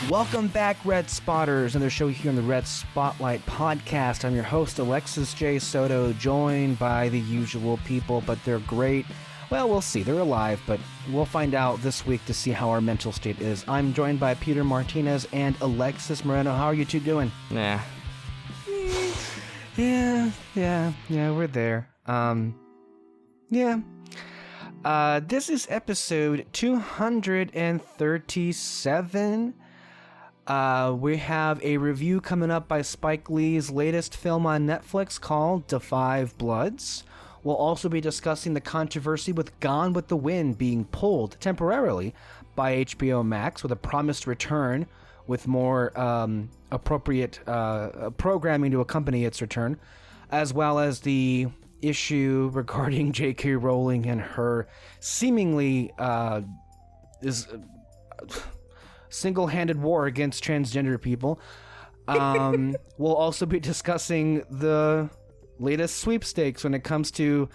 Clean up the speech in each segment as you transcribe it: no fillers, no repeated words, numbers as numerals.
Welcome back, Red Spotters, another show here on the Red Spotlight podcast. I'm your host, Alexis J. Soto, joined by the usual people, but they're great. Well, we'll see. They're alive, but we'll find out this week to see how our mental state is. I'm joined by Peter Martinez and Alexis Moreno. How are you two doing? Nah. Yeah, we're there. This is episode 237. We have a review coming up by Spike Lee's latest film on Netflix called Da 5 Bloods. We'll also be discussing the controversy with Gone with the Wind being pulled temporarily by HBO Max with a promised return with more appropriate programming to accompany its return, as well as the issue regarding J.K. Rowling and her seemingly single-handed war against transgender people. We'll also be discussing the latest sweepstakes when it comes to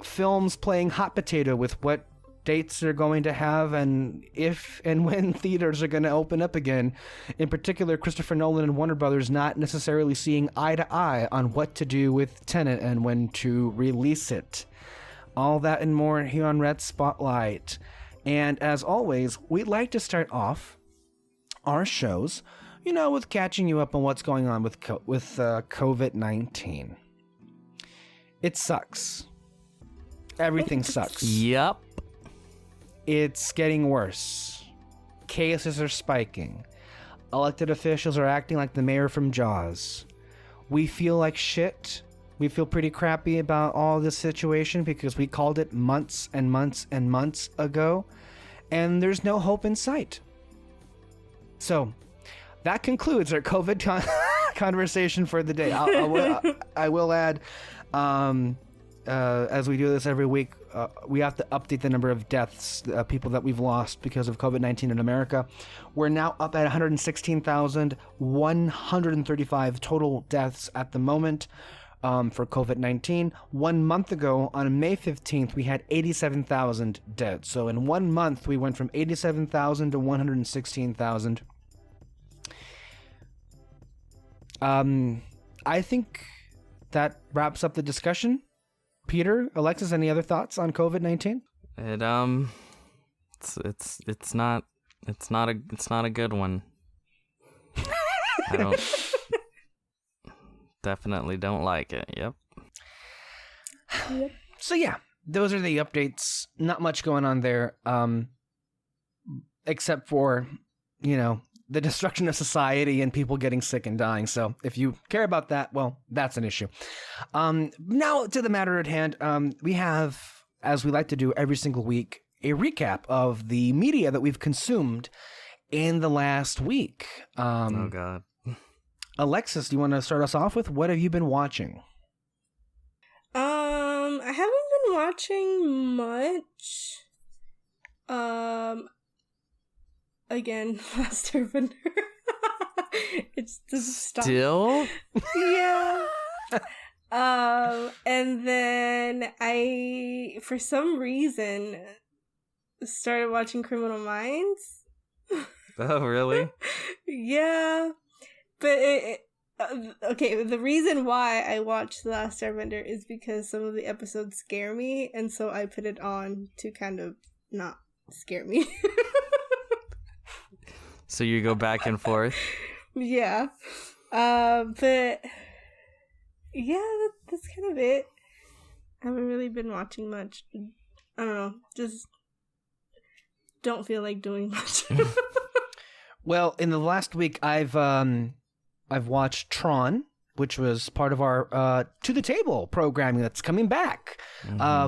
films playing hot potato with what dates they're going to have and if and when theaters are going to open up again. In particular, Christopher Nolan and Warner Brothers not necessarily seeing eye to eye on what to do with Tenet and when to release it. All that and more here on Red Spotlight. And as always, we'd like to start off our shows, with catching you up on what's going on with COVID-19. It sucks. Everything sucks. Yep. It's getting worse. Cases are spiking. Elected officials are acting like the mayor from Jaws. We feel like shit. We feel pretty crappy about all this situation because we called it months and months and months ago, and there's no hope in sight. So, that concludes our COVID conversation for the day. I will add, as we do this every week, we have to update the number of deaths, people that we've lost because of COVID-19 in America. We're now up at 116,135 total deaths at the moment for COVID-19. 1 month ago, on May 15th, we had 87,000 dead. So in 1 month, we went from 87,000 to 116,000. I think that wraps up the discussion. Peter, Alexis, any other thoughts on COVID-19? It's not a good one. I definitely don't like it. Yep. So yeah, those are the updates. Not much going on there, except for, the destruction of society and people getting sick and dying. So if you care about that, well, that's an issue. Now to the matter at hand, we have, as we like to do every single week, a recap of the media that we've consumed in the last week. Oh, God. Alexis, do you want to start us off with what have you been watching? I haven't been watching much. Again, Last Airbender. It just doesn't stop. Still? Yeah. And then I, for some reason, started watching Criminal Minds. Oh, really? Yeah. But okay, the reason why I watched The Last Airbender is because some of the episodes scare me, and so I put it on to kind of not scare me. So you go back and forth? Yeah. But yeah, that's kind of it. I haven't really been watching much. I don't know, just don't feel like doing much. Well, in the last week, I've watched Tron, which was part of our To the Table programming that's coming back.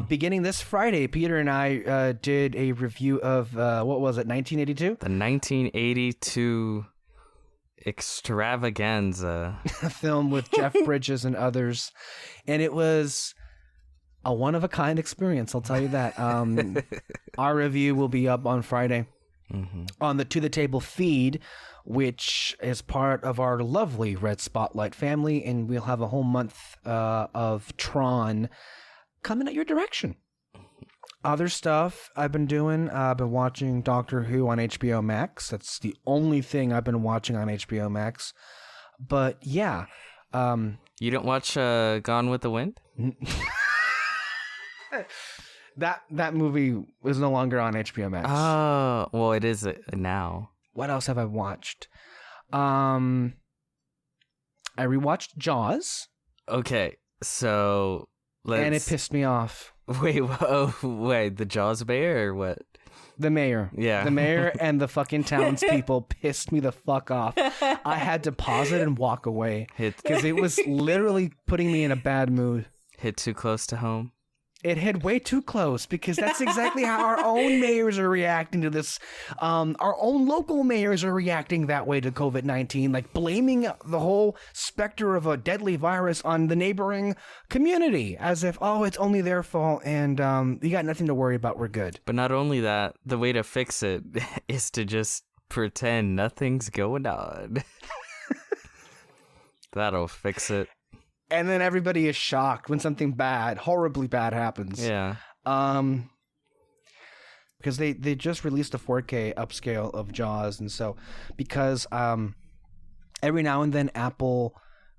Beginning this Friday, Peter and I did a review of, what was it, 1982? The 1982 extravaganza. A film with Jeff Bridges and others. And it was a one-of-a-kind experience, I'll tell you that. Our review will be up on Friday on the To the Table feed, which is part of our lovely Red Spotlight family, and we'll have a whole month of Tron coming at your direction. Other stuff I've been doing, I've been watching Doctor Who on HBO Max. That's the only thing I've been watching on HBO Max. But yeah. You don't watch Gone with the Wind? That movie is no longer on HBO Max. Oh, well, it is now. What else have I watched? I rewatched Jaws. Okay, so And it pissed me off. Wait, the Jaws Bear or what? The mayor. Yeah. The mayor and the fucking townspeople pissed me the fuck off. I had to pause it and walk away because it was literally putting me in a bad mood. Hit too close to home. It hit way too close because that's exactly how our own mayors are reacting to this. Our own local mayors are reacting that way to COVID-19, like blaming the whole specter of a deadly virus on the neighboring community as if, oh, it's only their fault and you got nothing to worry about. We're good. But not only that, the way to fix it is to just pretend nothing's going on. That'll fix it. And then everybody is shocked when something bad, horribly bad happens. Yeah. Because they just released a 4K upscale of Jaws, and so because every now and then Apple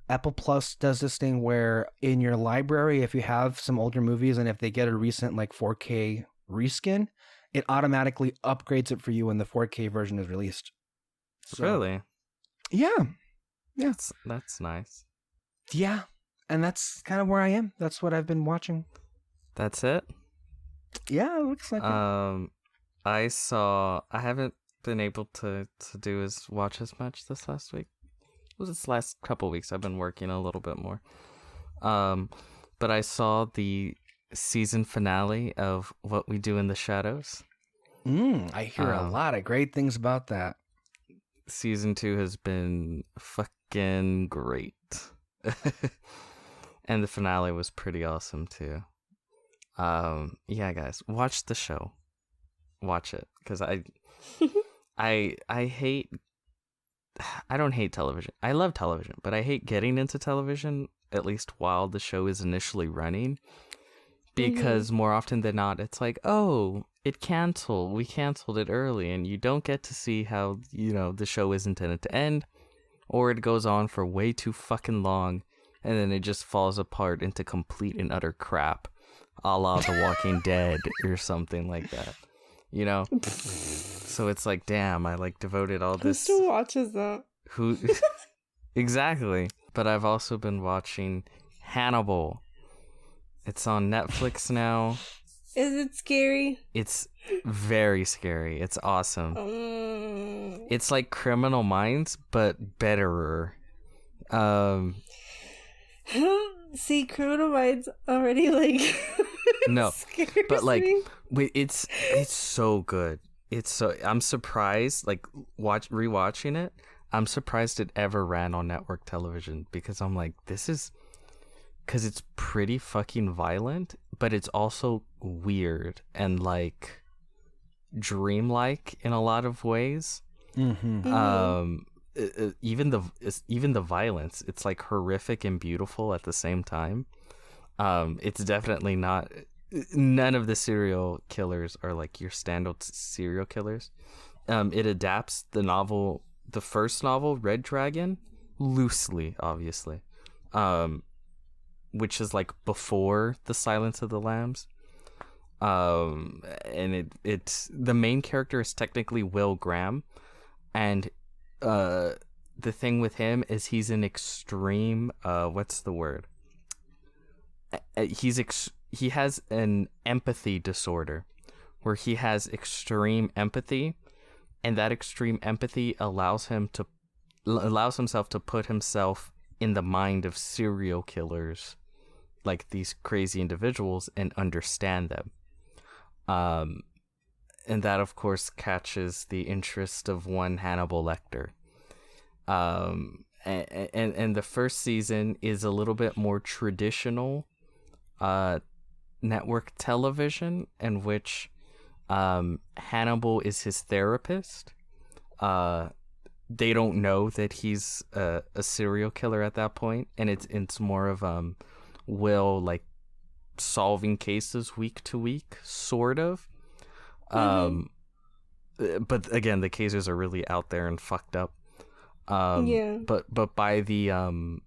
Plus does this thing where in your library, if you have some older movies and if they get a recent like 4K reskin, it automatically upgrades it for you when the 4K version is released. So, Really? Yeah. That's nice. Yeah. And that's kind of where I am. That's what I've been watching. That's it? Yeah, it looks like it. I haven't been able to watch as much this last week. It was this last couple weeks. I've been working a little bit more. But I saw the season finale of What We Do in the Shadows. I hear a lot of great things about that. Season 2 has been fucking great. And the finale was pretty awesome too. Yeah, guys, watch the show. Watch it, because I hate. I don't hate television. I love television, but I hate getting into television, at least while the show is initially running, because more often than not, it's like, oh, it canceled. We canceled it early, and you don't get to see how the show is intended to end, or it goes on for way too fucking long. And then it just falls apart into complete and utter crap, a la The Walking Dead or something like that, So it's like, damn, I like devoted all this. Who still watches that? Who? Exactly. But I've also been watching Hannibal. It's on Netflix now. Is it scary? It's very scary. It's awesome. It's like Criminal Minds, but betterer. See, Criminal Minds already like no, but like me. wait, it's so good. I'm surprised. Like rewatching it, I'm surprised it ever ran on network television because I'm like, because it's pretty fucking violent, but it's also weird and like dreamlike in a lot of ways. Even the violence, it's like horrific and beautiful at the same time. It's definitely not. None of the serial killers are like your standard serial killers. It adapts the first novel, Red Dragon, loosely, obviously, which is like before The Silence of the Lambs. And it's the main character is technically Will Graham, and the thing with him is he's an extreme what's the word? He has an empathy disorder where he has extreme empathy, and that extreme empathy allows himself to put himself in the mind of serial killers, like these crazy individuals, and understand them. And that, of course, catches the interest of one Hannibal Lecter. And the first season is a little bit more traditional network television, in which Hannibal is his therapist. They don't know that he's a serial killer at that point, and it's more of Will like solving cases week to week, sort of. But again, the cases are really out there and fucked up. But by the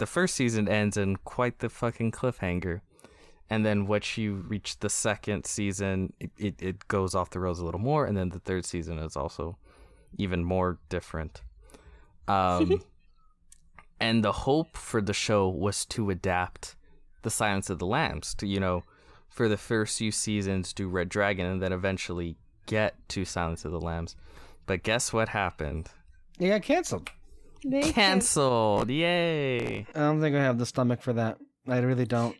first season ends in quite the fucking cliffhanger, and then once you reach the second season, it goes off the rails a little more, and then the third season is also even more different. And the hope for the show was to adapt the Silence of the Lambs to, you know, for the first few seasons do Red Dragon and then eventually get to Silence of the Lambs. But guess what happened? It got canceled. Canceled! Yay! I don't think I have the stomach for that. I really don't.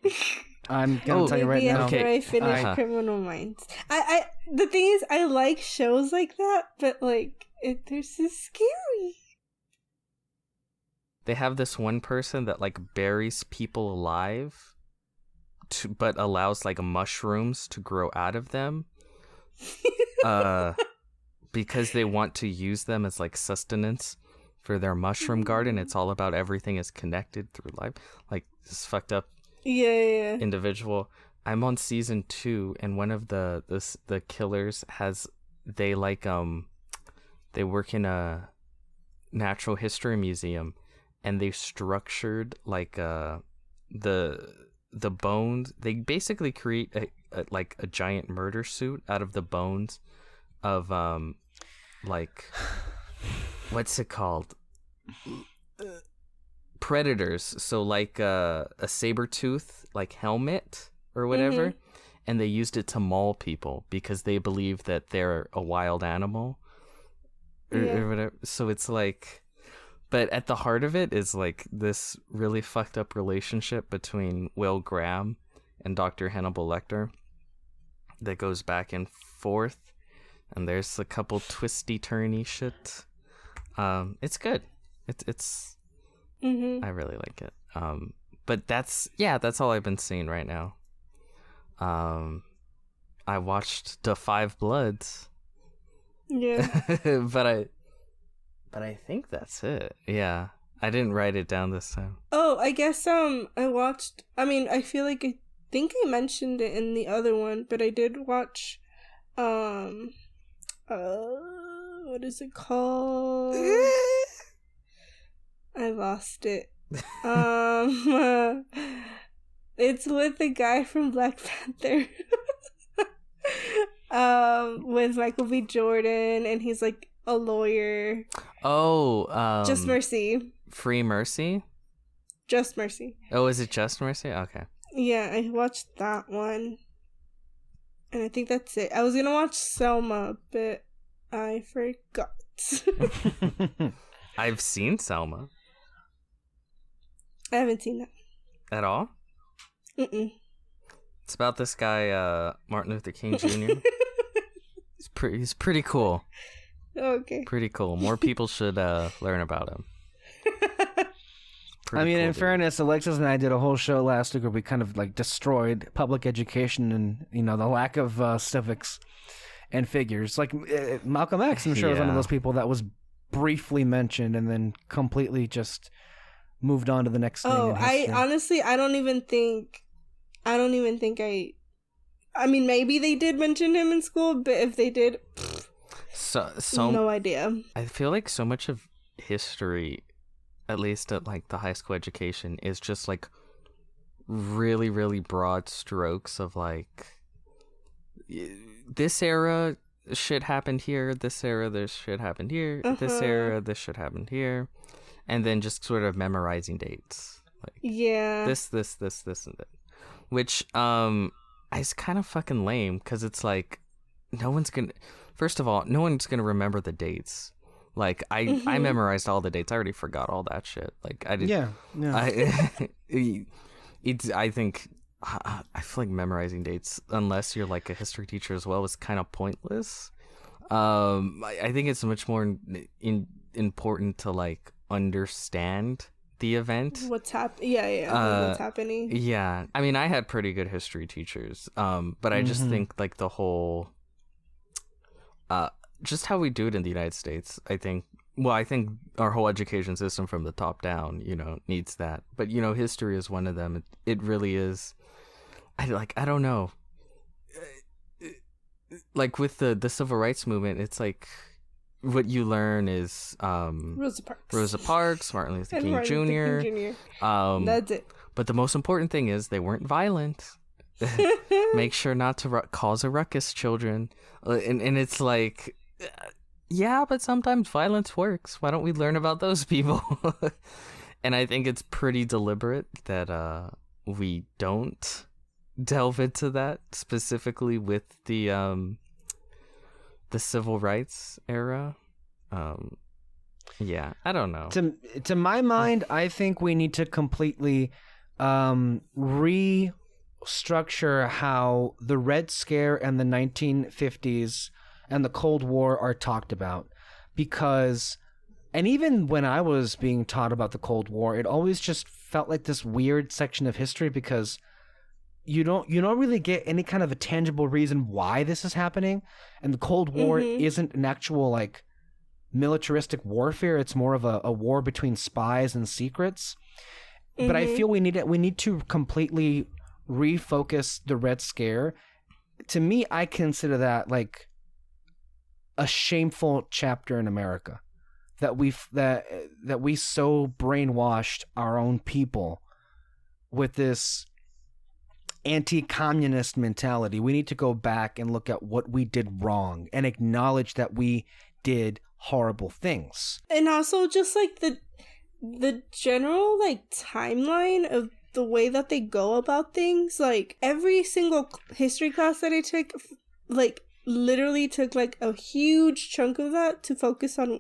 I'm gonna tell you right now. After I finish Criminal Minds, I the thing is, I like shows like that, but like they're so scary. They have this one person that like buries people alive, but allows like mushrooms to grow out of them, because they want to use them as like sustenance for their mushroom garden. It's all about everything is connected through life. Like this fucked up individual. I'm on season 2, and one of the killers they work in a natural history museum, and they structured like the bones. They basically create a giant murder suit out of the bones of like what's it called? Predators. So like a saber-tooth like helmet or whatever, and they used it to maul people because they believe that they're a wild animal or whatever. So it's like, but at the heart of it is like this really fucked up relationship between Will Graham and Dr. Hannibal Lecter that goes back and forth, and there's a couple twisty turny shit. It's good. It's I really like it. But that's all I've been seeing right now. I watched The Five Bloods. Yeah. But I think that's it. Yeah. I didn't write it down this time. Oh, I guess I watched, I mean, I feel like I think I mentioned it in the other one, but I did watch what is it called? I lost it. It's with the guy from Black Panther. With Michael B. Jordan, and he's like a lawyer. Oh, Just Mercy. Free Mercy? Just Mercy. Oh, is it Just Mercy? Okay. Yeah, I watched that one. And I think that's it. I was gonna watch Selma, but I forgot. I've seen Selma. I haven't seen that. At all? Mm-mm. It's about this guy, Martin Luther King Jr. He's pretty cool. Okay. Pretty cool. More people should learn about him. I mean, in fairness, Alexis and I did a whole show last week where we kind of like destroyed public education and, you know, the lack of civics and figures. Like Malcolm X, I'm sure, was one of those people that was briefly mentioned and then completely just moved on to the next thing. Oh, I honestly, I don't even think I mean, maybe they did mention him in school, but if they did, so no idea. I feel like so much of history, at least at like the high school education, is just like really, really broad strokes of like this era shit happened here, this era this shit happened here, this era this shit happened here, and then just sort of memorizing dates. Like this and that. Which is kind of fucking lame, because it's like first of all, no one's gonna remember the dates. Like I memorized all the dates. I already forgot all that shit. Like I did. Yeah. I think I feel like memorizing dates, unless you're like a history teacher as well, is kind of pointless. I think it's much more important to like understand the event. What's what's happening. Yeah. I mean, I had pretty good history teachers. But I just think like the whole just how we do it in the United States, I think well, I think our whole education system from the top down, needs that. But, history is one of them. It really is. I don't know. Like with the civil rights movement, it's like what you learn is Rosa Parks, Martin Luther King Jr. That's it. But the most important thing is they weren't violent. Make sure not to cause a ruckus, children. And it's like, yeah, but sometimes violence works. Why don't we learn about those people? And I think it's pretty deliberate that we don't delve into that specifically with the civil rights era. Yeah, I don't know. To my mind, I think we need to completely restructure how the Red Scare and the 1950s and the Cold War are talked about, because, and even when I was being taught about the Cold War, it always just felt like this weird section of history, because you don't really get any kind of a tangible reason why this is happening, and the Cold War isn't an actual like militaristic warfare. It's more of a war between spies and secrets. But I feel we need to completely refocus the Red Scare. To me, I consider that like a shameful chapter in America, that we so brainwashed our own people with this anti-communist mentality. We need to go back and look at what we did wrong and acknowledge that we did horrible things. And also just like the general like timeline of the way that they go about things. Like every single history class that I took, like literally took like a huge chunk of that to focus on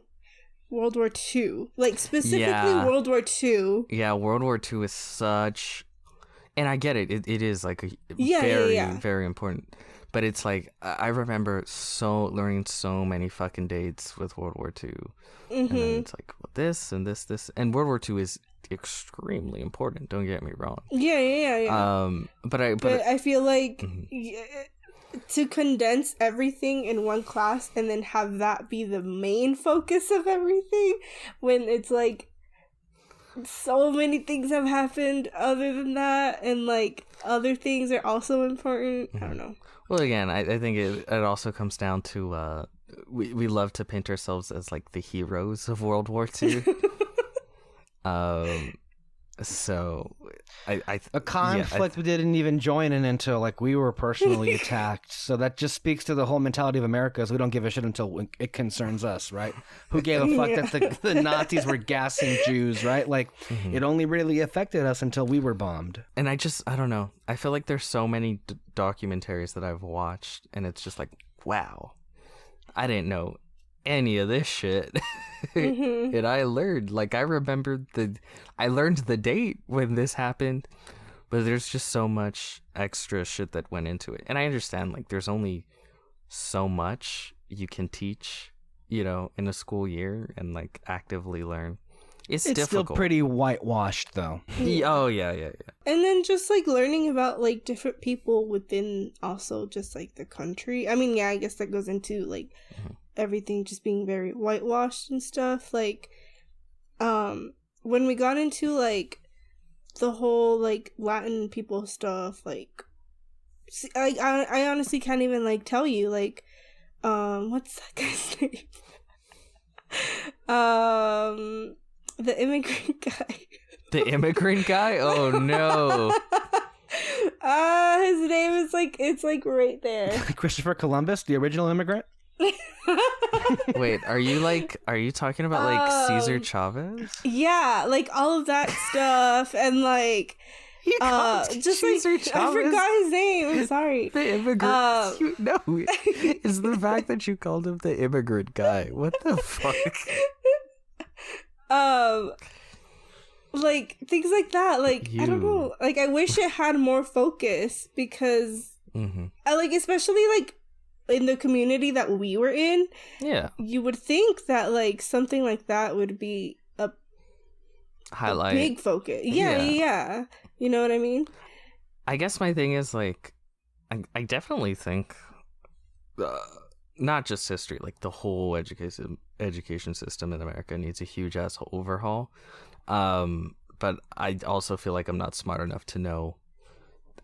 World War II. Like specifically World War II. Yeah, World War II is such, and I get it. It is like a very important. But it's like, I remember learning so many fucking dates with World War II. And then it's like, well, this and this. And World War II is extremely important. Don't get me wrong. Yeah. But I feel like to condense everything in one class and then have that be the main focus of everything, when it's like so many things have happened other than that, and like other things are also important. I don't know. Well, again, I think it also comes down to we love to paint ourselves as like the heroes of World War II. So a conflict we didn't even join in until like we were personally attacked. So that just speaks to the whole mentality of America, is we don't give a shit until it concerns us, right? Who gave a fuck that the Nazis were gassing Jews, right? Like it only really affected us until we were bombed. And I don't know. I feel like there's so many documentaries that I've watched, and it's just like, wow, I didn't know any of this shit. And I learned, like, I learned the date when this happened, but there's just so much extra shit that went into it. And I understand, like, there's only so much you can teach, in a school year and like actively learn. It's difficult. Still pretty whitewashed though. Oh yeah. And then just like learning about like different people within also just like the country. I mean, yeah, I guess that goes into like everything just being very whitewashed and stuff. Like when we got into like the whole like Latin people stuff, like I honestly can't even like tell you like what's that guy's name? The immigrant guy. The immigrant guy? Oh no. His name is like, it's like right there. Christopher Columbus, the original immigrant? Wait, are you talking about like Cesar Chavez? Yeah, like all of that stuff, and like just Cesar like Chavez? I forgot his name. I'm sorry. The immigrant. No, it's the fact that you called him the immigrant guy. What the fuck? Like things like that. Like I don't know. Like I wish it had more focus, because I like, especially like in the community that we were in. Yeah, you would think that like something like that would be a highlight, a big focus. Yeah. You know what I mean? I guess my thing is like, I definitely think not just history, like the whole education system in America needs a huge ass overhaul. But I also feel like I'm not smart enough to know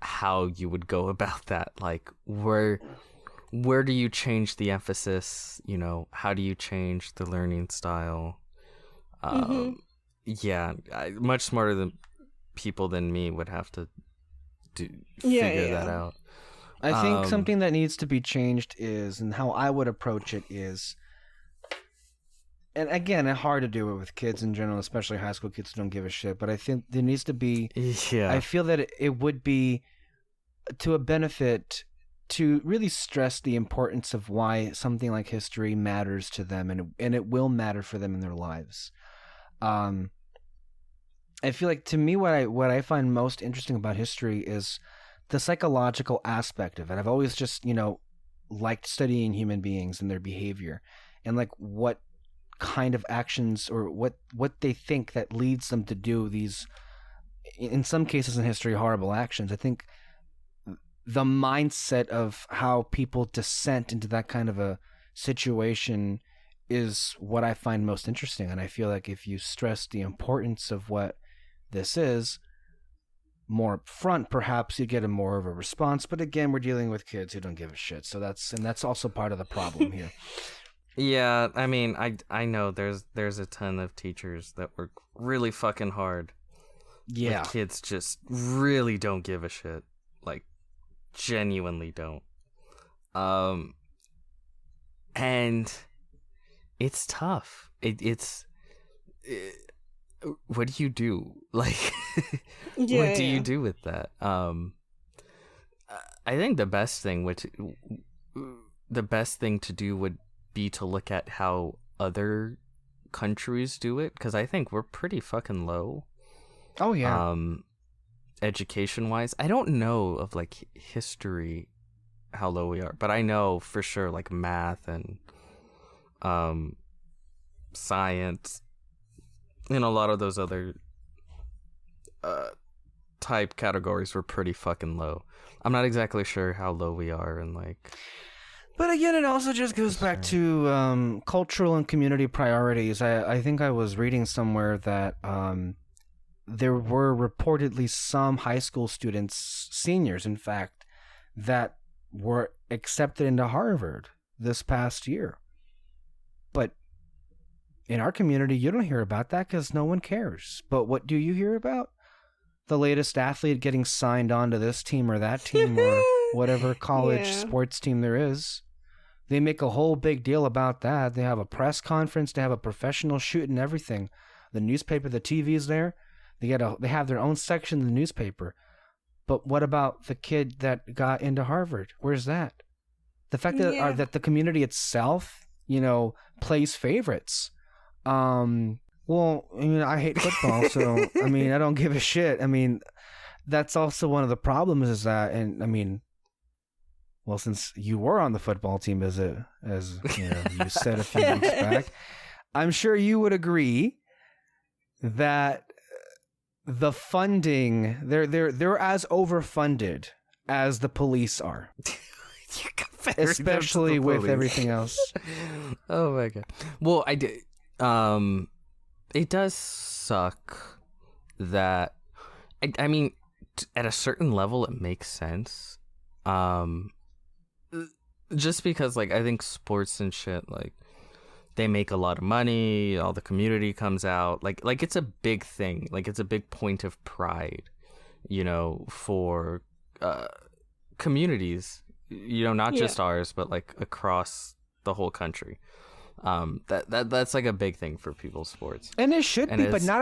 how you would go about that. Like, where do you change the emphasis? You know, how do you change the learning style? Yeah, much smarter than people than me would have to figure that out. I think something that needs to be changed is, and how I would approach it is, and again, it's hard to do it with kids in general, especially high school kids who don't give a shit, but I think there needs to be, I feel that it would be to a benefit to really stress the importance of why something like history matters to them, and it will matter for them in their lives. I feel like, to me, what I find most interesting about history is the psychological aspect of it. I've always just, liked studying human beings and their behavior, and like what kind of actions or what they think that leads them to do these, in some cases in history, horrible actions. I think the mindset of how people descent into that kind of a situation is what I find most interesting. And I feel like if you stress the importance of what this is more up front, perhaps you get more of a response. But again, we're dealing with kids who don't give a shit. So that's also part of the problem here. Yeah, I mean, I know there's a ton of teachers that work really fucking hard. Yeah. But kids just really don't give a shit. Like, genuinely don't. And it's tough. What do you do? Like, what do you do with that? I think the best thing to do would be to look at how other countries do it, because I think we're pretty fucking low. Oh yeah. Education wise, I don't know of like history how low we are, but I know for sure like math and science and a lot of those other type categories were pretty fucking low. I'm not exactly sure how low we are in like. But again, it also just goes back to cultural and community priorities. I think I was reading somewhere that there were reportedly some high school students, seniors in fact, that were accepted into Harvard this past year. But in our community, you don't hear about that because no one cares. But what do you hear about? The latest athlete getting signed on to this team or that team or whatever college sports team there is. They make a whole big deal about that. They have a press conference. They have a professional shoot and everything. The newspaper, the TV's there. They have their own section in the newspaper. But what about the kid that got into Harvard? Where's that? The fact that that the community itself, plays favorites. Well, I mean, I hate football, so I mean, I don't give a shit. I mean, that's also one of the problems is that, and I mean, well, since you were on the football team, as you said a few weeks back, I'm sure you would agree that the funding they're as overfunded as the police are, especially with everything else. Oh my god! Well, I did. It does suck that. I mean, at a certain level, it makes sense. Just because, like, I think sports and shit, like, they make a lot of money. All the community comes out. Like it's a big thing. Like, it's a big point of pride, for communities. Not just ours, but like across the whole country. That's like a big thing for people's sports, and it should be, but not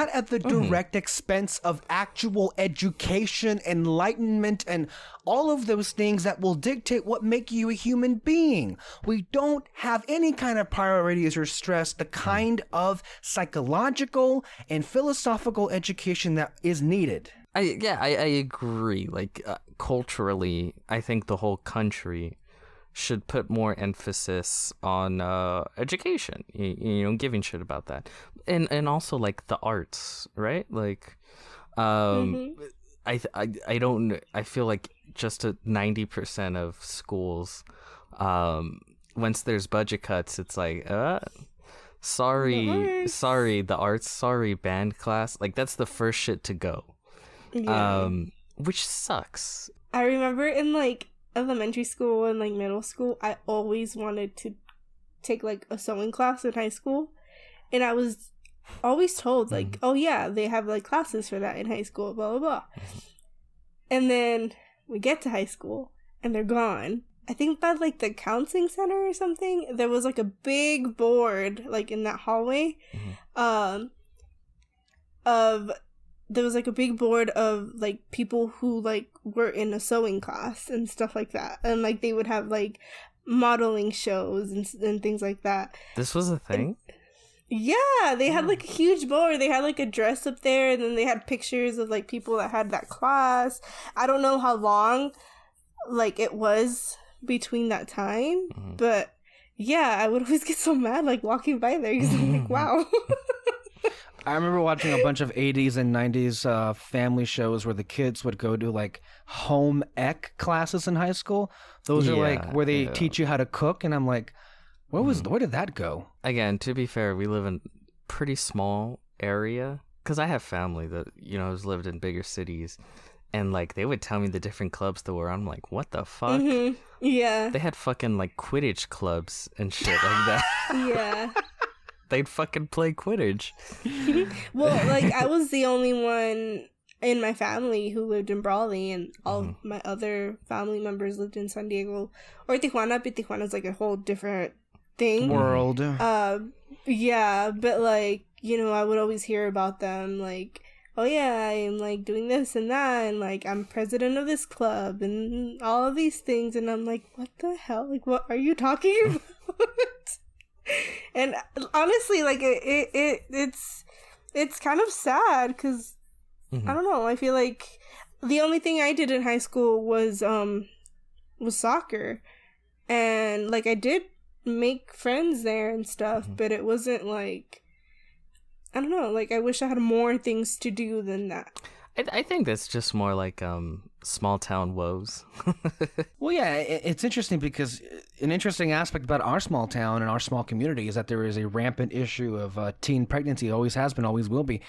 at the direct expense of actual education, enlightenment, and all of those things that will dictate what make you a human being. We don't have any kind of priorities or stress the kind of psychological and philosophical education that is needed. I agree. Like culturally, I think the whole country should put more emphasis on education, giving shit about that, and also like the arts, right? Like, I don't. I feel like just 90% of schools once there's budget cuts, it's like, sorry, the arts, sorry, band class. Like, that's the first shit to go. Yeah. Which sucks. I remember in, like, elementary school and, like, middle school, I always wanted to take, like, a sewing class in high school. And I was always told, like, oh, yeah, they have, like, classes for that in high school, blah, blah, blah. And then we get to high school, and they're gone. I think by, like, the counseling center or something, there was, like, a big board, like, in that hallway, there was, like, a big board of, like, people who, like, were in a sewing class and stuff like that. And, like, they would have, like, modeling shows and things like that. This was a thing? Yeah, they had, like, a huge board. They had, like, a dress up there, and then they had pictures of, like, people that had that class. I don't know how long, like, it was between that time, but, yeah, I would always get so mad, like, walking by there, because I'm like, wow. I remember watching a bunch of 80s and 90s family shows where the kids would go to, like, home ec classes in high school. Those are, like, where they teach you how to cook, and I'm like, where did that go? Again, to be fair, we live in a pretty small area, because I have family that, you know, has lived in bigger cities, and, like, they would tell me the different clubs that were on. I'm like, what the fuck? Yeah. They had fucking, like, Quidditch clubs and shit like that. Yeah. They'd fucking play Quidditch. Well, like, I was the only one in my family who lived in Brawley, and all of my other family members lived in San Diego or Tijuana, but Tijuana's, like, a whole different thing. World. Yeah, but, like, you know, I would always hear about them, like, oh yeah, I'm, like, doing this and that, and, like, I'm president of this club, and all of these things, and I'm like, what the hell? Like, what are you talking about? And honestly, like, it's kind of sad, because, I don't know, I feel like the only thing I did in high school was soccer, and, like, I did make friends there and stuff, but it wasn't, like, I don't know, like, I wish I had more things to do than that. I think that's just more like small town woes. Well, yeah, it's interesting because an interesting aspect about our small town and our small community is that there is a rampant issue of teen pregnancy. It always has been, always will be.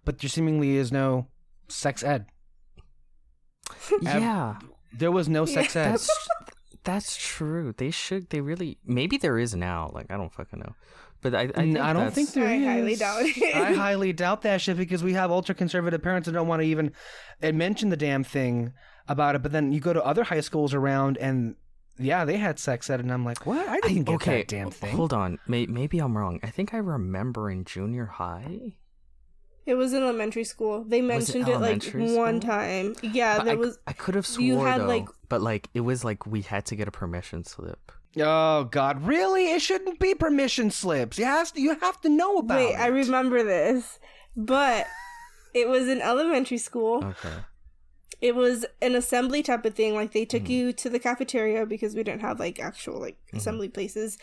But there seemingly is no sex ed. Yeah. There was no sex ed. That's true. They really, maybe there is now. Like, I don't fucking know. But I don't think there is. I highly doubt it. I highly doubt that shit because we have ultra-conservative parents that don't want to even mention the damn thing about it. But then you go to other high schools around and, yeah, they had sex ed. And I'm like, what? I didn't get that damn thing. Hold on. Maybe I'm wrong. I think I remember in junior high. It was in elementary school. They mentioned it like one time. Yeah, but I could have swore had, though. like, but like it was like we had to get a permission slip. Oh God, really? It shouldn't be permission slips. You have to know about it. Wait, I remember this, but it was in elementary school. Okay. It was an assembly type of thing. Like, they took you to the cafeteria because we didn't have, like, actual, like, assembly places.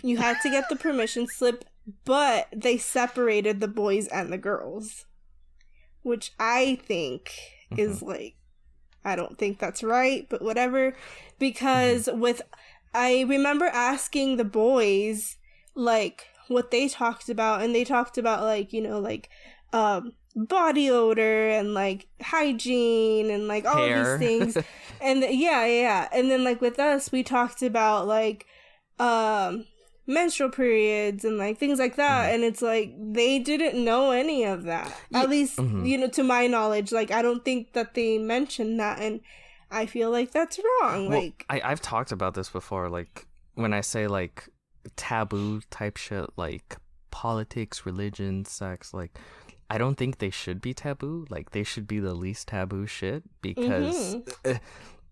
You had to get the permission slip, but they separated the boys and the girls, which I think is, like, I don't think that's right, but whatever. Because I remember asking the boys, like, what they talked about, and they talked about, like, you know, like, body odor and, like, hygiene and, like, all hair. of these things. And yeah. And then, like, with us, we talked about, like, menstrual periods and, like, things like that. And it's like, they didn't know any of that. At least, you know, to my knowledge. Like, I don't think that they mentioned that, and I feel like that's wrong. Well, like, I've talked about this before. Like, when I say, like, taboo type shit, like politics, religion, sex, like, I don't think they should be taboo. Like, they should be the least taboo shit, because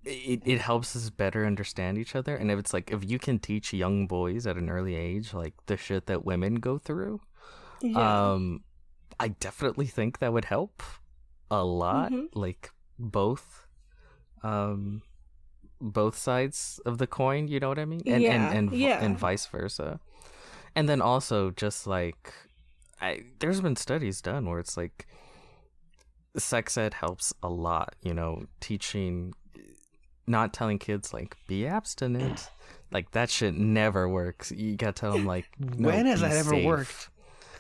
it helps us better understand each other. And if it's like, if you can teach young boys at an early age, like, the shit that women go through, I definitely think that would help a lot. Like, both sides of the coin, you know what I mean? And vice versa. And then also, just like, there's been studies done where it's like sex ed helps a lot, you know, teaching, not telling kids like be abstinent, Like that shit never works. You gotta tell them like, no, when has be that ever safe. worked?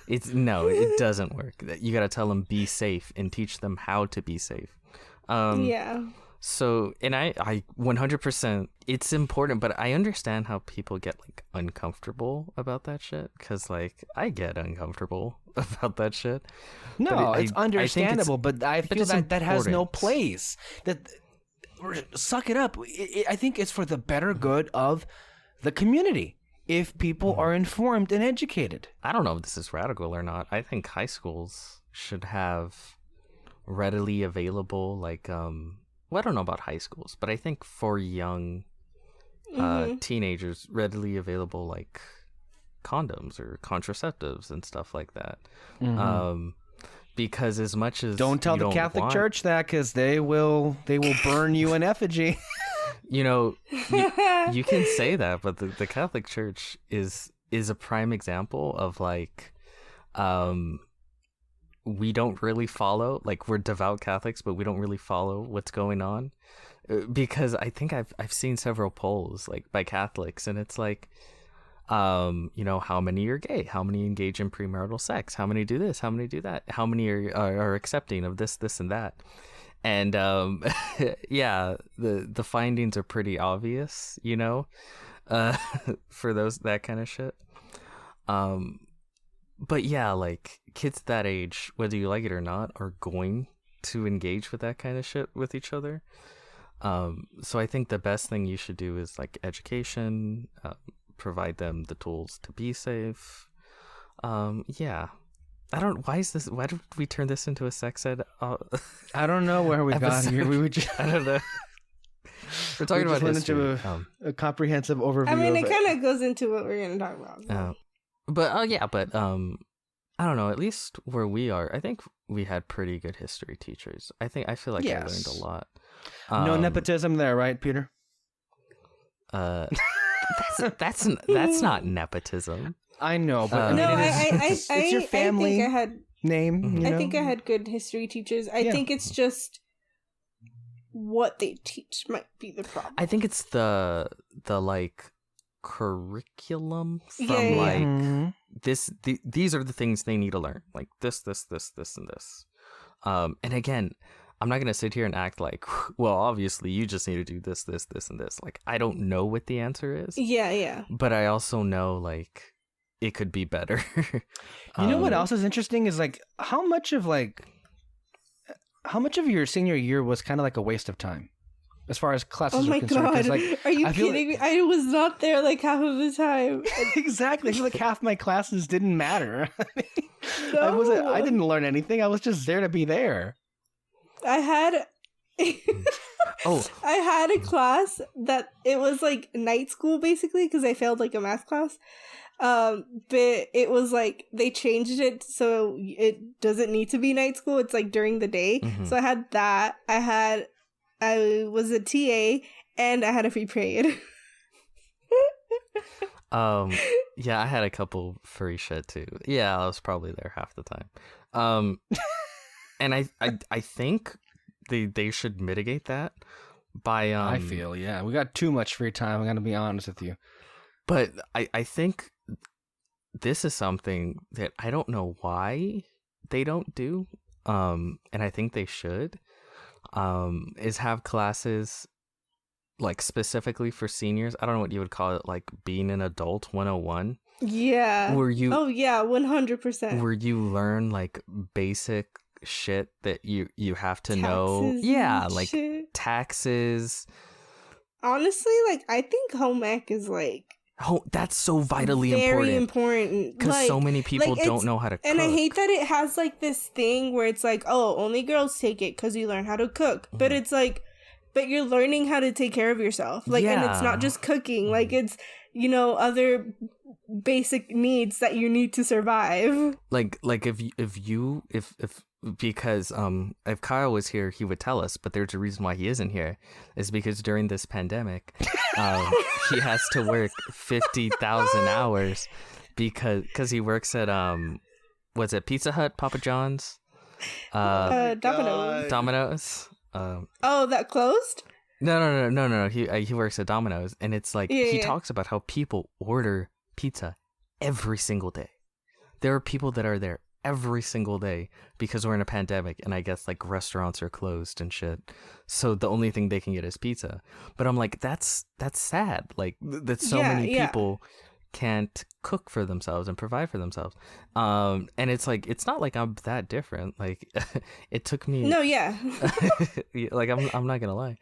It doesn't work. You gotta tell them be safe and teach them how to be safe. Yeah. So, and I 100%, it's important, but I understand how people get like uncomfortable about that shit. Cause like I get uncomfortable about that shit. No, But it's understandable, but I feel it's that has no important. place. That suck it up. I think it's for the better good of the community if people are informed and educated. I don't know if this is radical or not. I think high schools should have readily available, like, well, I don't know about high schools, but I think for young teenagers, readily available, like, condoms or contraceptives and stuff like that. Because as much as Don't tell you the Catholic want- Church that, because they will burn you in effigy. You know, you can say that, but the Catholic Church is a prime example of like, we don't really follow, like we're devout Catholics, but we don't really follow what's going on, because I think I've seen several polls like by Catholics, and it's like, you know, how many are gay, how many engage in premarital sex, how many do this, how many do that, how many are accepting of this and that. And yeah, the findings are pretty obvious, you know, for that kind of shit. But yeah, like kids that age, whether you like it or not, are going to engage with that kind of shit with each other. So I think the best thing you should do is like education, provide them the tools to be safe. Yeah. Why did we turn this into a sex ed? I don't know where we got Episode. here. We were just, I don't know. We're talking we just about went history. into a comprehensive overview. I mean, of it kind of goes into what we're going to talk about. So. But I don't know. At least where we are, I think we had pretty good history teachers. I feel like I learned a lot. No nepotism there, right, Peter? That's not nepotism. I know, but No, it's your family I think I had. name. You know? I think I had good history teachers. I think it's just what they teach might be the problem. I think it's the like curriculum from Yeah. like these are the things they need to learn, like this and this. And again, I'm not gonna sit here and act like, well, obviously you just need to do this and this. Like I don't know what the answer is. Yeah. But I also know like it could be better. You know what else is interesting is like how much of your senior year was kind of like a waste of time, as far as classes Oh my are concerned. 'Cause, god! like, Are you I feel kidding me? I was not there like half of the time. Exactly. I feel like half my classes didn't matter. No. I didn't learn anything. I was just there to be there. I had. Oh. I had a class that it was like night school basically because I failed like a math class. But it was like they changed it so it doesn't need to be night school. It's like during the day. Mhm. So I had that. I was a TA and I had a free period. Yeah, I had a couple free shit too. Yeah, I was probably there half the time. And I think they should mitigate that by I feel, yeah. We got too much free time. I'm going to be honest with you. But I think this is something that I don't know why they don't do. And I think they should. Is have classes like specifically for seniors. I don't know what you would call it, like being an adult 101. Yeah. Where you 100%. where you learn like basic shit that you have to know. Taxes Yeah, and like shit. taxes. Honestly, like I think home ec is like Oh, that's so vitally very important. important Because like, so many people like, don't know how to cook. and I hate that it has like this thing where it's like, oh, only girls take it because you learn how to cook. But it's like, but you're learning how to take care of yourself. Like, and it's not just cooking. Like, it's, you know, other basic needs that you need to survive. Like if because if Kyle was here, he would tell us, but there's a reason why he isn't here, is because during this pandemic, he has to work 50,000 hours because he works at was it Pizza Hut, Papa John's, Domino's. Domino's. Oh, that closed? No. He works at Domino's, and it's like he Yeah. talks about how people order pizza every single day. There are people that are there every single day because we're in a pandemic, and I guess like restaurants are closed and shit. So the only thing they can get is pizza. But I'm like, that's sad. Like that so Yeah, many yeah. people can't cook for themselves and provide for themselves. And it's like, it's not like I'm that different. Like it took me No, yeah. like I'm not gonna lie.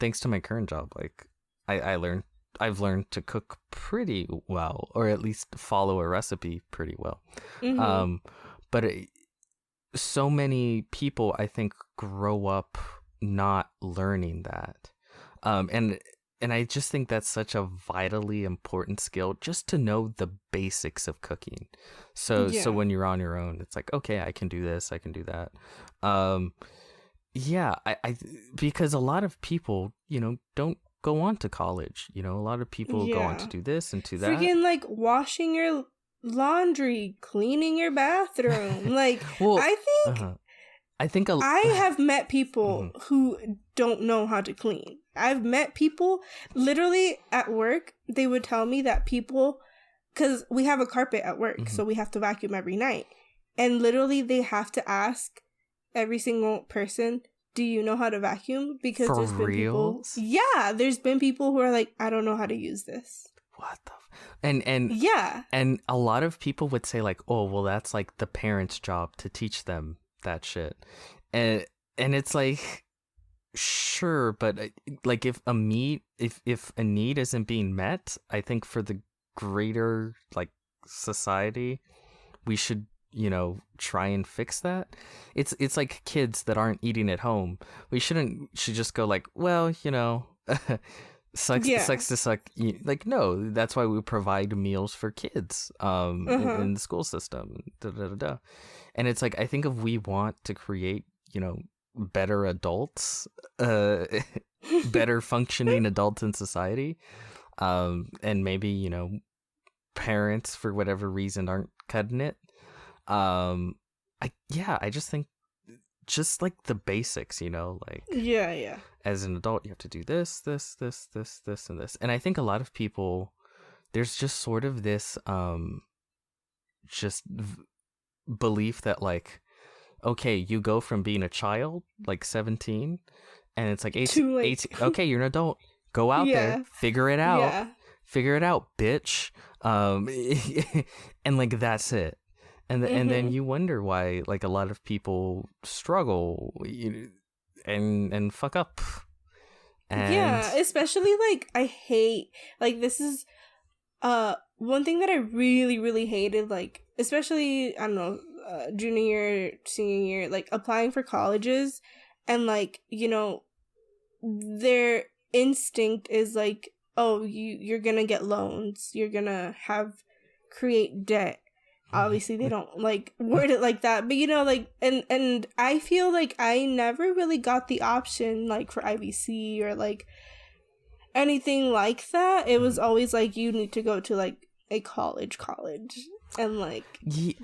Thanks to my current job, like I've learned to cook pretty well, or at least follow a recipe pretty well. Mhm. But so many people, I think, grow up not learning that. And I just think that's such a vitally important skill, just to know the basics of cooking. So Yeah. when you're on your own, it's like, okay, I can do this, I can do that. Yeah, I because a lot of people, don't go on to college. A lot of people go on to Yeah. do this and do that. Freaking like washing your laundry, cleaning your bathroom. Like Well, I think I think I have met people who don't know how to clean. I've met people literally at work. They would tell me that people, because we have a carpet at work, so we have to vacuum every night. And literally they have to ask every single person, do you know how to vacuum? Because For there's been reals? people. Yeah, there's been people who are like, I don't know how to use this. What the and Yeah. and a lot of people would say like, oh, well, that's like the parents' job to teach them that shit. And it's like, sure, but like if a need isn't being met, I think for the greater like society, we should try and fix that. It's like kids that aren't eating at home. We should just go like, well, sucks to suck. Like, no, that's why we provide meals for kids in the school system. And it's like, I think if we want to create better adults, better functioning adults in society, and maybe parents for whatever reason aren't cutting it, I just think just like the basics, like Yeah. as an adult you have to do this, and this. And I think a lot of people, there's just sort of this belief that like, okay, you go from being a child like 17 and it's like 18, okay, you're an adult, go out there, figure it out, bitch. And like that's it. And and then you wonder why like a lot of people struggle and fuck up. And yeah, especially like I hate, like this is one thing that I really, really hated, like especially, I don't know, junior year, senior year, like applying for colleges, and like their instinct is like, oh, you're gonna get loans, you're gonna create debt. Obviously they don't like word it like that, but like, and I feel like I never really got the option like for IBC or like anything like that. It was always like, you need to go to like a college and like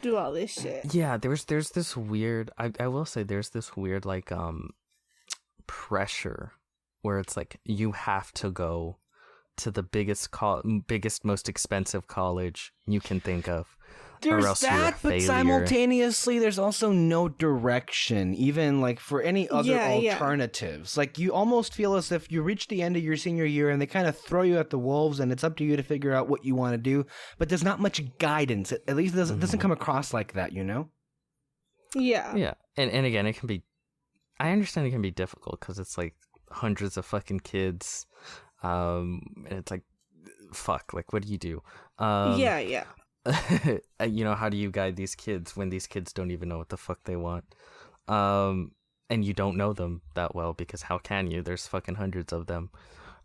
do all this shit. Yeah, there's this weird, I will say there's this weird like pressure where it's like you have to go to the biggest most expensive college you can think of. There's that, but simultaneously there's also no direction, even like for any other alternatives. Like you almost feel as if you reach the end of your senior year and they kind of throw you at the wolves and it's up to you to figure out what you want to do, but there's not much guidance. At least it doesn't come across like that, Yeah. And again, it can be, I understand it can be difficult because it's like hundreds of fucking kids, and it's like, fuck, like what do you do? Yeah. How do you guide these kids when these kids don't even know what the fuck they want? And you don't know them that well, because how can you? There's fucking hundreds of them.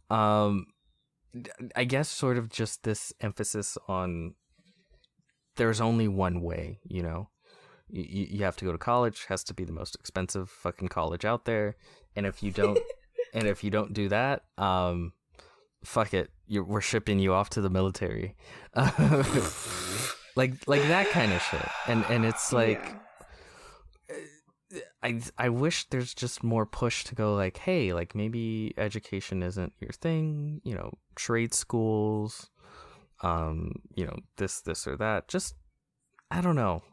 I guess sort of just this emphasis on there's only one way, you have to go to college, has to be the most expensive fucking college out there. And if you don't do that, fuck it, we're shipping you off to the military. like that kind of shit. And it's like, I wish there's just more push to go like, hey, like maybe education isn't your thing, trade schools, this or that. Just, I don't know,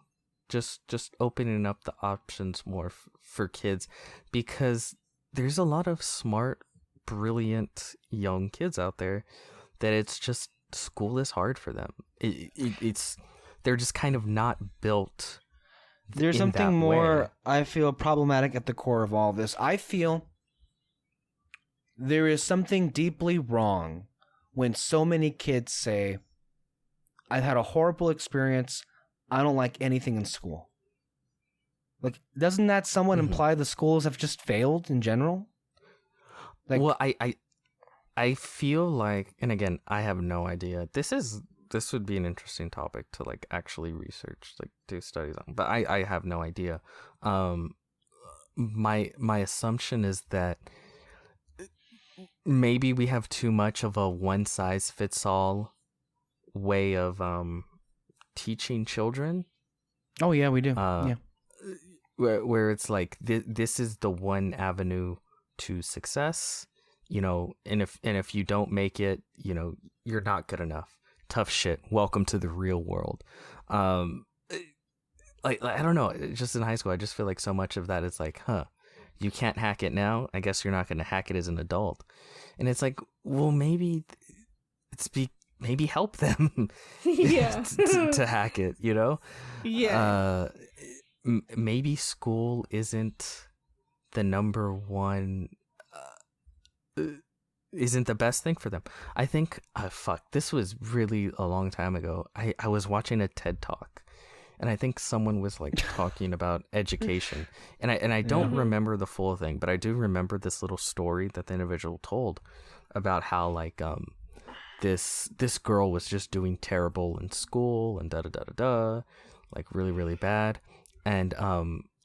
just opening up the options more for kids, because there's a lot of smart, brilliant young kids out there that it's just school is hard for them. It's they're just kind of not built. There's something more, I feel, problematic at the core of all this. I feel there is something deeply wrong when so many kids say, I've had a horrible experience, I don't like anything in school. Like, doesn't that somewhat imply the schools have just failed in general? Like, well, I feel like, and again, I have no idea. This would be an interesting topic to like actually research, like do studies on, but I have no idea. My assumption is that maybe we have too much of a one size fits all way of teaching children. Oh yeah, we do. Yeah. Where it's like this is the one avenue to success, and if you don't make it, you're not good enough. Tough shit. Welcome to the real world. Like I don't know. Just in high school, I just feel like so much of that is like, you can't hack it now. I guess you're not going to hack it as an adult. And it's like, well, maybe maybe help them, to hack it. Yeah. Maybe school isn't the number one. Isn't the best thing for them. I think, this was really a long time ago. I was watching a TED Talk, and I think someone was like talking about education, and I don't remember the full thing, but I do remember this little story that the individual told about how like this girl was just doing terrible in school and like really, really bad, and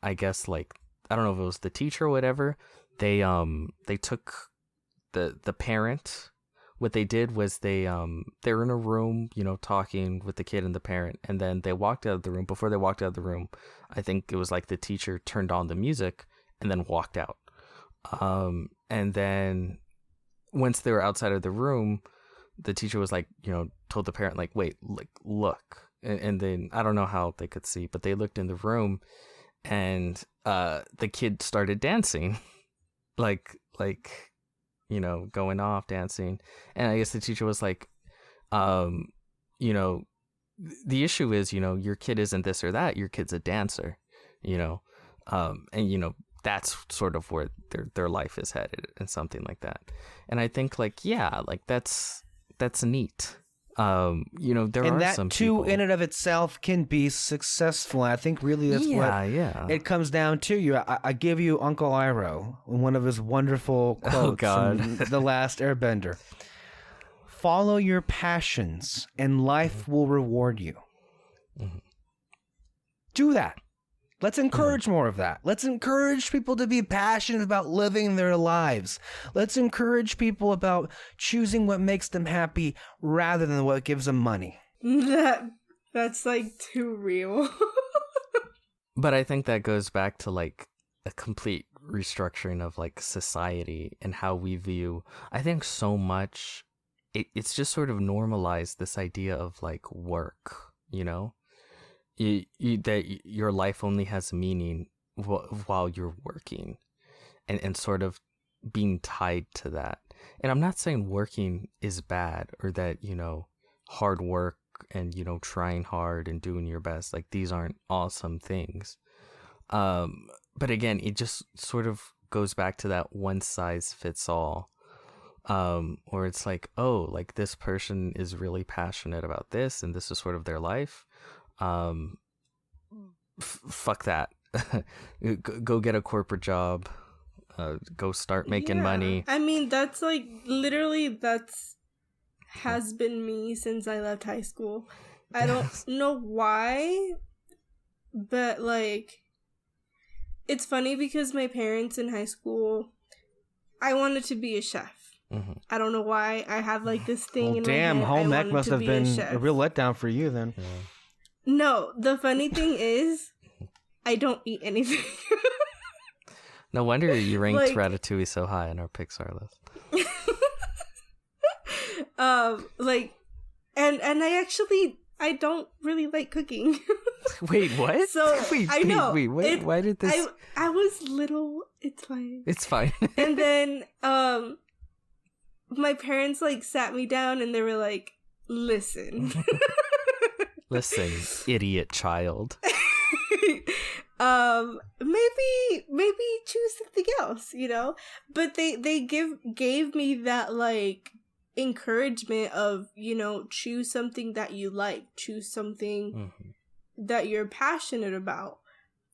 I guess like, I don't know if it was the teacher or whatever, they took the parent. What they did was they were in a room, talking with the kid and the parent, and then they walked out of the room. Before they walked out of the room, I think it was like the teacher turned on the music and then walked out. And then once they were outside of the room, the teacher was like, told the parent like, wait, like look, and then I don't know how they could see, but they looked in the room, and the kid started dancing, like. Going off dancing. And I guess the teacher was like, the issue is, your kid isn't this or that, your kid's a dancer, and that's sort of where their life is headed and something like that. And I think like, yeah, like that's neat. There and are that some too people in and of itself can be successful. I think really that's what it comes down to. I give you Uncle Iroh, one of his wonderful quotes from The Last Airbender. Follow your passions and life will reward you. Mm-hmm. Do that. Let's encourage more of that. Let's encourage people to be passionate about living their lives. Let's encourage people about choosing what makes them happy rather than what gives them money. That's like too real. But I think that goes back to like a complete restructuring of like society and how we view. I think so much it's just sort of normalized this idea of like work, that your life only has meaning while you're working, and sort of being tied to that. And I'm not saying working is bad, or that, hard work and, trying hard and doing your best, like these aren't awesome things. But again, it just sort of goes back to that one size fits all, where it's like, oh, like this person is really passionate about this and this is sort of their life. Fuck that. Go get a corporate job. Go start making money. I mean, that's like literally has been me since I left high school. I don't know why, but like it's funny because my parents in high school, I wanted to be a chef. Mm-hmm. I don't know why. I have like this thing in my head. Home ec must have been a real letdown for you then. Yeah. No, the funny thing is, I don't eat anything. No wonder you ranked Like- Ratatouille so high on our Pixar list. Like, and I don't really like cooking. Wait, what? So, I know. Wait, why did this? I was little. It's fine. It's fine. And then, my parents, like, sat me down and they were like, listen. Listen, idiot child. Maybe choose something else, you know? But they gave me that, like, encouragement of, you know, choose something that you like, choose something that you're passionate about,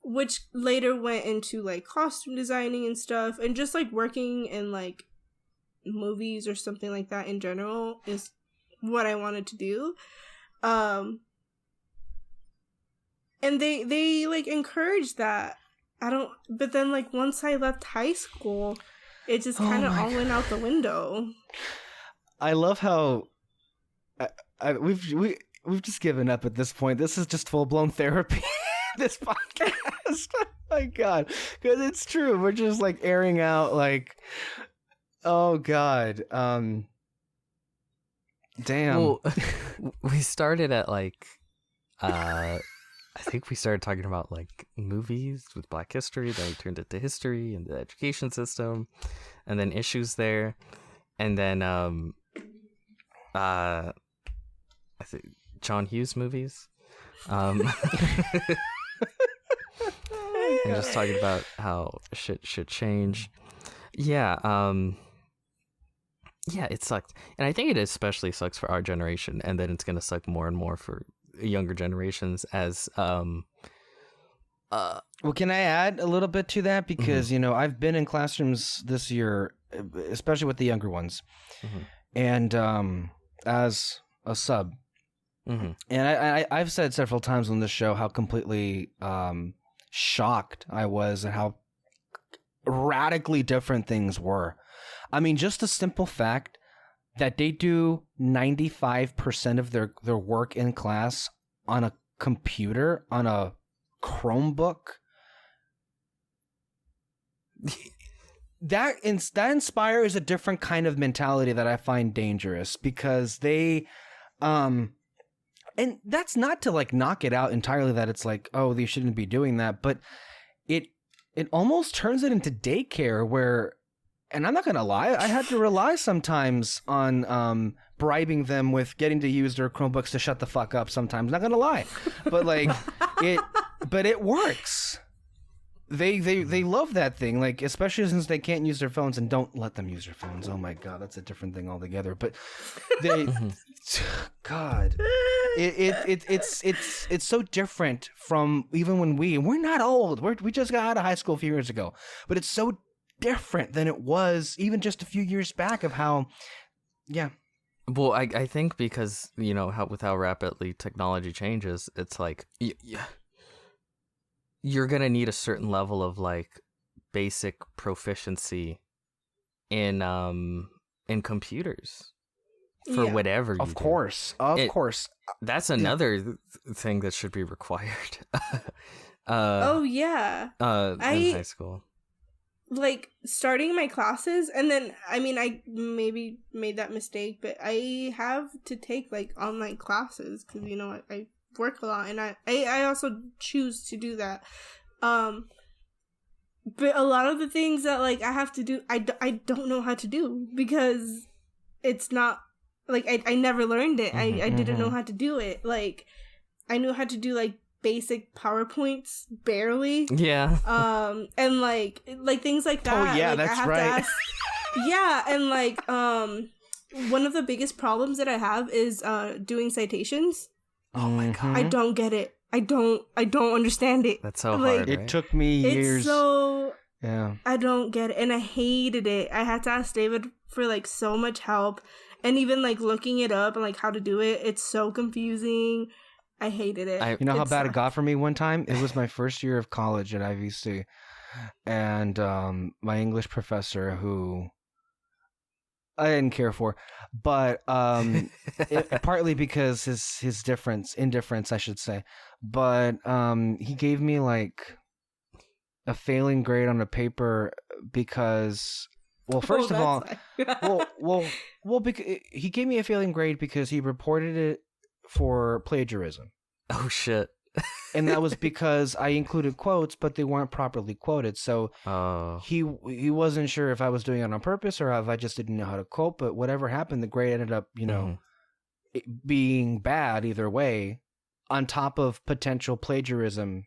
which later went into, like, costume designing and stuff, and just, like, working in, like, movies or something like that in general is what I wanted to do. And they like encouraged that. But then, like, once I left high school, it just kind of all went out the window. I love how we've just given up at this point. This is just full-blown therapy. This podcast. Oh my God, because it's true. We're just like airing out, like, oh God, damn. Well, we started at like, I think we started talking about like movies with Black history. Then we turned it to history and the education system, and then issues there, and then I think John Hughes movies. And just talking about how shit should change. Yeah, yeah, it sucked. And I think it especially sucks for our generation, and then it's gonna suck more and more for younger generations as Well, can I add a little bit to that? Because, you know, I've been in classrooms this year, especially with the younger ones, and as a sub. And I've said several times on this show how completely shocked I was at how radically different things were. I mean, just the simple fact that they do 95% of their work in class on a computer, on a Chromebook. That inspires a different kind of mentality that I find dangerous, because they and that's not to like knock it out entirely, that it's like, oh, they shouldn't be doing that, but it almost turns it into daycare where, and I'm not gonna lie, I had to rely sometimes on bribing them with getting to use their Chromebooks to shut the fuck up sometimes. Not gonna lie, but like it works. They love that thing, like, especially since they can't use their phones, and don't let them use their phones. Oh my God, that's a different thing altogether. But they, God, it's so different from even when we're not old. We just got out of high school a few years ago, but it's so different than it was even just a few years back of how, yeah. Well, I think because, you know, how rapidly technology changes, it's like you're gonna need a certain level of like basic proficiency in computers for whatever you do. Of course. That's another thing that should be required. In high school, like, starting my classes, and then, I mean, I maybe made that mistake, but I have to take, like, online classes, because, you know, I work a lot, and I also choose to do that. But a lot of the things that, like, I have to do, I don't know how to do, because it's not, like, I never learned it. I didn't know how to do it. Like, I knew how to do, like, basic PowerPoints, barely. Yeah. And like things like that. Oh yeah, like, that's right. Yeah, and like one of the biggest problems that I have is doing citations. Oh my God. I don't get it. I don't understand it. That's so like, hard, right? It took me years. It's so, yeah. I don't get it, and I hated it. I had to ask David for like so much help, and even like looking it up and like how to do it. It's so confusing. I hated it. You know how bad it got for me one time? It was my first year of college at IVC. And my English professor, who I didn't care for, but partly because his indifference, I should say. But he gave me like a failing grade on a paper because, well, first of all, because he gave me a failing grade because he reported it for plagiarism. Oh shit. And that was because I included quotes, but they weren't properly quoted. So he wasn't sure if I was doing it on purpose or if I just didn't know how to quote. But whatever happened, the grade ended up, it being bad either way, on top of potential plagiarism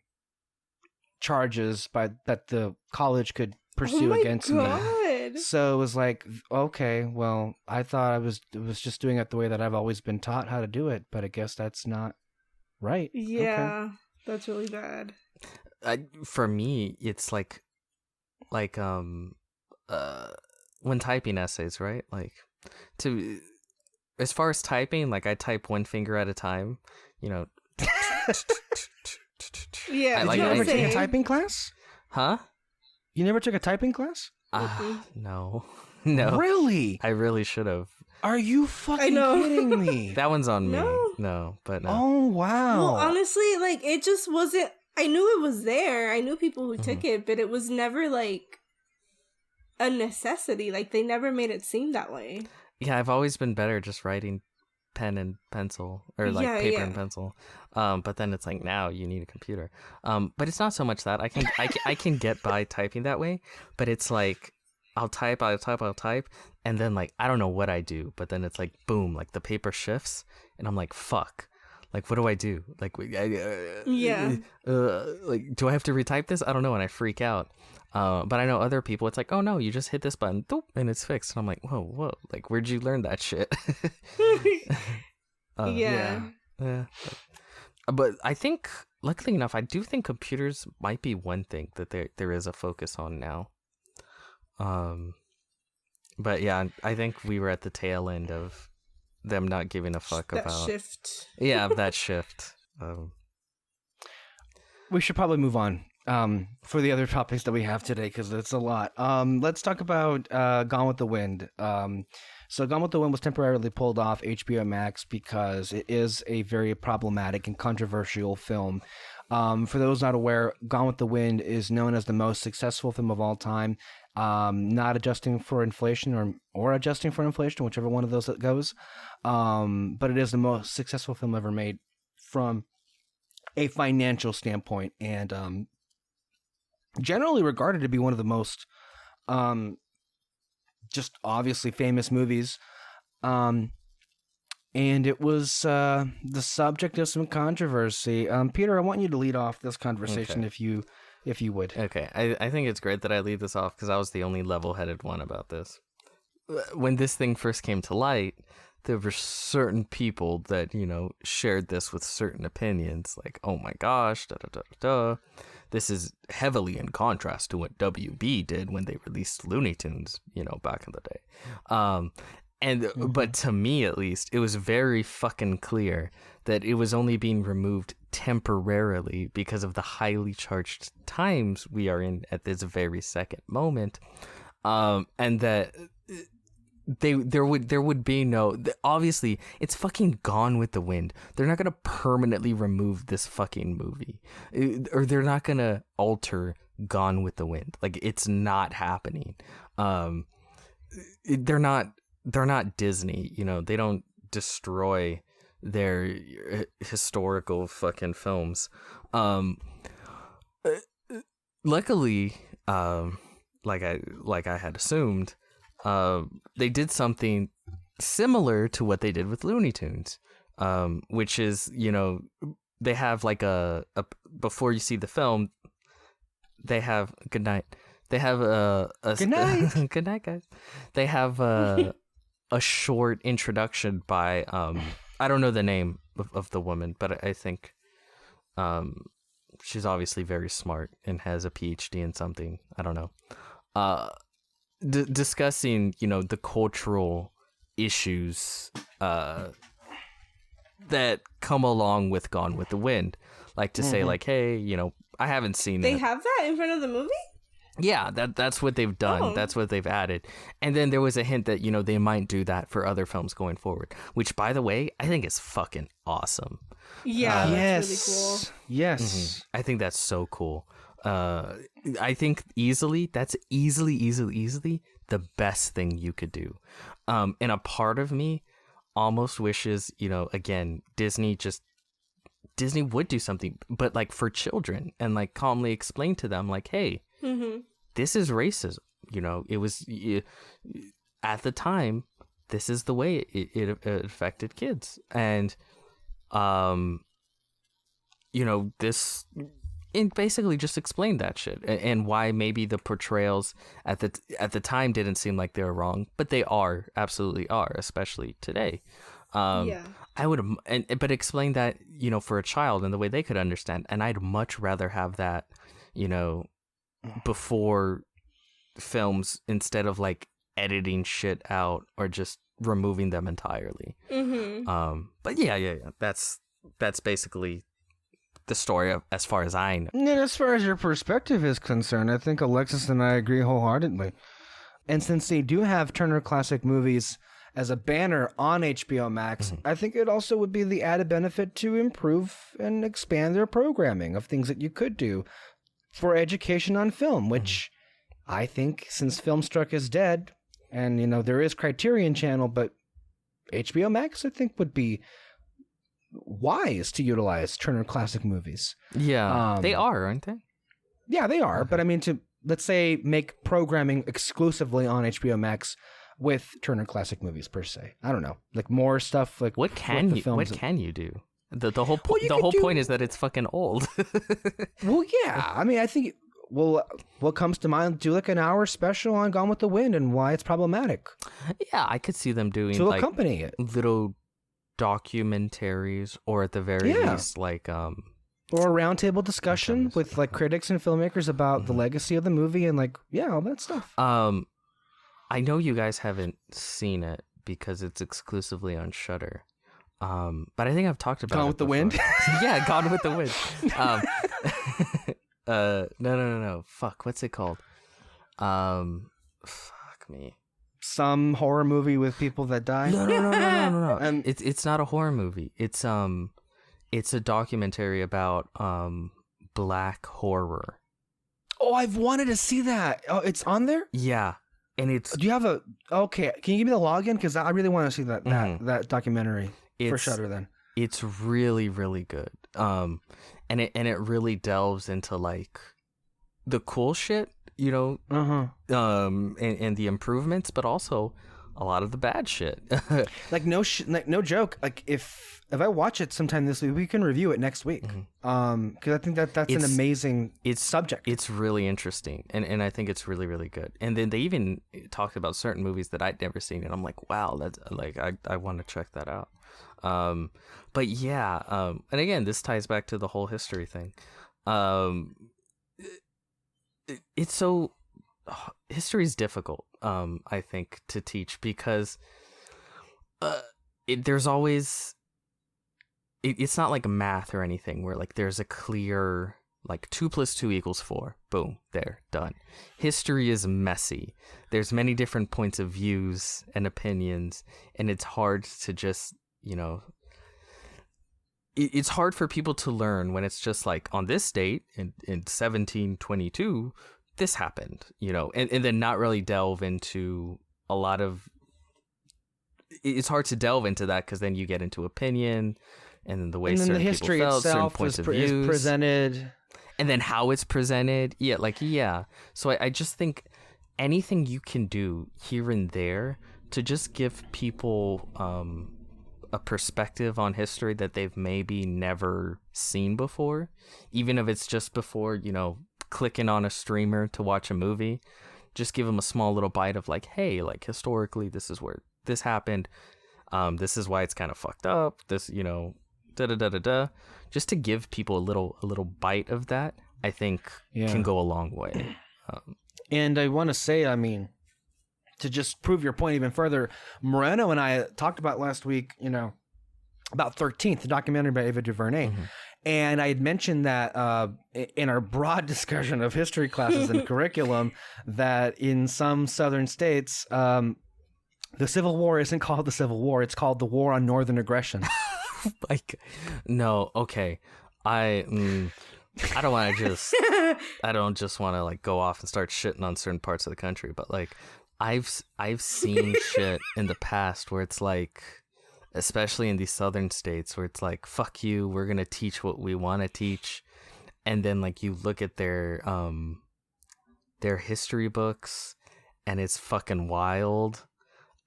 charges that the college could pursue against me. So it was like, okay, well, I thought I was just doing it the way that I've always been taught how to do it, but I guess that's not right. Yeah, okay. That's really bad. For me, it's like when typing essays, right? Like as far as typing, like I type one finger at a time, Yeah. Did you ever take a typing class? Huh? You never took a typing class? No. Really? I really should have. Are you fucking kidding me? That one's on me. No, but no. Oh, wow. Well, honestly, like, it just wasn't... I knew it was there. I knew people who took it, but it was never, like, a necessity. Like, they never made it seem that way. Yeah, I've always been better just writing pen and pencil, or, like, paper and pencil. But then it's like, now you need a computer. But it's not so much that. I can get by typing that way, but it's like, I'll type, and then, like, I don't know what I do, but then it's like, boom, like, the paper shifts, and I'm like, fuck. Like, what do I do? Like, like, do I have to retype this? I don't know, and I freak out. But I know other people, it's like, oh, no, you just hit this button, doop, and it's fixed. And I'm like, whoa, like, where'd you learn that shit? Yeah. But I think, luckily enough, I do think computers might be one thing that there is a focus on now. But yeah, I think we were at the tail end of them not giving a fuck that about shift. Yeah, that shift. We should probably move on for the other topics that we have today, because it's a lot. Let's talk about Gone with the Wind. So Gone with the Wind was temporarily pulled off HBO Max because it is a very problematic and controversial film. For those not aware, Gone with the Wind is known as the most successful film of all time. Not adjusting for inflation or adjusting for inflation, whichever one of those that goes. But it is the most successful film ever made from a financial standpoint, and generally regarded to be one of the most just obviously famous movies. And it was the subject of some controversy. Peter, I want you to lead off this conversation, okay. if you would. Okay, I think it's great that I lead this off because I was the only level-headed one about this. When this thing first came to light, there were certain people that, shared this with certain opinions, like, oh my gosh, this is heavily in contrast to what WB did when they released Looney Tunes, back in the day. But to me, at least, it was very fucking clear that it was only being removed temporarily because of the highly charged times we are in at this very second moment, and that there would be no, obviously it's fucking Gone with the Wind. They're not gonna permanently remove this fucking movie, or they're not gonna alter Gone with the Wind. Like, it's not happening. They're not Disney. They don't destroy their historical fucking films. Luckily, like I had assumed, they did something similar to what they did with Looney Tunes, which is, they have like a before you see the film, they have good night. They have a good night. Good night, guys. They have a short introduction by I don't know the name of the woman, but I think she's obviously very smart and has a PhD in something. I don't know. Discussing, the cultural issues that come along with Gone with the Wind. Like to say, like, hey, I haven't seen it. They have that in front of the movie? Yeah, that's what they've done. Oh. That's what they've added. And then there was a hint that, they might do that for other films going forward, which, by the way, I think is fucking awesome. Yeah, that's yes. really cool. Yes. I think that's so cool. I think that's easily the best thing you could do. And a part of me almost wishes, again, Disney would do something, but like for children, and like calmly explain to them like, hey, this is racism. It was at the time, this is the way it affected kids. And, this, and basically just explained that shit, and why maybe the portrayals at the time didn't seem like they were wrong, but they absolutely are, especially today. I would, but explain that, for a child and the way they could understand. And I'd much rather have that, before films, instead of like editing shit out or just removing them entirely. But yeah. That's basically the story of, as far as I know. And as far as your perspective is concerned, I think Alexis and I agree wholeheartedly. And since they do have Turner Classic Movies as a banner on HBO Max, I think it also would be the added benefit to improve and expand their programming of things that you could do for education on film, which I think, since Filmstruck is dead, and, there is Criterion Channel, but HBO Max, I think, would be wise to utilize Turner Classic Movies. Yeah, they are, aren't they? Yeah, they are. But I mean, to, let's say, make programming exclusively on HBO Max with Turner Classic Movies per se. I don't know, like more stuff. Like what can you do? The whole point is that it's fucking old. Well, yeah. I mean, I think. Well, what comes to mind? Do like an hour special on Gone with the Wind and why it's problematic. Yeah, I could see them doing to like accompany it, little documentaries, or at the very least, like or a roundtable discussion with like critics and filmmakers about the legacy of the movie and like all that stuff. I know you guys haven't seen it because it's exclusively on Shudder. But I think I've talked about Gone with the Wind. Yeah, Gone with the Wind. No. Fuck, what's it called? Fuck me. Some horror movie with people that die. No. It's not a horror movie. It's a documentary about black horror. Oh, I've wanted to see that. Oh, it's on there? Yeah. And it's... Do you have a... Okay, can you give me the login? Because I really want to see that documentary for Shudder then. It's really, really good. And it really delves into like the cool shit, and the improvements, but also a lot of the bad shit. Like no joke. Like if I watch it sometime this week, we can review it next week. Because I think that's an amazing subject. It's really interesting, and I think it's really, really good. And then they even talked about certain movies that I'd never seen, and I'm like, wow, that's like I want to check that out. But yeah, and again, this ties back to the whole history thing. It's so history is difficult, I think, to teach because there's always it's not like math or anything where like there's a clear like 2 + 2 = 4. Boom, there, done. History is messy. There's many different points of views and opinions, and it's hard to just it's hard for people to learn when it's just like on this date in 1722 this happened, and then not really delve into a lot of... It's hard to delve into that because then you get into opinion and then the way certain the history people felt, certain itself points of is views presented, and then how it's presented. So I just think anything you can do here and there to just give people a perspective on history that they've maybe never seen before, even if it's just before clicking on a streamer to watch a movie, just give them a small little bite of like, hey, like historically this is where this happened, this is why it's kind of fucked up, this just to give people a little bite of that, I think can go a long way. And I want to say, I mean, to just prove your point even further, Moreno and I talked about last week, about 13th, the documentary by Ava DuVernay. And I had mentioned that in our broad discussion of history classes and curriculum, that in some southern states, the Civil War isn't called the Civil War. It's called the War on Northern Aggression. Like, no, okay. I don't want to just I don't just want to like go off and start shitting on certain parts of the country, but like I've seen shit in the past where it's like, especially in these southern states, where it's like, fuck you, we're gonna teach what we want to teach, and then like you look at their history books and it's fucking wild.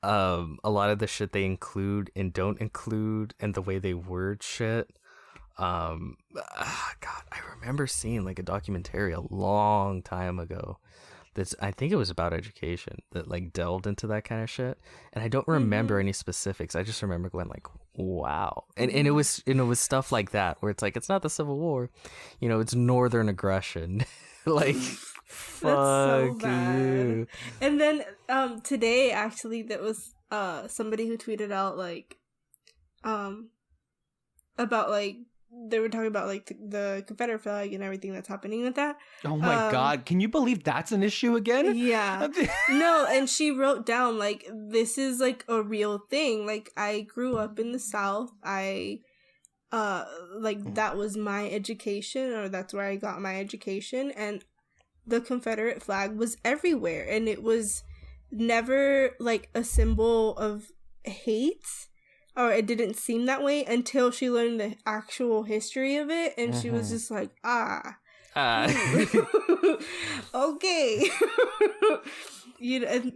A lot of the shit they include and don't include, and the way they word shit. God, I remember seeing like a documentary a long time ago that's, I think it was about education, that like delved into that kind of shit, and I don't remember any specifics. I just remember going like, wow. And it was stuff like that where it's like, it's not the Civil War, it's Northern aggression. Like, fuck so bad. you. And then today actually there was somebody who tweeted out like about like, they were talking about like the Confederate flag and everything that's happening with that. Oh my God. Can you believe that's an issue again? Yeah. No, and she wrote down like, this is like a real thing. Like, I grew up in the South. I like, that was my education, or that's where I got my education, and the Confederate flag was everywhere, and it was never like a symbol of hate, or it didn't seem that way until she learned the actual history of it, and she was just like, okay.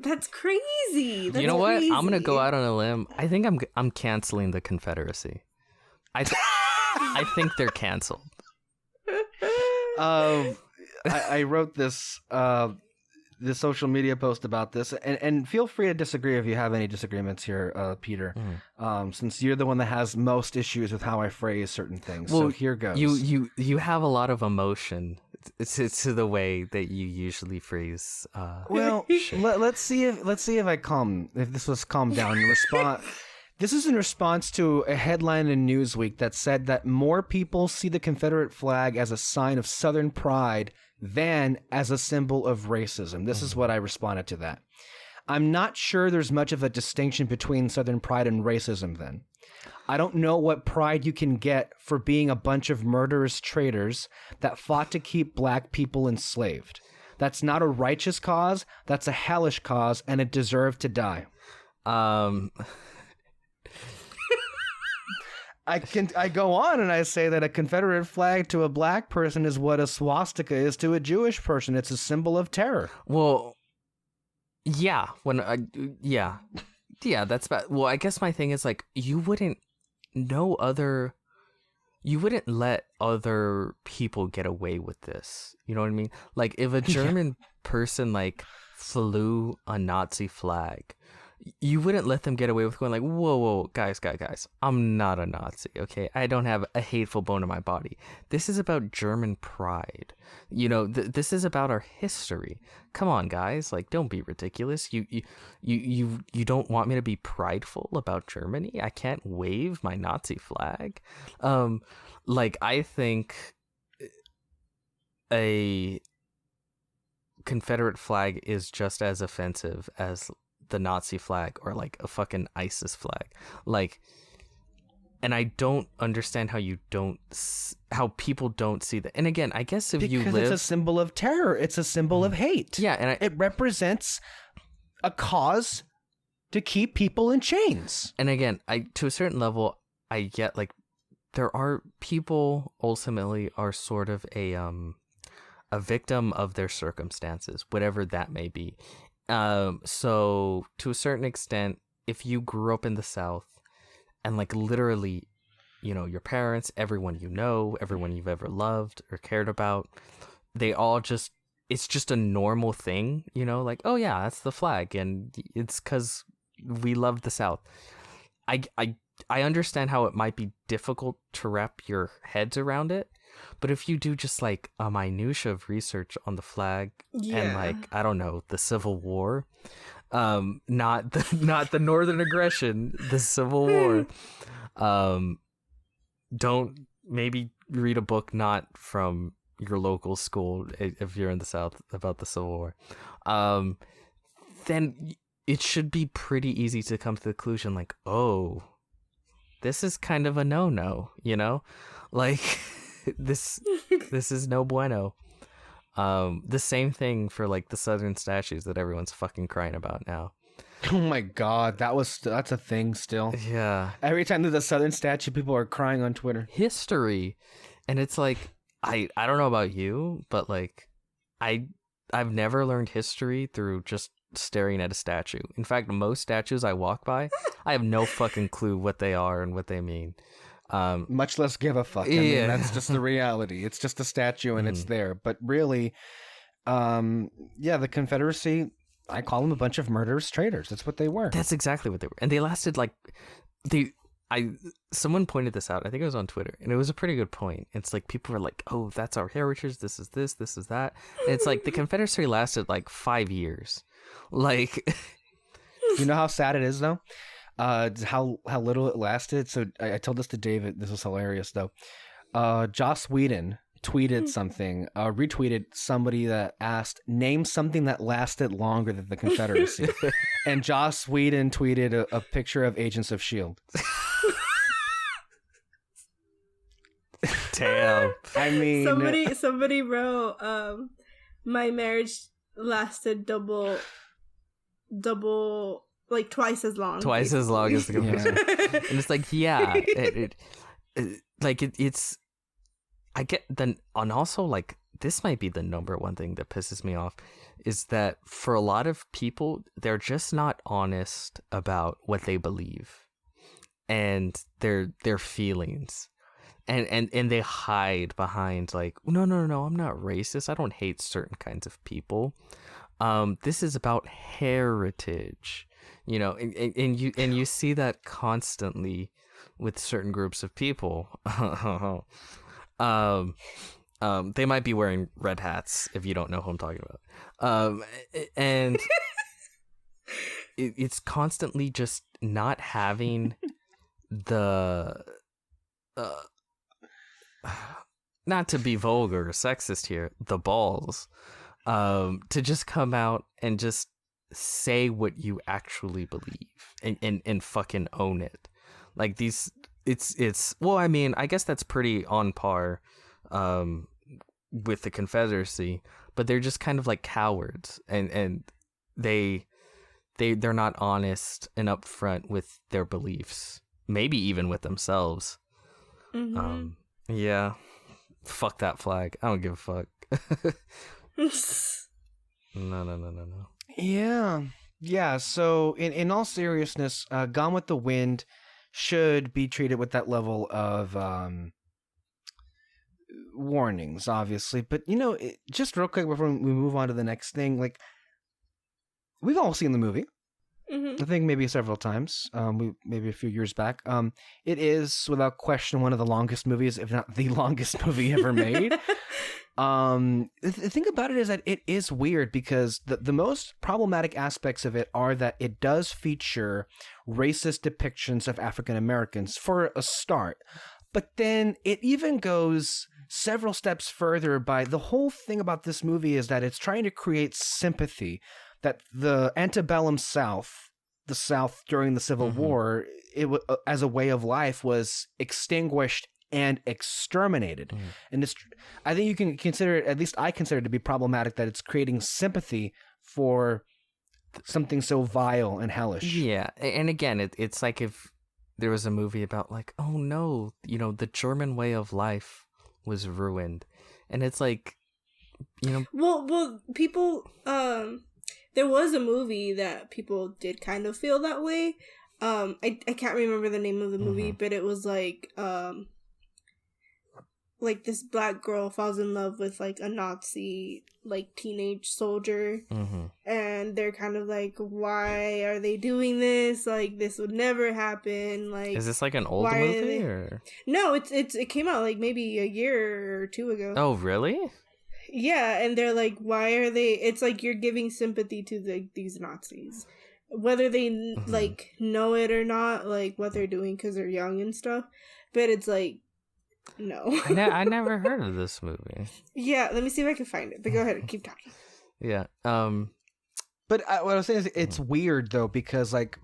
That's crazy. That's you know what? crazy. I'm gonna go out on a limb. I think I'm canceling the Confederacy. I think they're canceled. I wrote this social media post about this, and feel free to disagree if you have any disagreements here, Peter. Since you're the one that has most issues with how I phrase certain things. Well, so here goes. You have a lot of emotion to the way that you usually phrase. Well, let's see if this was calmed down in response. This is in response to a headline in Newsweek that said that more people see the Confederate flag as a sign of Southern pride than as a symbol of racism. This is what I responded to that. I'm not sure there's much of a distinction between Southern pride and racism then. I don't know what pride you can get for being a bunch of murderous traitors that fought to keep black people enslaved. That's not a righteous cause, that's a hellish cause, and it deserved to die. I go on and I say that a Confederate flag to a black person is what a swastika is to a Jewish person. It's a symbol of terror. Well, yeah. That's bad. Well, I guess my thing is like, you wouldn't let other people get away with this. You know what I mean? Like, if a German person like flew a Nazi flag, you wouldn't let them get away with going like, whoa, guys, I'm not a Nazi, okay? I don't have a hateful bone in my body. This is about German pride. This is about our history. Come on, guys, like, don't be ridiculous. You don't want me to be prideful about Germany? I can't wave my Nazi flag. Like, I think a Confederate flag is just as offensive as the Nazi flag or like a fucking ISIS flag. Like, and I don't understand how people don't see that. And again, I guess because it's a symbol of terror, it's a symbol of hate. Yeah, and it represents a cause to keep people in chains. And again, to a certain level, I get like, there are people ultimately are sort of a victim of their circumstances, whatever that may be. So to a certain extent, if you grew up in the South and like literally, your parents, everyone everyone you've ever loved or cared about, they all it's just a normal thing, like, oh yeah, that's the flag and it's 'cause we love the South. I understand how it might be difficult to wrap your heads around it. But if you do just like a minutia of research on the flag and like, I don't know, the Civil War, not the Northern aggression, the Civil War, don't maybe read a book not from your local school if you're in the South about the Civil War, then it should be pretty easy to come to the conclusion like, oh, this is kind of a no-no, like... This This is no bueno. The same thing for like the Southern statues that everyone's fucking crying about now. Oh my God, that's a thing still. Yeah. Every time there's a Southern statue, people are crying on Twitter. History. And it's like, I don't know about you, but like, I've never learned history through just staring at a statue. In fact, most statues I walk by, I have no fucking clue what they are and what they mean. Much less give a fuck. I mean, that's just the reality. It's just a statue and it's there. But really, the Confederacy, I call them a bunch of murderous traitors. That's what they were. That's exactly what they were. And they lasted like someone pointed this out. I think it was on Twitter, and it was a pretty good point. It's like people were like, "Oh, that's our heritage. This is this. This is that." And it's like the Confederacy lasted like 5 years. Like, you know how sad it is though. How little it lasted. So I told this to David. This was hilarious though. Joss Whedon tweeted something, retweeted somebody that asked, name something that lasted longer than the Confederacy. And Joss Whedon tweeted a picture of Agents of S.H.I.E.L.D. Damn. I mean, somebody wrote, my marriage lasted double, like twice as long. Twice as long as the Confederacy. And it's like, it's. I get then, and also like this might be the number one thing that pisses me off is that for a lot of people, they're just not honest about what they believe and their feelings, and they hide behind like, no, I'm not racist. I don't hate certain kinds of people. This is about heritage, you know, and you see that constantly with certain groups of people. They might be wearing red hats if you don't know who I'm talking about. And it's constantly just not having the not to be vulgar or sexist here, the balls to just come out and just say what you actually believe and fucking own it. Like these. It's well, I mean, I guess that's pretty on par with the Confederacy, but they're just kind of like cowards, and they're not honest and upfront with their beliefs, maybe even with themselves. Yeah, fuck that flag. I don't give a fuck. No. Yeah. So in all seriousness, Gone with the Wind should be treated with that level of warnings, obviously. But, you know, just real quick before we move on to the next thing, like, we've all seen the movie. I think maybe several times, maybe a few years back. It is, without question, one of the longest movies, if not the longest movie ever made. The thing about it is that it is weird because the most problematic aspects of it are that it does feature racist depictions of African Americans for a start, but then it even goes several steps further by the whole thing about this movie is that it's trying to create sympathy that the antebellum South, the South during the Civil War, as a way of life was extinguished and exterminated. And it's, I think you can consider it, at least I consider it to be problematic that it's creating sympathy for something so vile and hellish. Yeah, and again, it's like if there was a movie about like, oh no, you know, the German way of life was ruined. And it's like, you know... Well, people, there was a movie that people did kind of feel that way. I can't remember the name of the movie, but it was like this black girl falls in love with like a Nazi like teenage soldier, and they're kind of like, why are they doing this? Like, this would never happen. Like, is this like an old movie or no? It came out like maybe a year or two ago. Oh, really? Yeah, and they're like, why are they? It's like you're giving sympathy to these Nazis, whether they like know it or not, like what they're doing because they're young and stuff. But it's like, no. I never heard of this movie. Yeah, let me see if I can find it. But go ahead and keep talking. Yeah. But what I was saying is it's weird though, because like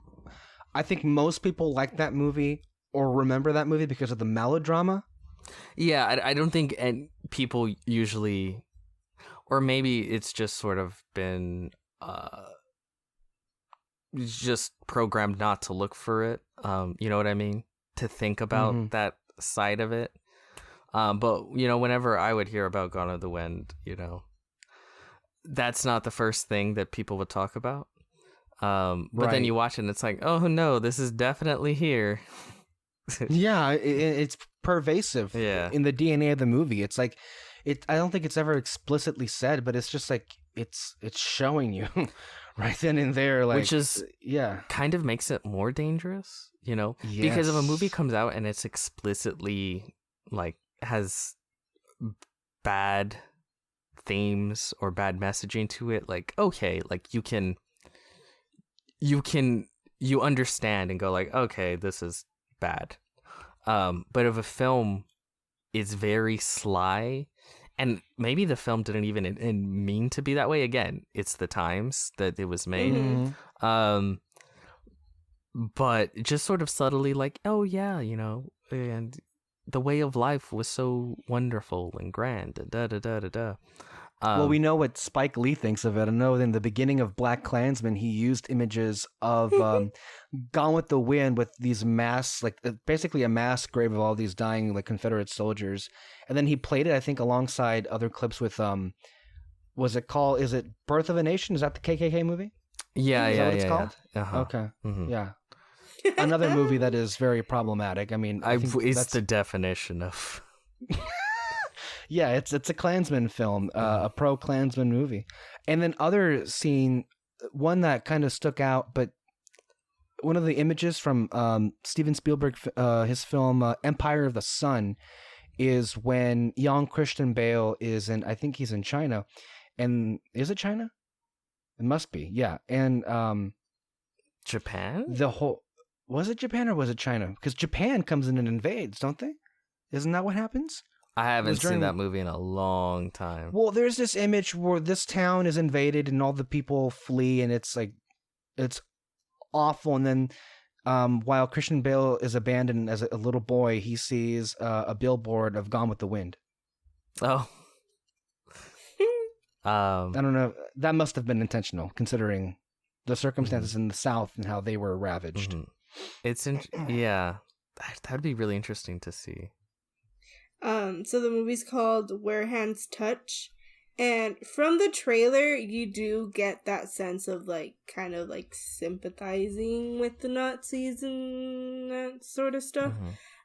I think most people like that movie or remember that movie because of the melodrama. Yeah, I don't think people usually, or maybe it's just sort of been just programmed not to look for it. You know what I mean? To think about that side of it. But whenever I would hear about Gone with the Wind, that's not the first thing that people would talk about. But then you watch it and it's like, oh no, this is definitely here. Yeah, it's pervasive in the DNA of the movie. It's like, I don't think it's ever explicitly said, but it's just like, it's showing you right then and there. Like, which is, kind of makes it more dangerous, because if a movie comes out and it's explicitly, like, has bad themes or bad messaging to it, like, okay, like, you understand and go like, okay, this is bad. But if a film is very sly, and maybe the film didn't even mean to be that way, again, it's the times that it was made. But just sort of subtly like, oh yeah, and the way of life was so wonderful and grand and da-da-da-da-da. Well, we know what Spike Lee thinks of it. I know in the beginning of BlacKkKlansman, he used images of Gone with the Wind with these mass, like basically a mass grave of all these dying like Confederate soldiers. And then he played it, I think, alongside other clips with, is it Birth of a Nation? Is that the KKK movie? Yeah, is that what it's called? Yeah. Uh-huh. Okay, yeah. Another movie that is very problematic. I mean, it's the definition of... Yeah, it's a Klansman film, a pro-Klansman movie. And then other scene, one that kind of stuck out, but one of the images from Steven Spielberg, his film Empire of the Sun, is when young Christian Bale is I think he's in China. And is it China? It must be, yeah. And Japan? Was it Japan or was it China? Because Japan comes in and invades, don't they? Isn't that what happens? I haven't seen that movie in a long time. Well, there's this image where this town is invaded and all the people flee, and it's like, it's awful. And then while Christian Bale is abandoned as a little boy, he sees a billboard of Gone with the Wind. Oh. I don't know. That must have been intentional, considering the circumstances in the South and how they were ravaged. Yeah. That'd be really interesting to see. So the movie's called Where Hands Touch, and from the trailer you do get that sense of like kind of like sympathizing with the Nazis and that sort of stuff.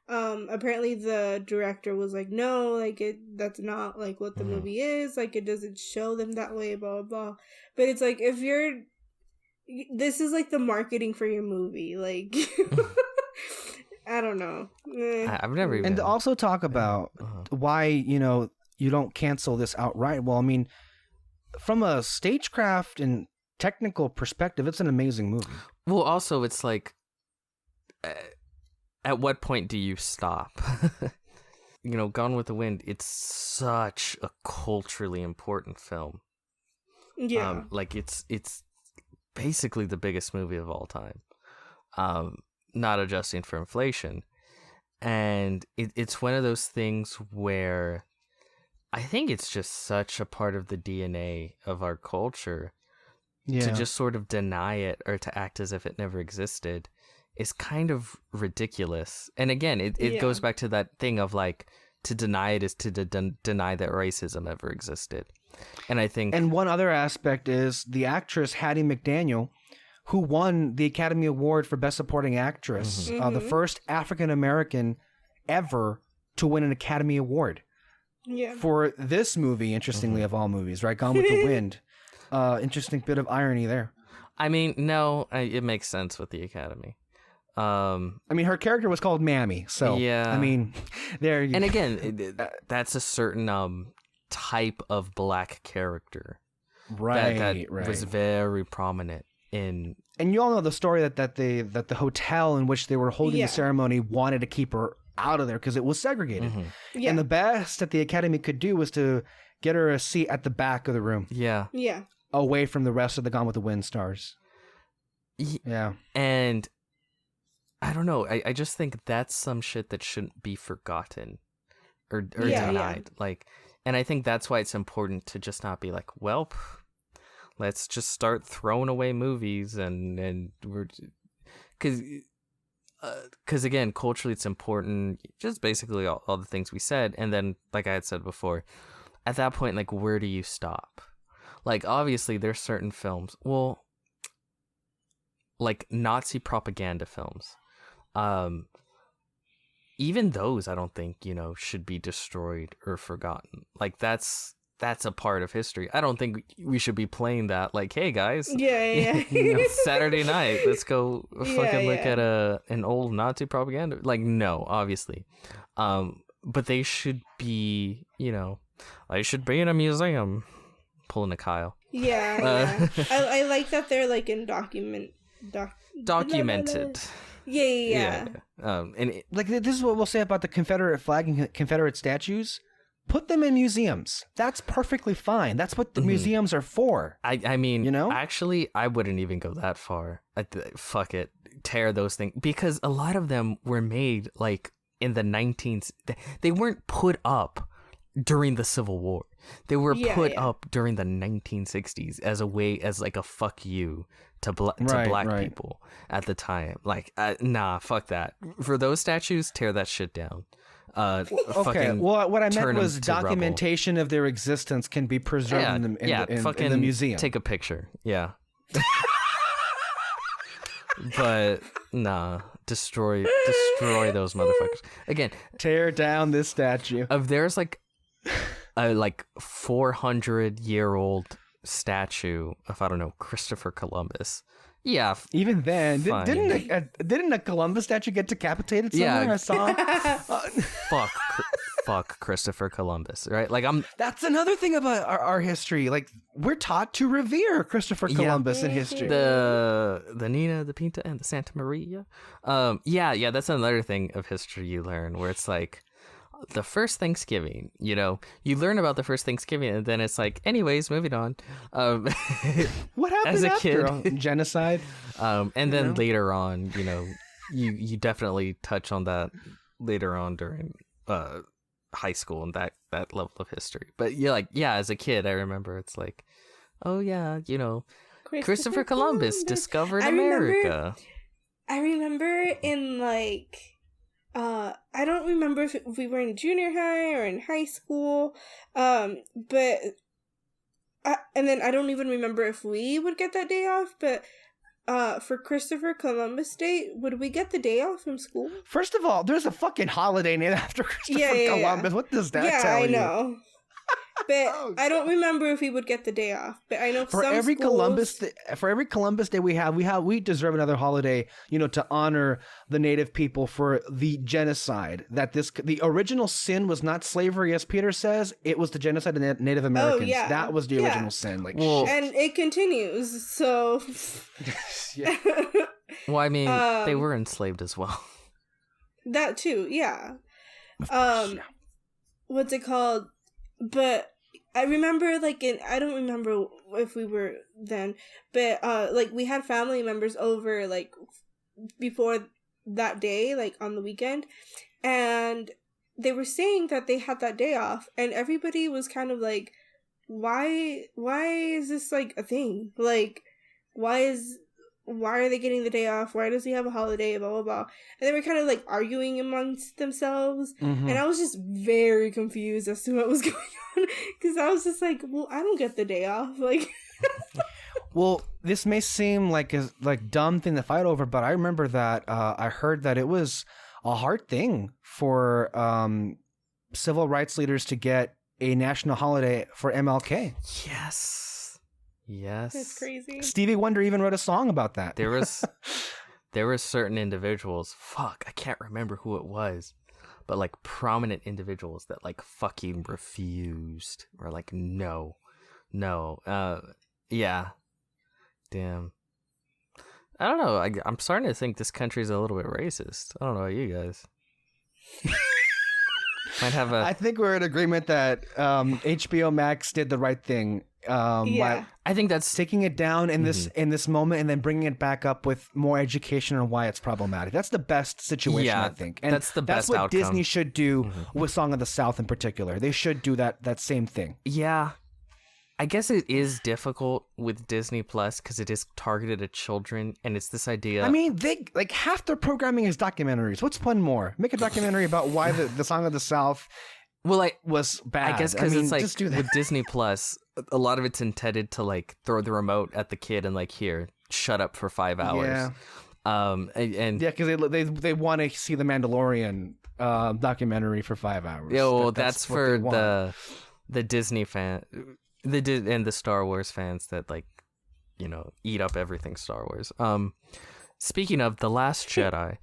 Apparently the director was like, no, like that's not like what the movie is, like it doesn't show them that way, blah blah blah. But it's like, this is like the marketing for your movie, like I don't know. I've never even... And to also talk about why, you don't cancel this outright. Well, I mean, from a stagecraft and technical perspective, it's an amazing movie. Well, also, it's like, at what point do you stop? Gone with the Wind, it's such a culturally important film. Yeah. Like, it's basically the biggest movie of all time. Not adjusting for inflation. And it's one of those things where I think it's just such a part of the DNA of our culture to just sort of deny it or to act as if it never existed is kind of ridiculous. And again, it goes back to that thing of like, to deny it is to deny that racism ever existed. And I think... And one other aspect is the actress Hattie McDaniel, who won the Academy Award for Best Supporting Actress, the first African-American ever to win an Academy Award. Yeah. For this movie, interestingly, of all movies, right? Gone with the Wind. Interesting bit of irony there. I mean, no, it makes sense with the Academy. I mean, her character was called Mammy, so... Yeah. I mean, there... And again, that's a certain type of black character. Right, that right. was very prominent. And you all know the story that the hotel in which they were holding the ceremony wanted to keep her out of there because it was segregated. Yeah. And the best that the Academy could do was to get her a seat at the back of the room. Yeah. Away from the rest of the Gone with the Wind stars. Yeah. And I don't know. I just think that's some shit that shouldn't be forgotten. or Yeah. denied. Like, and I think that's why it's important to just not be like, well, let's just start throwing away movies and we're because again, culturally it's important, just basically all the things we said. And then, like I had said before, at that point, like, where do you stop? Like, obviously there's certain films, well, like Nazi propaganda films, even those I don't think, you know, should be destroyed or forgotten. Like, that's a part of history. I don't think we should be playing that like, hey guys, Yeah. you know, Saturday night, let's go fucking look Yeah. at an old Nazi propaganda. Like, no, obviously. But they should be, you know, they should be in a museum. Pulling a Kyle. Yeah. I like that they're like in documented. Yeah. And Like, this is what we'll say about the Confederate flag and Confederate statues. Put them in museums. That's perfectly fine. That's what the museums are for. I mean, you know, actually, I wouldn't even go that far. Fuck it, tear those things, because a lot of them were made like in the 19s. They weren't put up during the Civil War. They were put up during the 1960s as a way, as like a fuck you to black people at the time. Like, nah, fuck that. For those statues, tear that shit down. Okay. Well, what I meant was documentation rubble. of their existence can be preserved in the museum. Take a picture. Yeah. But nah, destroy those motherfuckers. Again, tear down this statue. There's like a 400-year-old statue of, I don't know, Christopher Columbus. Yeah. Even then, didn't a Columbus statue get decapitated somewhere? Yeah. I saw. Fuck Christopher Columbus, right? Like, That's another thing about our history. Like, we're taught to revere Christopher Columbus in history. The Nina, the Pinta, and the Santa Maria. Yeah. That's another thing of history you learn, where it's like, the first Thanksgiving, you know, you learn about the first Thanksgiving, and then it's like, anyways, moving on. What happened as a after? kid? Genocide. And then later on, you know, you definitely touch on that later on during high school and that level of history. But as a kid, I remember it's like, oh yeah, you know, Christopher Columbus discovered America. I remember in like, I don't remember if we were in junior high or in high school, and then I don't even remember if we would get that day off, but for Christopher Columbus Day, would we get the day off from school? First of all, there's a fucking holiday named after Christopher Columbus. Yeah. What does that tell you? Yeah, I know. But I don't remember if we would get the day off. But I know for some every schools... Columbus Day we deserve another holiday, you know, to honor the Native people for the genocide. That the original sin was not slavery, as Peter says. It was the genocide of Native Americans. Yeah. That was the original sin. Like, and it continues. So, yeah. Well, I mean, they were enslaved as well. That too, yeah. Of course, What's it called? But I remember, like, I don't remember if we were then, but, like, we had family members over, like, before that day, like, on the weekend, and they were saying that they had that day off, and everybody was kind of like, why is this, like, a thing? Like, why are they getting the day off? Why does he have a holiday? Blah, blah, blah. And they were kind of like arguing amongst themselves. Mm-hmm. And I was just very confused as to what was going on. Because I was just like, well, I don't get the day off. Like, well, this may seem like a dumb thing to fight over, but I remember that I heard that it was a hard thing for civil rights leaders to get a national holiday for MLK. Yes. That's crazy. Stevie Wonder even wrote a song about that. There were certain individuals, I can't remember who it was, but like prominent individuals that like fucking refused, or like no. Yeah. Damn. I don't know. I'm starting to think this country's a little bit racist. I don't know about you guys. Might have I think we're in agreement that HBO Max did the right thing Yeah. I think that's taking it down in this moment and then bringing it back up with more education on why it's problematic. That's the best situation, I think. And that's the best what outcome. Disney should do with Song of the South in particular. They should do that same thing. Yeah. I guess it is difficult with Disney Plus because it is targeted at children, and it's this idea. I mean, they like half their programming is documentaries. What's one more? Make a documentary about why the Song of the South was bad. I guess because it's like just do that. with Disney Plus, a lot of it's intended to like throw the remote at the kid and like, here, shut up for 5 hours. Yeah. And yeah, because they want to see the Mandalorian documentary for 5 hours. Yeah, well, that's for the Disney fan. And the Star Wars fans that like, eat up everything Star Wars. Speaking of The Last Jedi,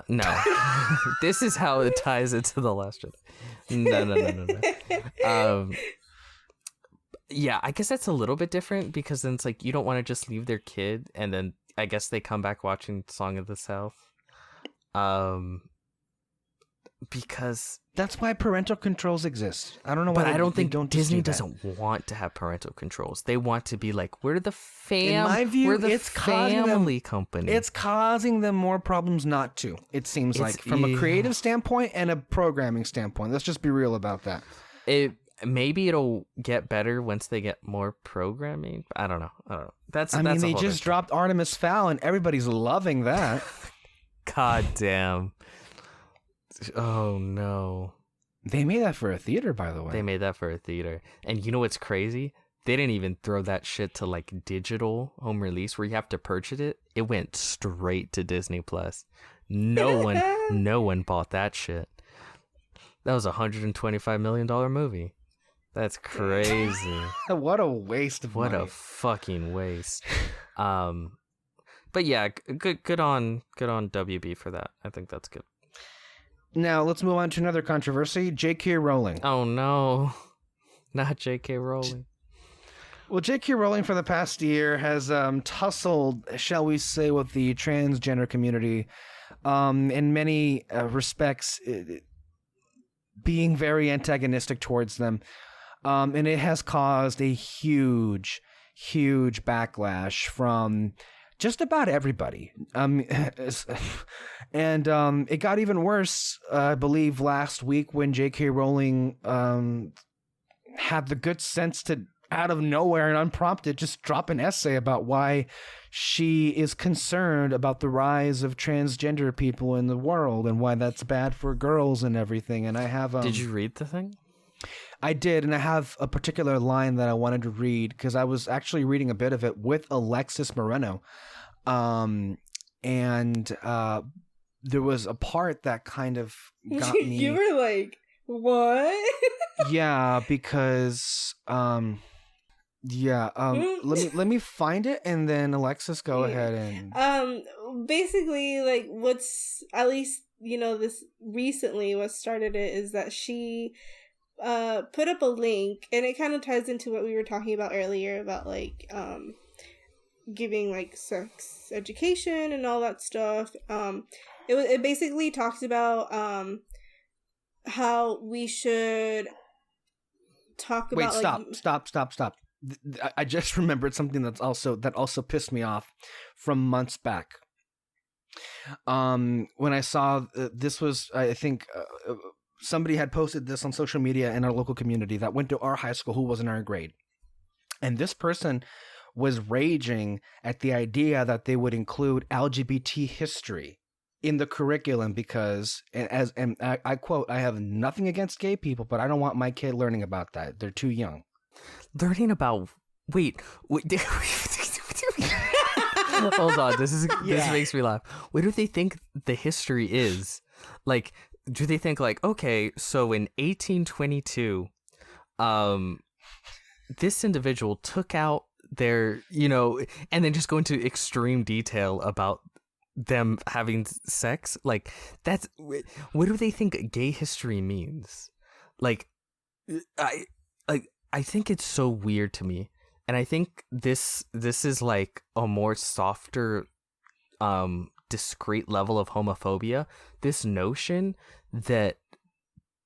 no, this is how it ties into The Last Jedi. No. Yeah, I guess that's a little bit different because then it's like you don't want to just leave their kid and then I guess they come back watching Song of the South. Because that's why parental controls exist. I don't know why. But I don't think Disney do doesn't want to have parental controls. They want to be like, we're the In my view, we're the it's family company. It's causing them more problems not to. It seems like from a creative standpoint and a programming standpoint. Let's just be real about that. Maybe it'll get better once they get more programming. I don't know. They just dropped Artemis Fowl and everybody's loving that. God damn. Oh no. They made that for a theater, by the way. They made that for a theater. And you know what's crazy? They didn't even throw that shit to like digital home release where you have to purchase it. It went straight to Disney Plus. No one bought that shit. That was $125 million movie. That's crazy. What a waste of money. What a fucking waste. But yeah, good on WB for that. I think that's good. Now, let's move on to another controversy. J.K. Rowling. Oh, no. Not J.K. Rowling. Well, J.K. Rowling for the past year has tussled, shall we say, with the transgender community in many respects, being very antagonistic towards them. And it has caused a huge backlash from just about everybody. And it got even worse, I believe, last week when J.K. Rowling had the good sense to, out of nowhere and unprompted, just drop an essay about why she is concerned about the rise of transgender people in the world and why that's bad for girls and everything. And I have... Did you read the thing? I did, and I have a particular line that I wanted to read because I was actually reading a bit of it with Alexis Moreno. There was a part that kind of got me. You were like, what? Yeah, because let me find it, and then Alexis, go ahead and basically, like, what's at least this recently what started it is that she put up a link, and it kind of ties into what we were talking about earlier about like giving like sex education and all that stuff. It basically talks about how we should talk about. Wait, stop. I just remembered something that also pissed me off from months back. When I saw this was, I think somebody had posted this on social media in our local community that went to our high school who was in our grade, and this person was raging at the idea that they would include LGBT history in the curriculum because, and I quote, "I have nothing against gay people, but I don't want my kid learning about that. They're too young." Learning about wait. Hold on, this makes me laugh. What do they think the history is? Like, do they think like, okay, so in 1822, this individual took out their, and then just go into extreme detail about them having sex? Like, that's, what do they think gay history means? Like, I think it's so weird to me. And I think this is like a more softer, discreet level of homophobia. This notion that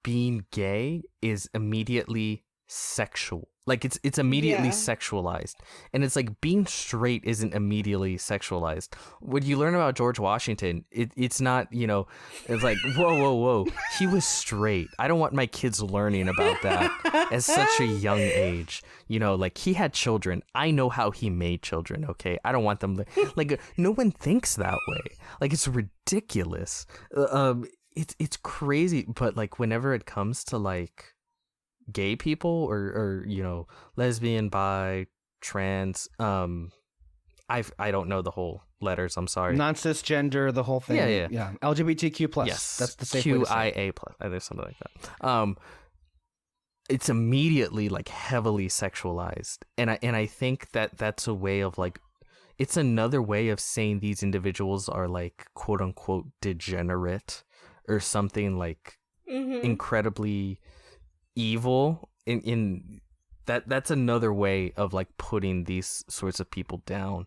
being gay is immediately sexual. Like it's immediately Yeah. sexualized, and it's like being straight isn't immediately sexualized. When you learn about George Washington, it's not, you know, it's like whoa, he was straight. I don't want my kids learning about that at such a young age. You know, like he had children. I know how he made children. Okay, I don't want them like no one thinks that way. Like it's ridiculous. It's crazy. But like whenever it comes to like gay people or you know, lesbian, bi, trans, I don't know the whole letters, I'm sorry. Non-cisgender, the whole thing. Yeah. LGBTQ plus. Yes, That's the safe way to say it. QIA plus, there's something like that. It's immediately like heavily sexualized, and I think that that's a way of like, it's another way of saying these individuals are like quote unquote degenerate or something like incredibly evil. In that's another way of like putting these sorts of people down,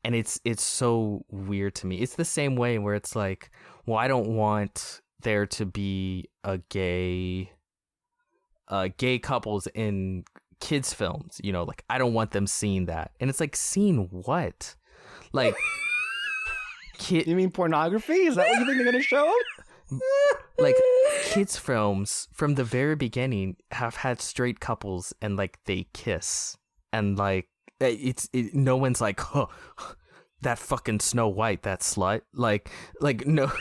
and it's so weird to me. It's the same way where it's like, well, I don't want there to be a gay couples in kids films, you know, like I don't want them seeing that. And it's like, seeing what? Like You mean pornography? Is that what you think they're gonna show? Like kids films from the very beginning have had straight couples and like they kiss, and like no one's like, huh, that fucking Snow White, that slut, like no.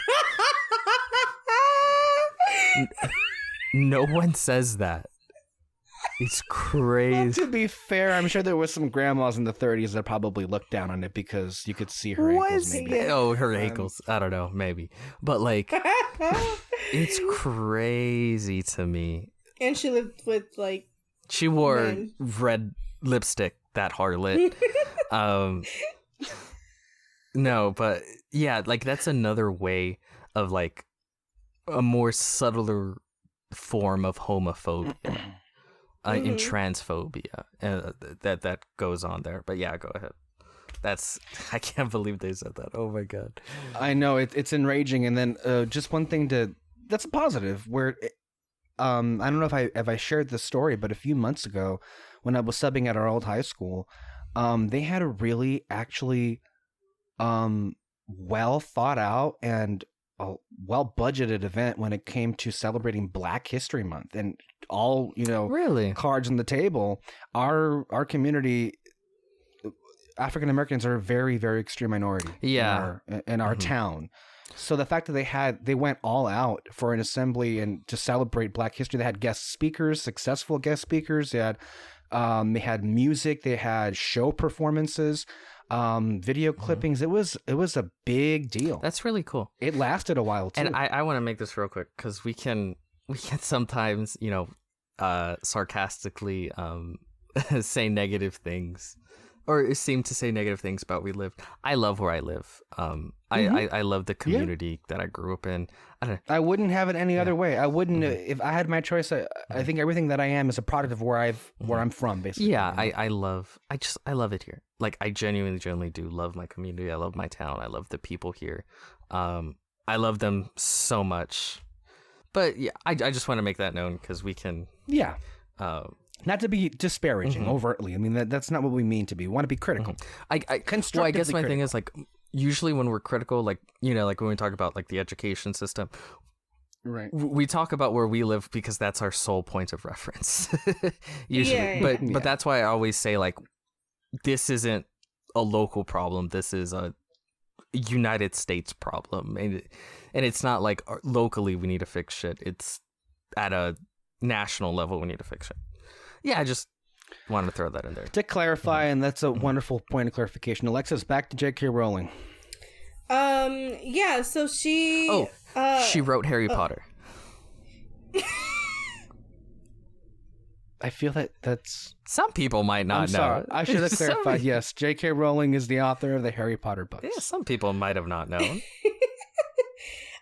No one says that. It's crazy. To be fair, I'm sure there was some grandmas in the 30s that probably looked down on it because you could see her ankles. Maybe. Oh, her ankles. I don't know, maybe. But like, it's crazy to me. And she lived with like. She wore men. red lipstick. That harlot. No, but yeah, like that's another way of like a more subtler form of homophobia. In transphobia, that goes on there. But yeah, go ahead. I can't believe they said that. Oh my god. I know it's enraging. And then just one thing that's a positive where I don't know if I shared this story, but a few months ago when I was subbing at our old high school, they had a really actually well thought out and a well budgeted event when it came to celebrating Black History Month, and all, you know, really cards on the table. Our community, African Americans are a very, very extreme minority. Yeah. in our town. So the fact that they went all out for an assembly and to celebrate Black history, they had guest speakers, successful guest speakers. They had music, they had show performances, video clippings. It was a big deal. That's really cool. It lasted a while too. And I want to make this real quick because we can sometimes, you know, sarcastically say negative things, or seem to say negative things about we live. I love where I live. I love the community that I grew up in. I wouldn't have it any other way. I wouldn't if I had my choice. I think everything that I am is a product of where I'm from, basically. Yeah, I love it here. Like I genuinely do love my community. I love my town. I love the people here. I love them so much. But yeah, I just want to make that known because we can. Yeah. Not to be disparaging overtly. I mean, that's not what we mean to be. We want to be critical. I guess my thing is like, usually when we're critical, like, you know, like when we talk about like the education system, right? We talk about where we live because that's our sole point of reference. Usually, Yeah. but that's why I always say like, this isn't a local problem. This is a United States problem, and it's not like locally we need to fix shit. It's at a national level we need to fix it. Yeah, I just wanted to throw that in there. To clarify, and that's a wonderful point of clarification. Alexis, back to J.K. Rowling. Yeah, so she... she wrote Harry Potter. I feel that's... Some people might not know. Sorry. I should have clarified. Yes, J.K. Rowling is the author of the Harry Potter books. Yeah, some people might have not known.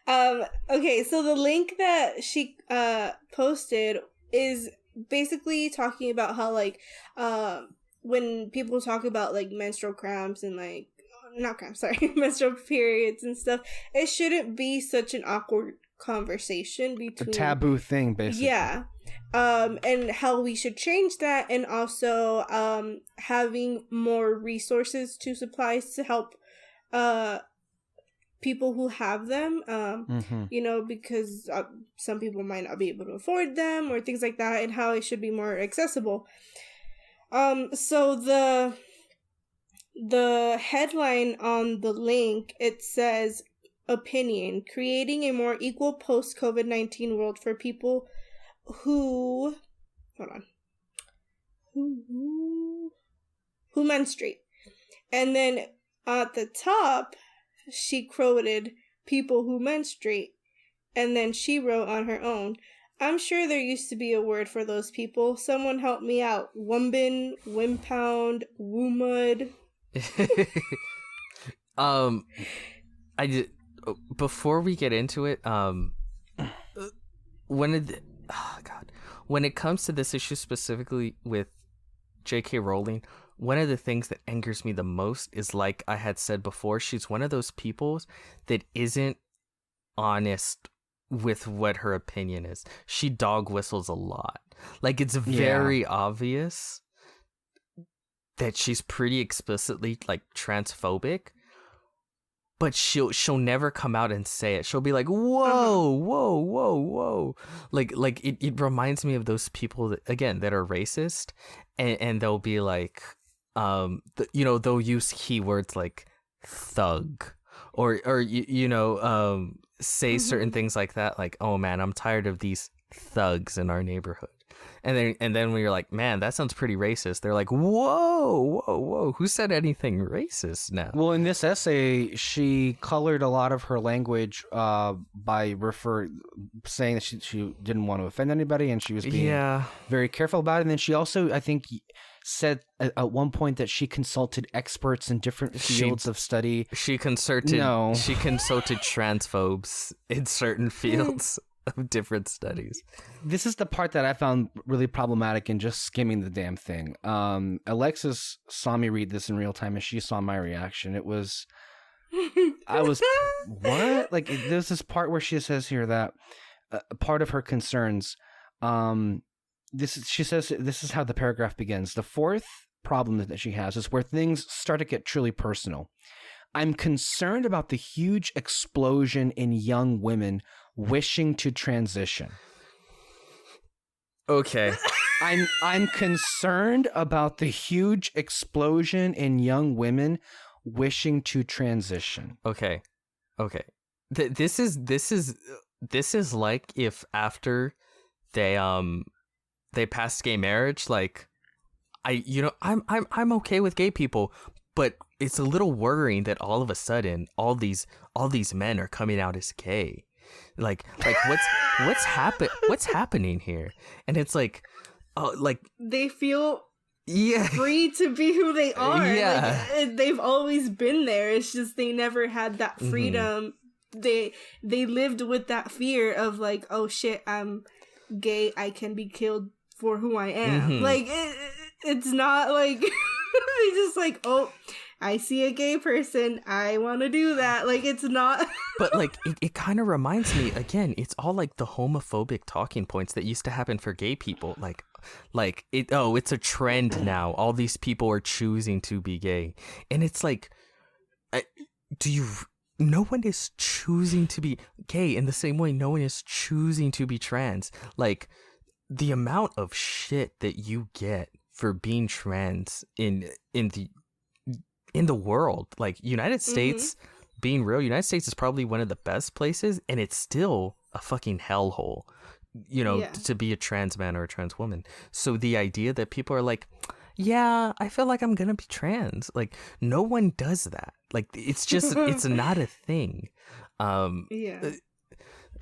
Okay, so the link that she posted is basically talking about how like when people talk about like menstrual cramps and like menstrual periods and stuff, it shouldn't be such an awkward conversation A between taboo thing, basically. yeah, and how we should change that, and also having more resources to supplies to help people who have them, you know, because some people might not be able to afford them or things like that, and how it should be more accessible. So the headline on the link, it says, opinion, creating a more equal post-COVID-19 world for people who, hold on, who menstruate. And then at the top, she quoted people who menstruate, and then she wrote on her own, I'm sure there used to be a word for those people. Someone help me out. Wumbin, Wimpound, Woomud. I did, before we get into it, when it comes to this issue specifically with J.K. Rowling, one of the things that angers me the most is, like I had said before, she's one of those people that isn't honest with what her opinion is. She dog whistles a lot. Like, it's very obvious that she's pretty explicitly, like, transphobic, but she'll never come out and say it. She'll be like, whoa. Like it reminds me of those people that, again, that are racist, and they'll be like, they'll use keywords like thug or say certain things like that, like, oh man, I'm tired of these thugs in our neighborhood. And then when you're like, man, that sounds pretty racist, they're like, whoa, who said anything racist now? Well, in this essay, she colored a lot of her language by saying that she didn't want to offend anybody, and she was being very careful about it. And then she also, I think, said at one point that she consulted experts in different fields of study. She consulted transphobes in certain fields of different studies. This is the part that I found really problematic in just skimming the damn thing. Alexis saw me read this in real time, and she saw my reaction. It was, I was, what? Like, there's this part where she says here that part of her concerns, she says this is how the paragraph begins. The fourth problem that she has is where things start to get truly personal. I'm concerned about the huge explosion in young women wishing to transition. Okay. I'm concerned about the huge explosion in young women wishing to transition. Okay. This is like if after they passed gay marriage, like, I'm okay with gay people, but it's a little worrying that all of a sudden all these men are coming out as gay. Like what's happening here? And it's like, like they feel free to be who they are. Yeah. Like, they've always been there. It's just they never had that freedom. They lived with that fear of, like, oh shit, I'm gay, I can be killed for who I am. Like it's not like they just like, oh, I see a gay person, I want to do that. Like, it's not. But like it kind of reminds me, again, it's all like the homophobic talking points that used to happen for gay people. Like it's a trend now. All these people are choosing to be gay, and it's like, no one is choosing to be gay in the same way no one is choosing to be trans. Like, the amount of shit that you get for being trans in the world, like, United States, being real, United States is probably one of the best places, and it's still a fucking hellhole, to be a trans man or a trans woman. So the idea that people are like, yeah, I feel like I'm gonna be trans, like, no one does that. Like, it's just it's not a thing.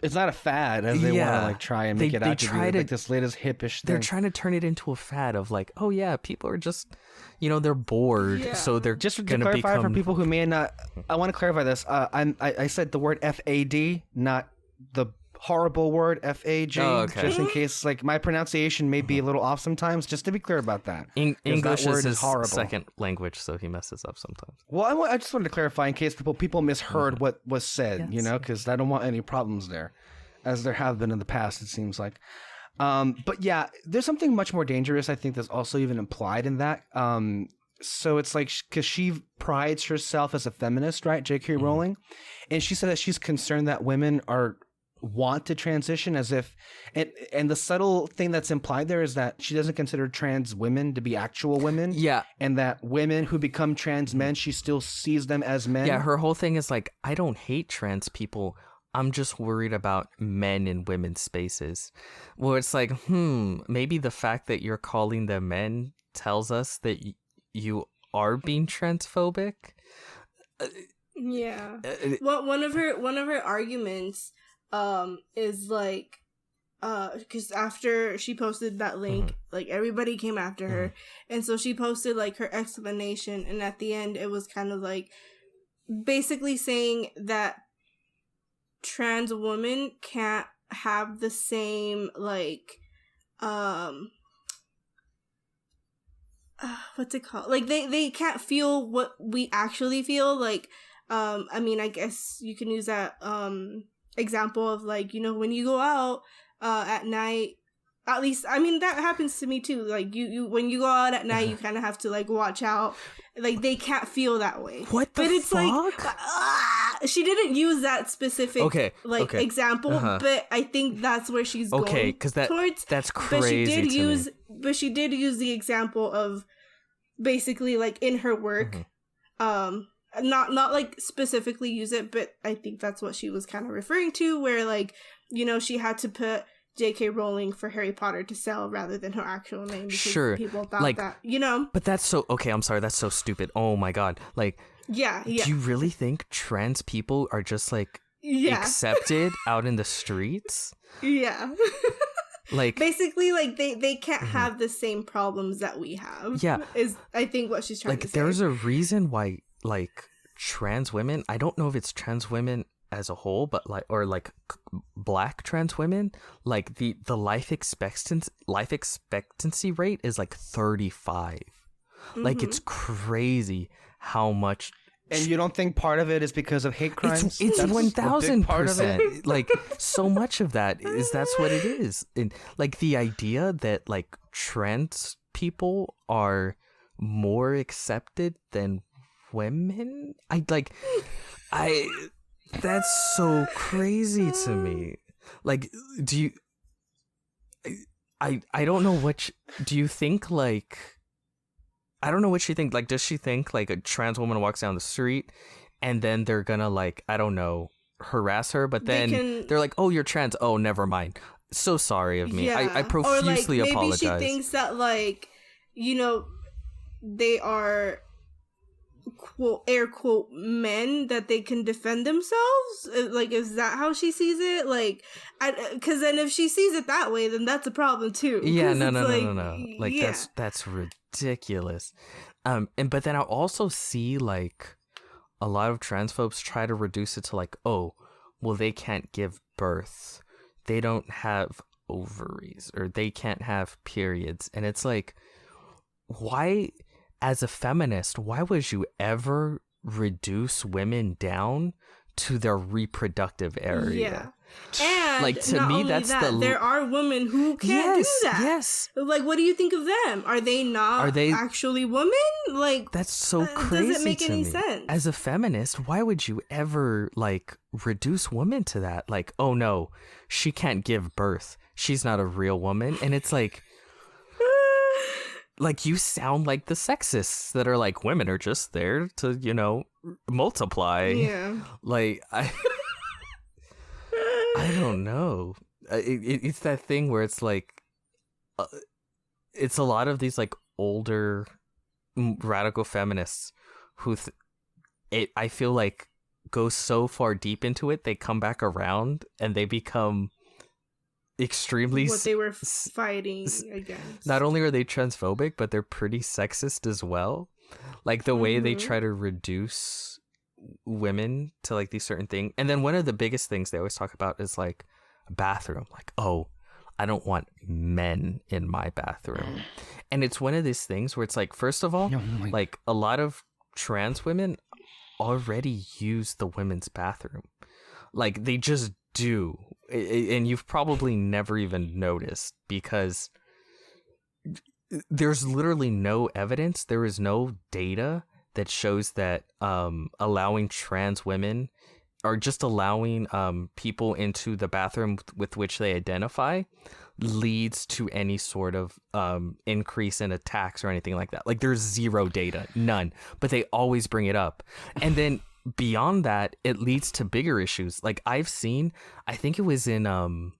It's not a fad, as they want to, like, try and make it out to be like this latest hippish thing. They're trying to turn it into a fad of, like, oh yeah, people are just, they're bored, so they're just to gonna clarify become... for people who may not. I want to clarify this. I said the word FAD, not the horrible word FAG. Oh, okay. Just in case, like, my pronunciation may be a little off sometimes. Just to be clear about that. English that is his horrible. second language, so he messes up sometimes. Well, I just wanted to clarify in case people misheard what was said, Yes. because I don't want any problems there. as there have been in the past, it seems like. But yeah, there's something much more dangerous, I think, that's also even implied in that. So it's like, because she prides herself as a feminist, right, J.K. Rowling, and she said that she's concerned that women want to transition, as if, and the subtle thing that's implied there is that she doesn't consider trans women to be actual women. Yeah. And that women who become trans men, she still sees them as men. Yeah, her whole thing is like, I don't hate trans people. I'm just worried about men in women's spaces. Well, it's like, maybe the fact that you're calling them men tells us that you are being transphobic. Yeah. Well, one of her arguments is like, because after she posted that link, like everybody came after her, and so she posted like her explanation, and at the end it was kind of like basically saying that trans women can't have the same like what's it called, like they can't feel what we actually feel, like I mean, I guess you can use that example of like, you know, when you go out at night, at least, I mean, that happens to me too, like you when you go out at night, you kind of have to like watch out, like they can't feel that way. What the but it's fuck? Like she didn't use that specific example, but I think that's where she's going because towards. That's crazy. But she did use the example of basically like in her work, not like specifically use it, but I think that's what she was kind of referring to, where like, you know, she had to put J.K. Rowling for Harry Potter to sell rather than her actual name, because people thought like, that, you know. But that's so I'm sorry, that's so stupid. Oh my god, like do you really think trans people are just like accepted out in the streets? Yeah. Like basically, like they can't have the same problems that we have. Yeah, is I think what she's trying to say. There's a reason why like trans women, I don't know if it's trans women as a whole, but like, or like black trans women, like the life expectancy rate is like 35. Like it's crazy how much. And you don't think part of it is because of hate crimes? It's 1000%. Like so much of that is, that's what it is. And like the idea that like trans people are more accepted than women, that's so crazy to me. Like, do you? I don't know do you think like? I don't know what she thinks. Like, does she think like a trans woman walks down the street and then they're gonna like, I don't know, harass her? But then they're like, oh, you're trans. Oh, never mind. So sorry of me. Yeah. I profusely apologize. Maybe she thinks that like, you know, they are quote air quote men, that they can defend themselves. Like, is that how she sees it? Like, because then if she sees it that way, then that's a problem too. Yeah, no. Like that's ridiculous. But then I also see like a lot of transphobes try to reduce it to like, oh, well, they can't give birth, they don't have ovaries, or they can't have periods, and it's like, why? As a feminist, why would you ever reduce women down to their reproductive area? Yeah. And like, to me, that's there are women who can't do that. Yes. Like, what do you think of them? Are they actually women? Like, that's so crazy. Does it make any sense? As a feminist, why would you ever like reduce women to that? Like, oh no, she can't give birth, she's not a real woman. And it's like, like, you sound like the sexists that are like, women are just there to, you know, multiply. Yeah. Like, I don't know. It's that thing where it's like, it's a lot of these like older radical feminists who I feel like go so far deep into it, they come back around and they become extremely what they were fighting against. Not only are they transphobic, but they're pretty sexist as well. Like the way they try to reduce women to like these certain things. And then one of the biggest things they always talk about is like a bathroom. Like, oh, I don't want men in my bathroom. And it's one of these things where it's like, first of all, like a lot of trans women already use the women's bathroom. Like they just do. and you've probably never even noticed, because there's literally no evidence, there is no data that shows that allowing trans women, or just allowing people into the bathroom with which they identify, leads to any sort of increase in attacks or anything like that. Like, there's zero data, none, but they always bring it up. And then beyond that, it leads to bigger issues. Like, I've seen, I think it was in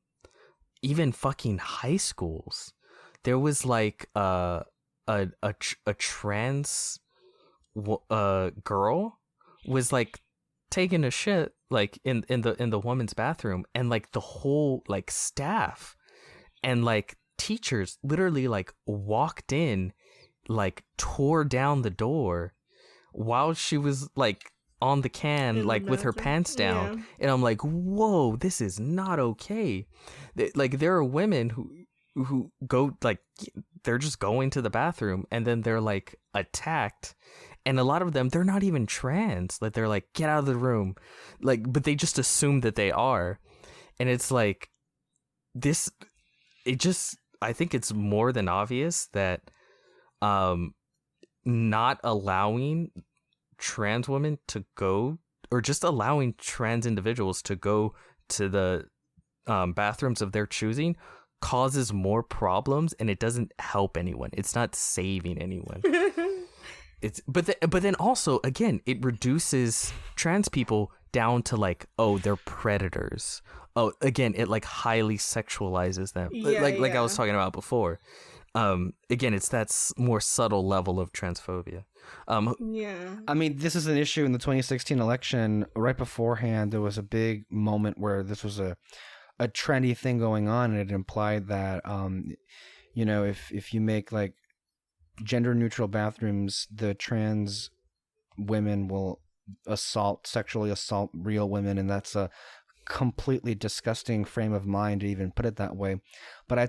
even fucking high schools, there was like a trans girl was like taking a shit like in the woman's bathroom, and like the whole like staff and like teachers literally like walked in, like tore down the door while she was like on the can, like with her pants down. Yeah. And I'm like, whoa, this is not okay. Like, there are women who go, like, they're just going to the bathroom and then they're like attacked, and a lot of them, they're not even trans. Like, they're like, get out of the room, like, but they just assume that they are. And it's like this, it just, I think it's more than obvious that not allowing trans women to go, or just allowing trans individuals to go to the bathrooms of their choosing, causes more problems, and it doesn't help anyone. It's not saving anyone. But then also, again, it reduces trans people down to like, oh, they're predators. Oh, again, it like highly sexualizes them. Like I was talking about before. Again, it's that more subtle level of transphobia. I mean, this is an issue in the 2016 election. Right beforehand, there was a big moment where this was a trendy thing going on, and it implied that you know, if you make like gender neutral bathrooms, the trans women will sexually assault real women, and that's a completely disgusting frame of mind to even put it that way. But I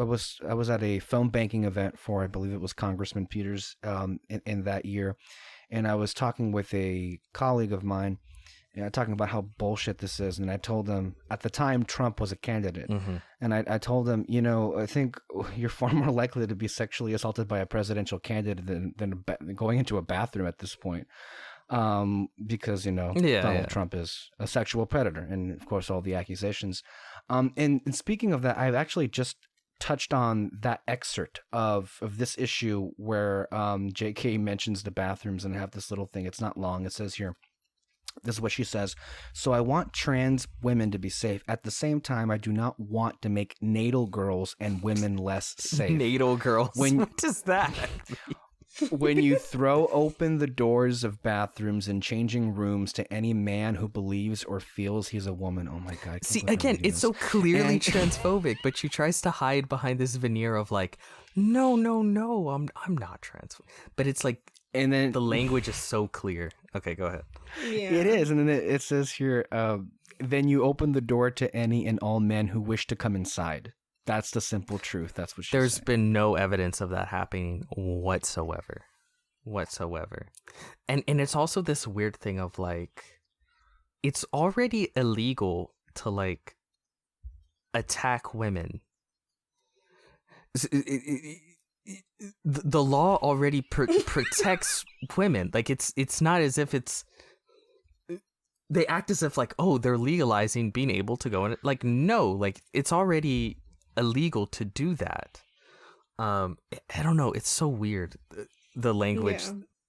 was at a phone banking event for, I believe it was Congressman Peters in that year, and I was talking with a colleague of mine, talking about how bullshit this is. And I told them, at the time, Trump was a candidate. Mm-hmm. And I told them, you know, I think you're far more likely to be sexually assaulted by a presidential candidate than going into a bathroom at this point. Because, you know, Donald Trump is a sexual predator. And, of course, all the accusations. And speaking of that, I've actually just touched on that excerpt of this issue where J.K. mentions the bathrooms, and I have this little thing. It's not long. It says here, this is what she says. So I want trans women to be safe. At the same time, I do not want to make natal girls and women less safe. Natal girls? What is that? When you throw open the doors of bathrooms and changing rooms to any man who believes or feels he's a woman. Oh my God. See, again, it's so clearly transphobic, but she tries to hide behind this veneer of like, no, I'm not trans. But it's like, and then the language is so clear. Okay, go ahead. Yeah. It is. And then it says here, then you open the door to any and all men who wish to come inside. That's the simple truth. That's what she's There's saying. been no evidence of that happening whatsoever. And it's also this weird thing of like, it's already illegal to like attack women. The law already protects women. Like, it's not as if it's, they act as if like, oh, they're legalizing being able to go in. Like, no, like, it's already illegal to do that. I don't know, it's so weird, the language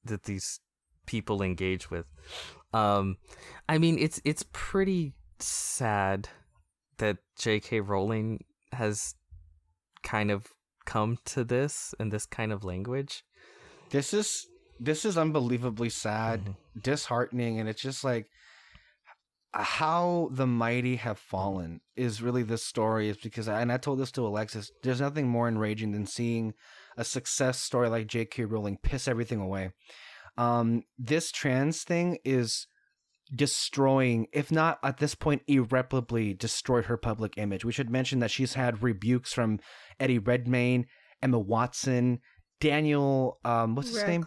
that these people engage with. I mean, it's pretty sad that J.K. Rowling has kind of come to this and this kind of language. This is unbelievably sad, disheartening, and it's just like how the mighty have fallen is really this story. Is because, and I told this to Alexis, there's nothing more enraging than seeing a success story like J.K. Rowling piss everything away. This trans thing is destroying, if not at this point irreparably destroyed her public image. We should mention that she's had rebukes from Eddie Redmayne, Emma Watson, Daniel what's his name?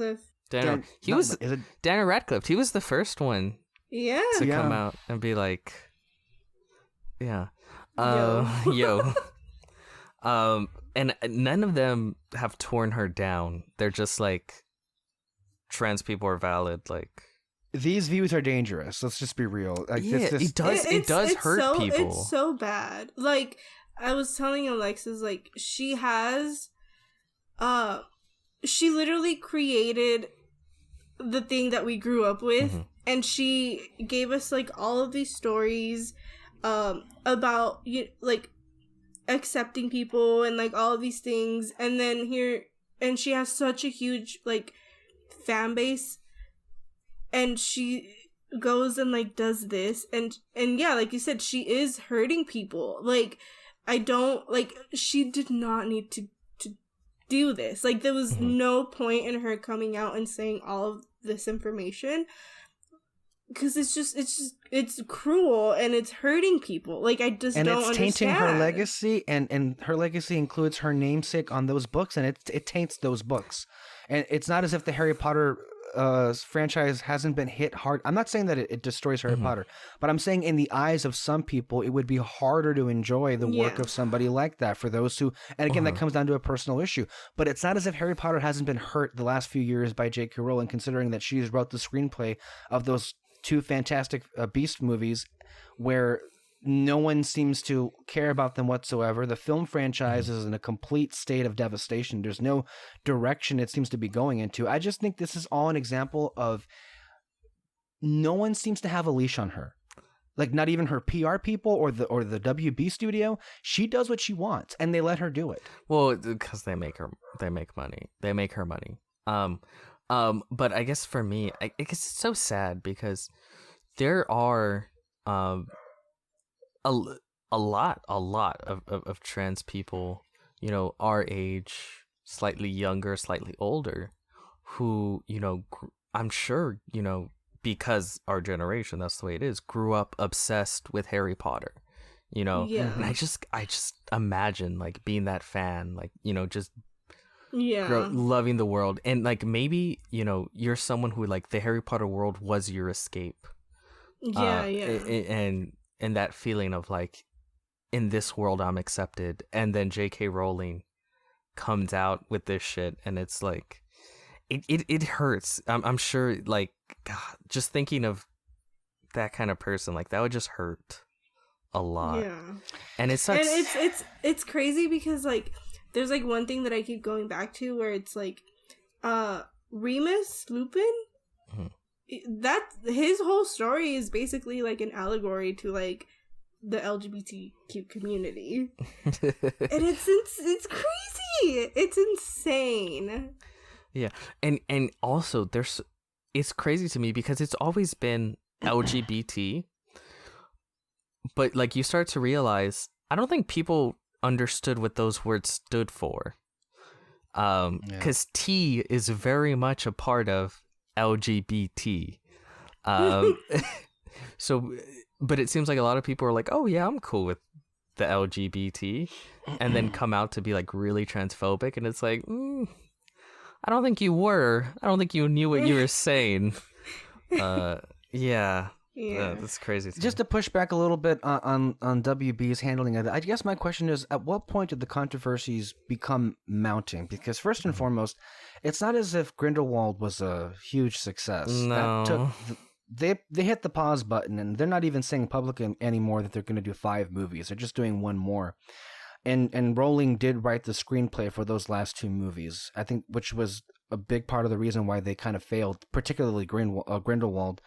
Daniel Radcliffe. He was the first one to come out and be like, yeah. Yo. And none of them have torn her down. They're just like, trans people are valid. Like, these views are dangerous. Let's just be real. Like, yeah, it does hurt people. It's so bad. Like, I was telling Alexis, like, she literally created the thing that we grew up with, and she gave us like all of these stories about like accepting people and like all of these things, and then and she has such a huge like fan base, and she goes and like does this, and yeah, like you said, she is hurting people. Like, I don't like, she did not need to do this. Like, there was no point in her coming out and saying all of this information, because it's cruel and it's hurting people. Like, I just don't understand. And it's tainting her legacy, and her legacy includes her namesake on those books, and it taints those books. And it's not as if the Harry Potter franchise hasn't been hit hard. I'm not saying that it destroys Harry Potter, but I'm saying in the eyes of some people, it would be harder to enjoy the work of somebody like that for those who, and again, that comes down to a personal issue. But it's not as if Harry Potter hasn't been hurt the last few years by J.K. Rowling, considering that she's wrote the screenplay of those two Fantastic Beast movies where no one seems to care about them whatsoever. The film franchise is in a complete state of devastation. There's no direction it seems to be going into. I just think this is all an example of no one seems to have a leash on her. Like, not even her PR people or the WB studio. She does what she wants, and they let her do it. Well, because they make her money. But I guess for me, I guess it's so sad because there are a lot of trans people, you know, our age, slightly younger, slightly older, who, you know, I'm sure, you know, because our generation, that's the way it is, grew up obsessed with Harry Potter, you know. And I just imagine like being that fan, like, you know, just loving the world, and like maybe, you know, you're someone who like the Harry Potter world was your escape. And that feeling of like, in this world I'm accepted, and then J.K. Rowling comes out with this shit, and it's like, it hurts. I'm sure, like, God, just thinking of that kind of person, like, that would just hurt a lot. And it's such... and it's crazy because like there's like one thing that I keep going back to where it's like Remus Lupin, that his whole story is basically like an allegory to like the LGBTQ community. And it's crazy. It's insane. Yeah. And also it's crazy to me because it's always been LGBT, but like you start to realize, I don't think people understood what those words stood for. Because T is very much a part of LGBT. So, but it seems like a lot of people are like, oh yeah, I'm cool with the LGBT, and then come out to be like really transphobic, and it's like, I don't think you were. I don't think you knew what you were saying. That's crazy. Just to push back a little bit on WB's handling of it, I guess my question is, at what point did the controversies become mounting? Because first and foremost, it's not as if Grindelwald was a huge success. No. They hit the pause button, and they're not even saying publicly anymore that they're going to do 5 movies. They're just doing one more. And Rowling did write the screenplay for those last 2 movies, I think, which was a big part of the reason why they kind of failed, particularly Grindelwald.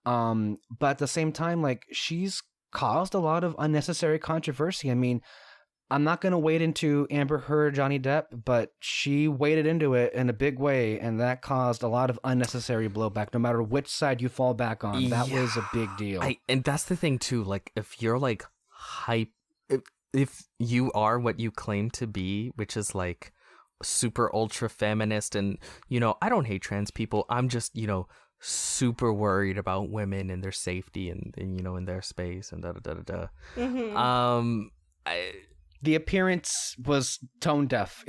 But at the same time, like, she's caused a lot of unnecessary controversy. I mean, I'm not going to wade into Amber Heard, Johnny Depp, but she waded into it in a big way, and that caused a lot of unnecessary blowback, no matter which side you fall back on. That was a big deal. And that's the thing, too. Like, if you're, like, hype... If you are what you claim to be, which is, like, super ultra feminist, and, you know, I don't hate trans people. I'm just, you know, super worried about women and their safety and you know, in their space and da-da-da-da-da. The appearance was tone deaf.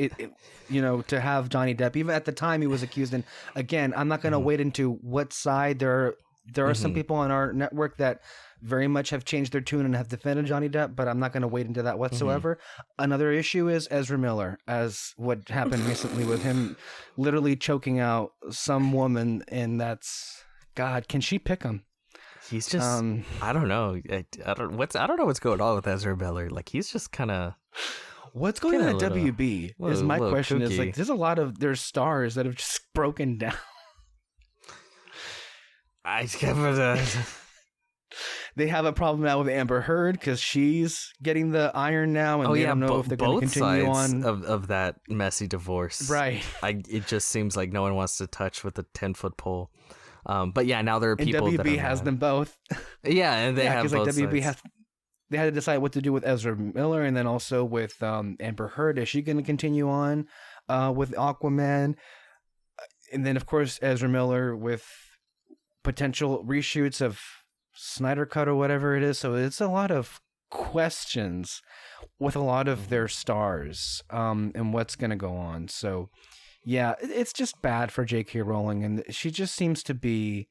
You know, to have Johnny Depp, even at the time he was accused. And again, I'm not going to wade into what side they're There are some people on our network that very much have changed their tune and have defended Johnny Depp, but I'm not going to wade into that whatsoever. Another issue is Ezra Miller, as what happened recently with him literally choking out some woman, and that's, God, can she pick him? He's just, I don't know. I don't know what's going on with Ezra Miller. Like, he's just kind of... What's going on at WB is my question. Kooky. Is like, there's a lot of their stars that have just broken down. They have a problem now with Amber Heard because she's getting the iron now, and they don't know if they're going to continue on of that messy divorce. Right. It just seems like no one wants to touch with a 10-foot pole. But yeah, now there are people and WB that are has mad. them both. Yeah, and they have both WB sides. They had to decide what to do with Ezra Miller, and then also with Amber Heard. Is she going to continue on with Aquaman? And then, of course, Ezra Miller with potential reshoots of Snyder Cut or whatever it is. So it's a lot of questions with a lot of their stars and what's going to go on. So, yeah, it's just bad for J.K. Rowling, and she just seems to be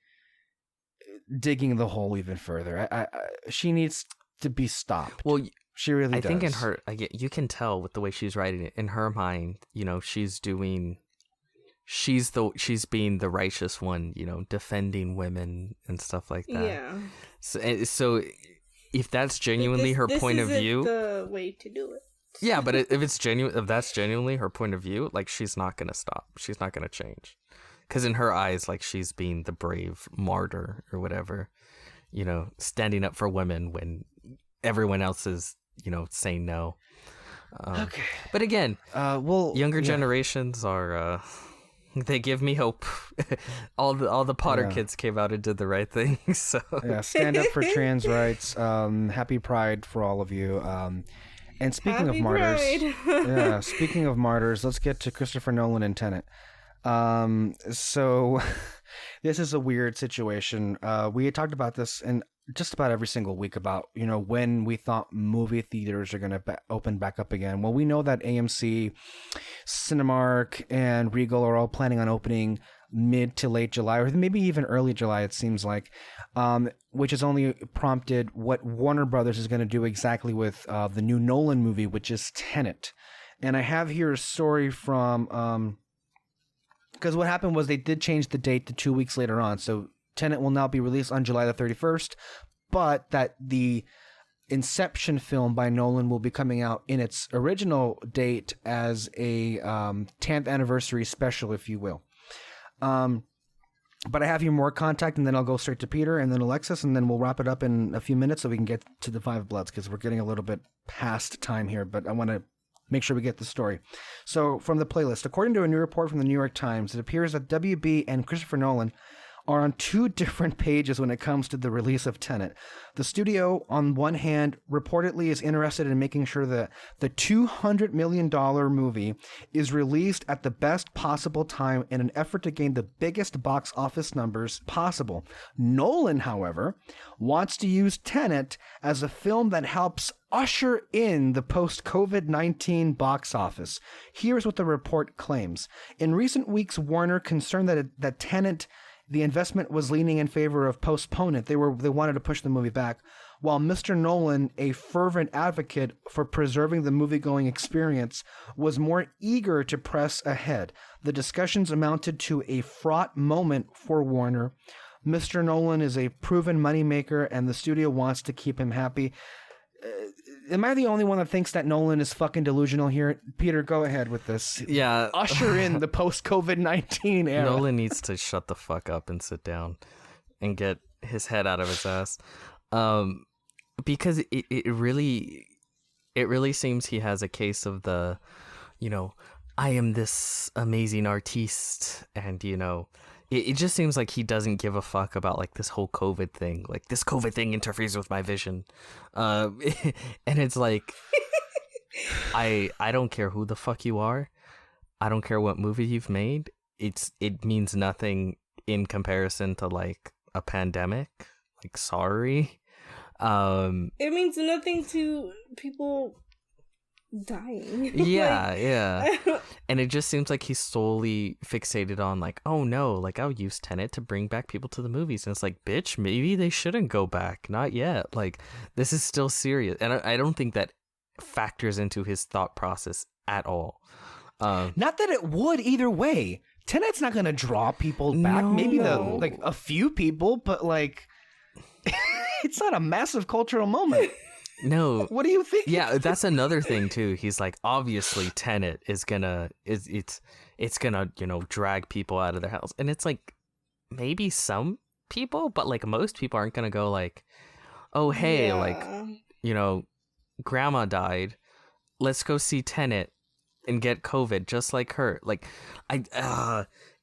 digging the hole even further. She needs to be stopped. Well, she really does. I think in her, you can tell with the way she's writing it. In her mind, she's being the righteous one, defending women and stuff like that. Yeah. So if that's genuinely her point of view, the way to do it. Yeah, but if that's genuinely her point of view, like, she's not gonna stop. She's not gonna change, because in her eyes, like, she's being the brave martyr or whatever, standing up for women when everyone else is, saying no. Okay. But again, younger generations are. They give me hope. all the Potter kids came out and did the right thing. So yeah, stand up for trans rights. Happy Pride for all of you. And speaking of martyrs, speaking of martyrs, let's get to Christopher Nolan and Tenet. So this is a weird situation. We had talked about this in just about every single week about, when we thought movie theaters are going to open back up again. Well, we know that AMC, Cinemark, and Regal are all planning on opening mid to late July, or maybe even early July, it seems like, which has only prompted what Warner Brothers is going to do exactly with the new Nolan movie, which is Tenet. And I have here a story from... because what happened was they did change the date to 2 weeks later on. So Tenet will now be released on July the 31st, but that the Inception film by Nolan will be coming out in its original date as a 10th anniversary special, if you will. But I have here more contact, and then I'll go straight to Peter and then Alexis, and then we'll wrap it up in a few minutes so we can get to the Five Bloods, because we're getting a little bit past time here, but I want to make sure we get the story. So from the playlist, according to a new report from the New York Times, it appears that WB and Christopher Nolan are on two different pages when it comes to the release of Tenet. The studio, on one hand, reportedly is interested in making sure that the $200 million movie is released at the best possible time in an effort to gain the biggest box office numbers possible. Nolan, however, wants to use Tenet as a film that helps usher in the post-COVID-19 box office. Here's what the report claims. In recent weeks, Warner, concerned that Tenet, the investment was leaning in favor of postponement. They wanted to push the movie back, while Mr. Nolan, a fervent advocate for preserving the movie-going experience, was more eager to press ahead. The discussions amounted to a fraught moment for Warner. Mr. Nolan is a proven moneymaker, and the studio wants to keep him happy. Am I the only one that thinks that Nolan is fucking delusional here? Peter, go ahead with this. Yeah. Usher in the post-COVID-19 era. Nolan needs to shut the fuck up and sit down and get his head out of his ass. Because it really seems he has a case of the, I am this amazing artiste, and, it just seems like he doesn't give a fuck about, like, this whole COVID thing. Like, this COVID thing interferes with my vision. And it's like, I don't care who the fuck you are. I don't care what movie you've made. It means nothing in comparison to, like, a pandemic. Like, sorry. It means nothing to people dying. Yeah, yeah. And it just seems like he's solely fixated on like, oh no, like I'll use Tenet to bring back people to the movies. And it's like, bitch, maybe they shouldn't go back. Not yet. Like, this is still serious. And I don't think that factors into his thought process at all. Not that it would either way. Tenet's not going to draw people back. No. Maybe like a few people, but like it's not a massive cultural moment. No. What do you think? Yeah, that's another thing too. He's like, obviously Tenet is gonna it's gonna, you know, drag people out of their house. And it's like, maybe some people, but like most people aren't gonna go like, oh hey, like, you know, grandma died, let's go see Tenet and get COVID just like her. Like,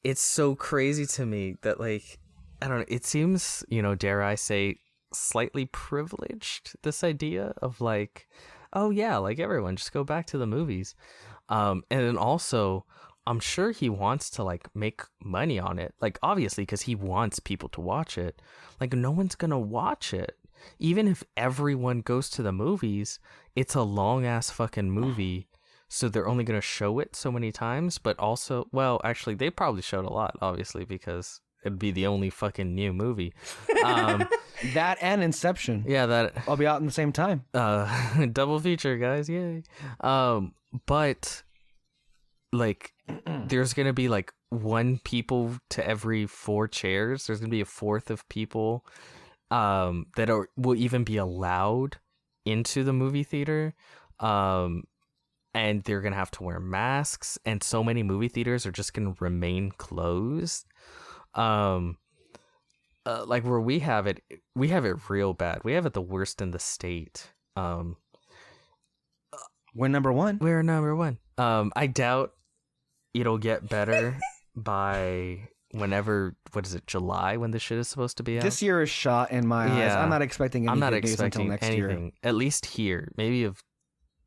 it's so crazy to me that, like, I don't know, it seems, you know, dare I say, slightly privileged, this idea of like, oh yeah, like everyone just go back to the movies. And then also, I'm sure he wants to like make money on it, like obviously because he wants people to watch it. Like, no one's gonna watch it. Even if everyone goes to the movies, it's a long ass fucking movie, so they're only gonna show it so many times. But also, well, actually they probably showed a lot, obviously, because it'd be the only fucking new movie. That and Inception. Yeah, that I'll be out in the same time. double feature, guys, yay. But like, there's gonna be like one people to every 4 chairs. There's gonna be a fourth of people that will even be allowed into the movie theater, and they're gonna have to wear masks, and so many movie theaters are just gonna remain closed. Like where we have it real bad. We have it the worst in the state. We're number one. We're number one. I doubt it'll get better by whenever, what is it, July, when this shit is supposed to be out? This year is shot in my eyes. I'm not expecting any good news until next anything, year. at least here. Maybe if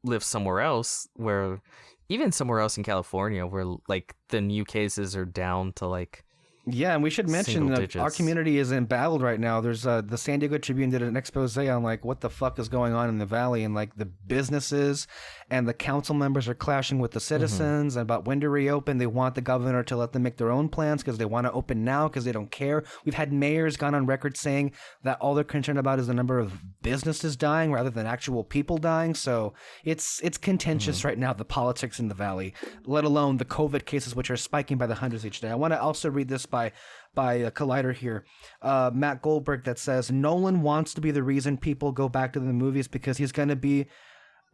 live somewhere else, where even somewhere else in California where like the new cases are down to like, yeah, and we should mention that our community is embattled right now. There's the San Diego Tribune did an expose on like what the fuck is going on in the valley, and like the businesses and the council members are clashing with the citizens about when to reopen. They want the governor to let them make their own plans because they want to open now because they don't care. We've had mayors gone on record saying that all they're concerned about is the number of businesses dying rather than actual people dying. So it's contentious right now, the politics in the valley, let alone the COVID cases, which are spiking by the hundreds each day. I want to also read this by a Collider here, Matt Goldberg, that says Nolan wants to be the reason people go back to the movies because he's going to be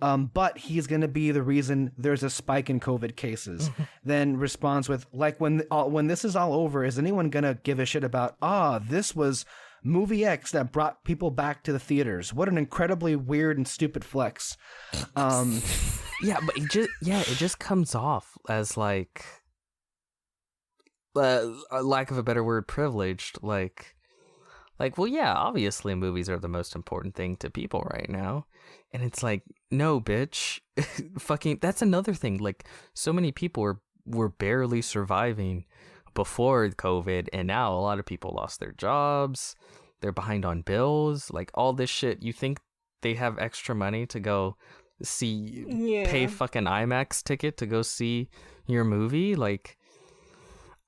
but he's going to be the reason there's a spike in COVID cases. Then responds with, like, when this is all over, is anyone going to give a shit about, this was movie X that brought people back to the theaters? What an incredibly weird and stupid flex. Yeah, but it just comes off as like, lack of a better word, privileged. Like, well, yeah, obviously movies are the most important thing to people right now. And it's like, no, bitch. Fucking, that's another thing. Like, so many people were barely surviving before COVID, and now a lot of people lost their jobs. They're behind on bills. Like, all this shit. You think they have extra money to go pay fucking IMAX ticket to go see your movie? Like,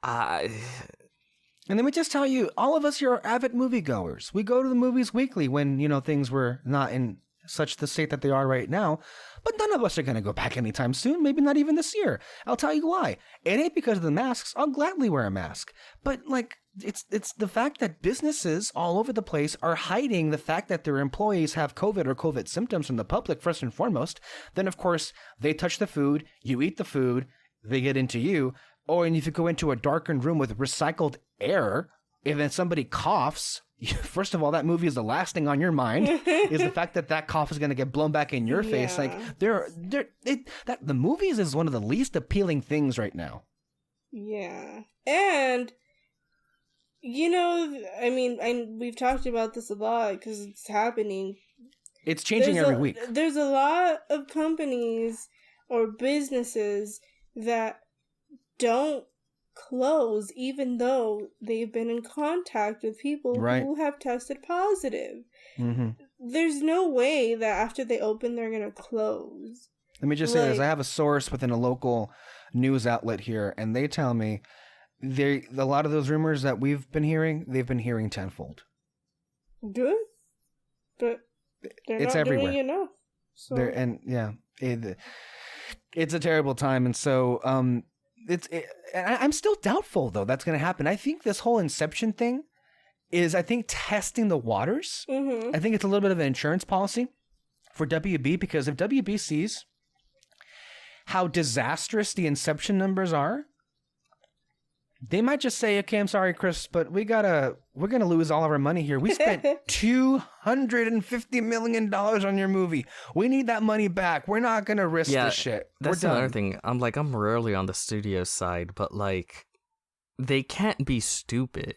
and let me just tell you, all of us here are avid moviegoers. We go to the movies weekly when, you know, things were not in such the state that they are right now. But none of us are going to go back anytime soon, maybe not even this year. I'll tell you why. It ain't because of the masks. I'll gladly wear a mask. But, like, it's the fact that businesses all over the place are hiding the fact that their employees have COVID or COVID symptoms from the public, first and foremost. Then, of course, they touch the food, you eat the food, they get into you. Or, and if you go into a darkened room with recycled air, and then somebody coughs, first of all, that movie is the last thing on your mind, is the fact that cough is going to get blown back in your face. Like, the movies is one of the least appealing things right now. Yeah. And, you know, I mean, we've talked about this a lot because it's happening. It's changing every week. There's a lot of companies or businesses that don't close even though they've been in contact with people who have tested positive. There's no way that after they open they're gonna close. Let me just say this. Like- I have a source within a local news outlet here, and they tell me a lot of those rumors that we've been hearing, they've been hearing tenfold. Good, but they're It's not everywhere. doing enough. So It's a terrible time, and so I'm still doubtful though that's going to happen. I think this whole Inception thing is, I think, testing the waters. I think it's a little bit of an insurance policy for WB, because if WB sees how disastrous the Inception numbers are, they might just say, okay, I'm sorry, Chris, but we're gonna lose all of our money here. We spent $250 million on your movie. We need that money back. We're not gonna risk this shit. That's We're another done. thing. I'm rarely on the studio side, but like, they can't be stupid.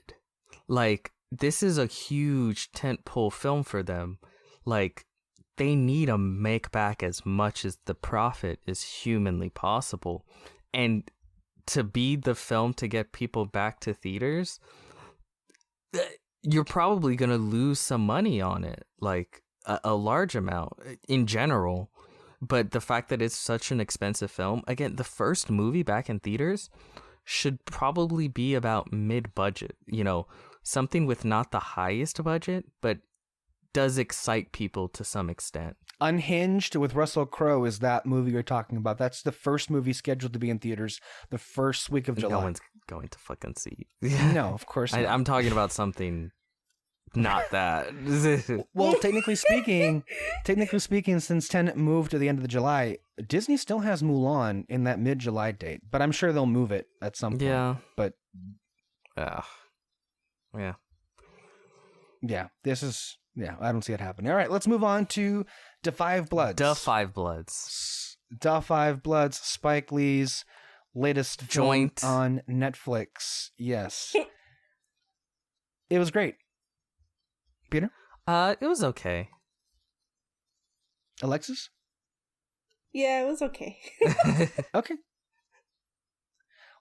Like, this is a huge tentpole film for them. Like, they need to make back as much as the profit is humanly possible. And to be the film to get people back to theaters, you're probably going to lose some money on it, like a large amount in general. But the fact that it's such an expensive film, again, the first movie back in theaters should probably be about mid-budget, something with not the highest budget, but does excite people to some extent. Unhinged with Russell Crowe is that movie you're talking about. That's the first movie scheduled to be in theaters the first week of July. No one's going to fucking see. No, of course not. I'm talking about something not that. Well, technically speaking, since Tenet moved to the end of the July, Disney still has Mulan in that mid-July date, but I'm sure they'll move it at some point. Yeah. But yeah. yeah, I don't see it happening. All right, let's move on to Da Five Bloods. Da Five Bloods. Da Five Bloods, Spike Lee's latest Joint film on Netflix. Yes. It was great. Peter? It was okay. Alexis? yeah, it was okay. Okay.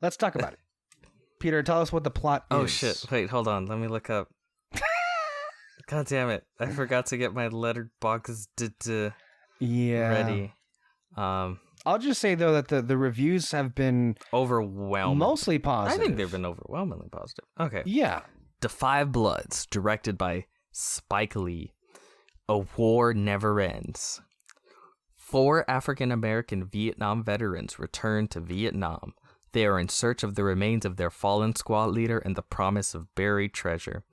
Let's talk about it. Peter, tell us what the plot is. Oh shit! Wait, hold on. Let me look up. God damn it! I forgot to get my letterbox ready. I'll just say though that the reviews have been Overwhelming. mostly positive. I think they've been overwhelmingly positive. Okay. Yeah. Da Five Bloods, directed by Spike Lee. A War Never Ends. 4 African-American Vietnam veterans return to Vietnam. They are in search of the remains of their fallen squad leader and the promise of buried treasure.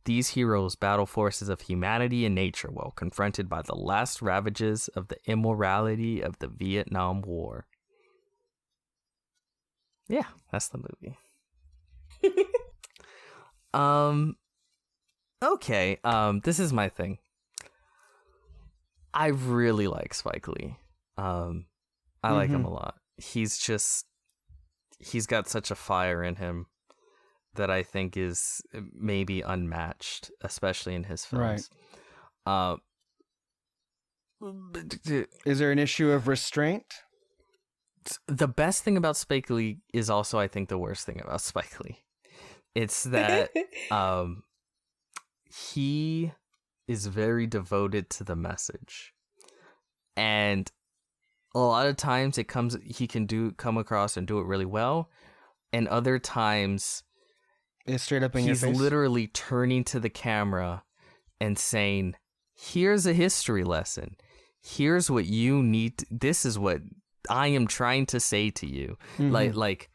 These heroes battle forces of humanity and nature while confronted by the last ravages of the immorality of the Vietnam War. Yeah, that's the movie. Okay, this is my thing. I really like Spike Lee. I like him a lot. He's got such a fire in him that I think is maybe unmatched, especially in his films. Right. Is there an issue of restraint? The best thing about Spike Lee is also, I think, the worst thing about Spike Lee. It's that he is very devoted to the message, and a lot of times he can come across and do it really well, and other times It's straight up in your he's face. literally turning to the camera and saying, "Here's a history lesson. Here's what you need. This is what I am trying to say to you." Like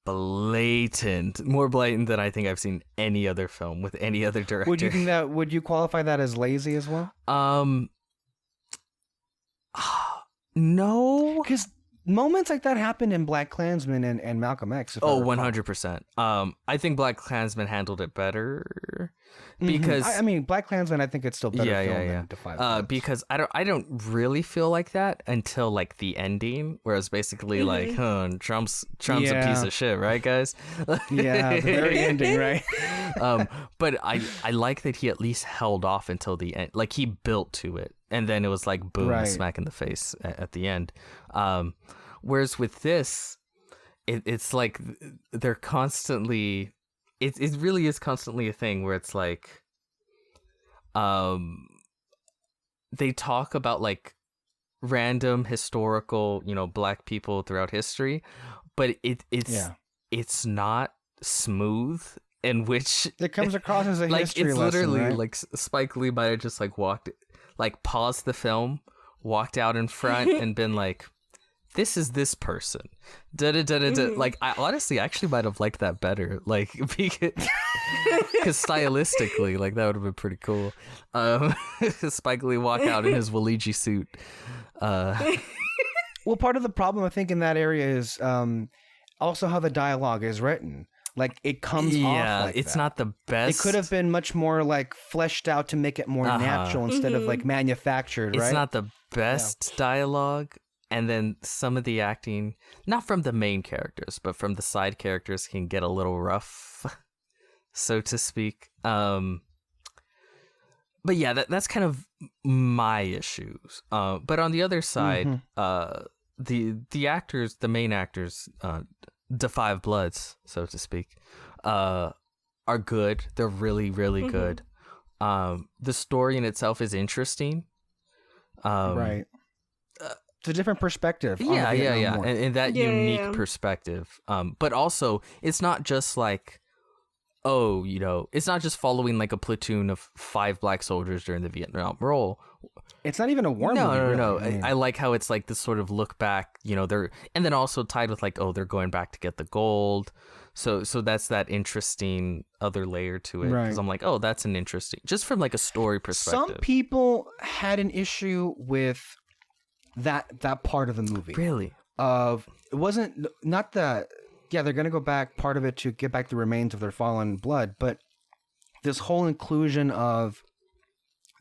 blatant, more blatant than I think I've seen any other film with any other director. Would you qualify that as lazy as well? No. Because moments like that happened in Black Klansman and Malcolm X. if I Oh, recall. 100%. I think Black Klansman handled it better because I mean, Black Klansman, I think it's still better film than Da Five Bloods. because I don't really feel like that until like the ending, where it's basically like, Trump's a piece of shit, right, guys? Yeah, the very ending, right? But I like that he at least held off until the end. Like, he built to it, and then it was like boom, Right. smack in the face at the end. Whereas with this, it's like they're constantly. It really is constantly a thing where it's like, they talk about like random historical, black people throughout history, but it's not smooth, in which it comes across as a like history it's lesson, literally right? like Spike Lee might have just paused the film, walked out in front, and been like, "This is this person." Like, I honestly actually might have liked that better, like, because stylistically, like, that would have been pretty cool. Spike Lee walk out in his Waluigi suit. Well, part of the problem I think in that area is also how the dialogue is written. Like, it comes off like it's that. not the best. It could have been much more like fleshed out to make it more natural instead of like manufactured, right? It's not the best dialogue, and then some of the acting, not from the main characters, but from the side characters, can get a little rough, so to speak. But yeah, that's kind of my issues. But on the other side, the actors, the main actors, the Five Bloods, so to speak, are good. They're really, really good. The story in itself is interesting. Right. It's a different perspective. Yeah. War. And that unique perspective. But also, it's not just like, it's not just following like a platoon of 5 black soldiers during the Vietnam War. It's not even a war movie. No. Really. I like how it's like this sort of look back, they're, and then also tied with like, they're going back to get the gold. So that's that interesting other layer to it. Because I'm like, that's an interesting, just from like a story perspective. Some people had an issue with that part of the movie. Really? It wasn't, not the, they're going to go back, part of it to get back the remains of their fallen blood, but this whole inclusion of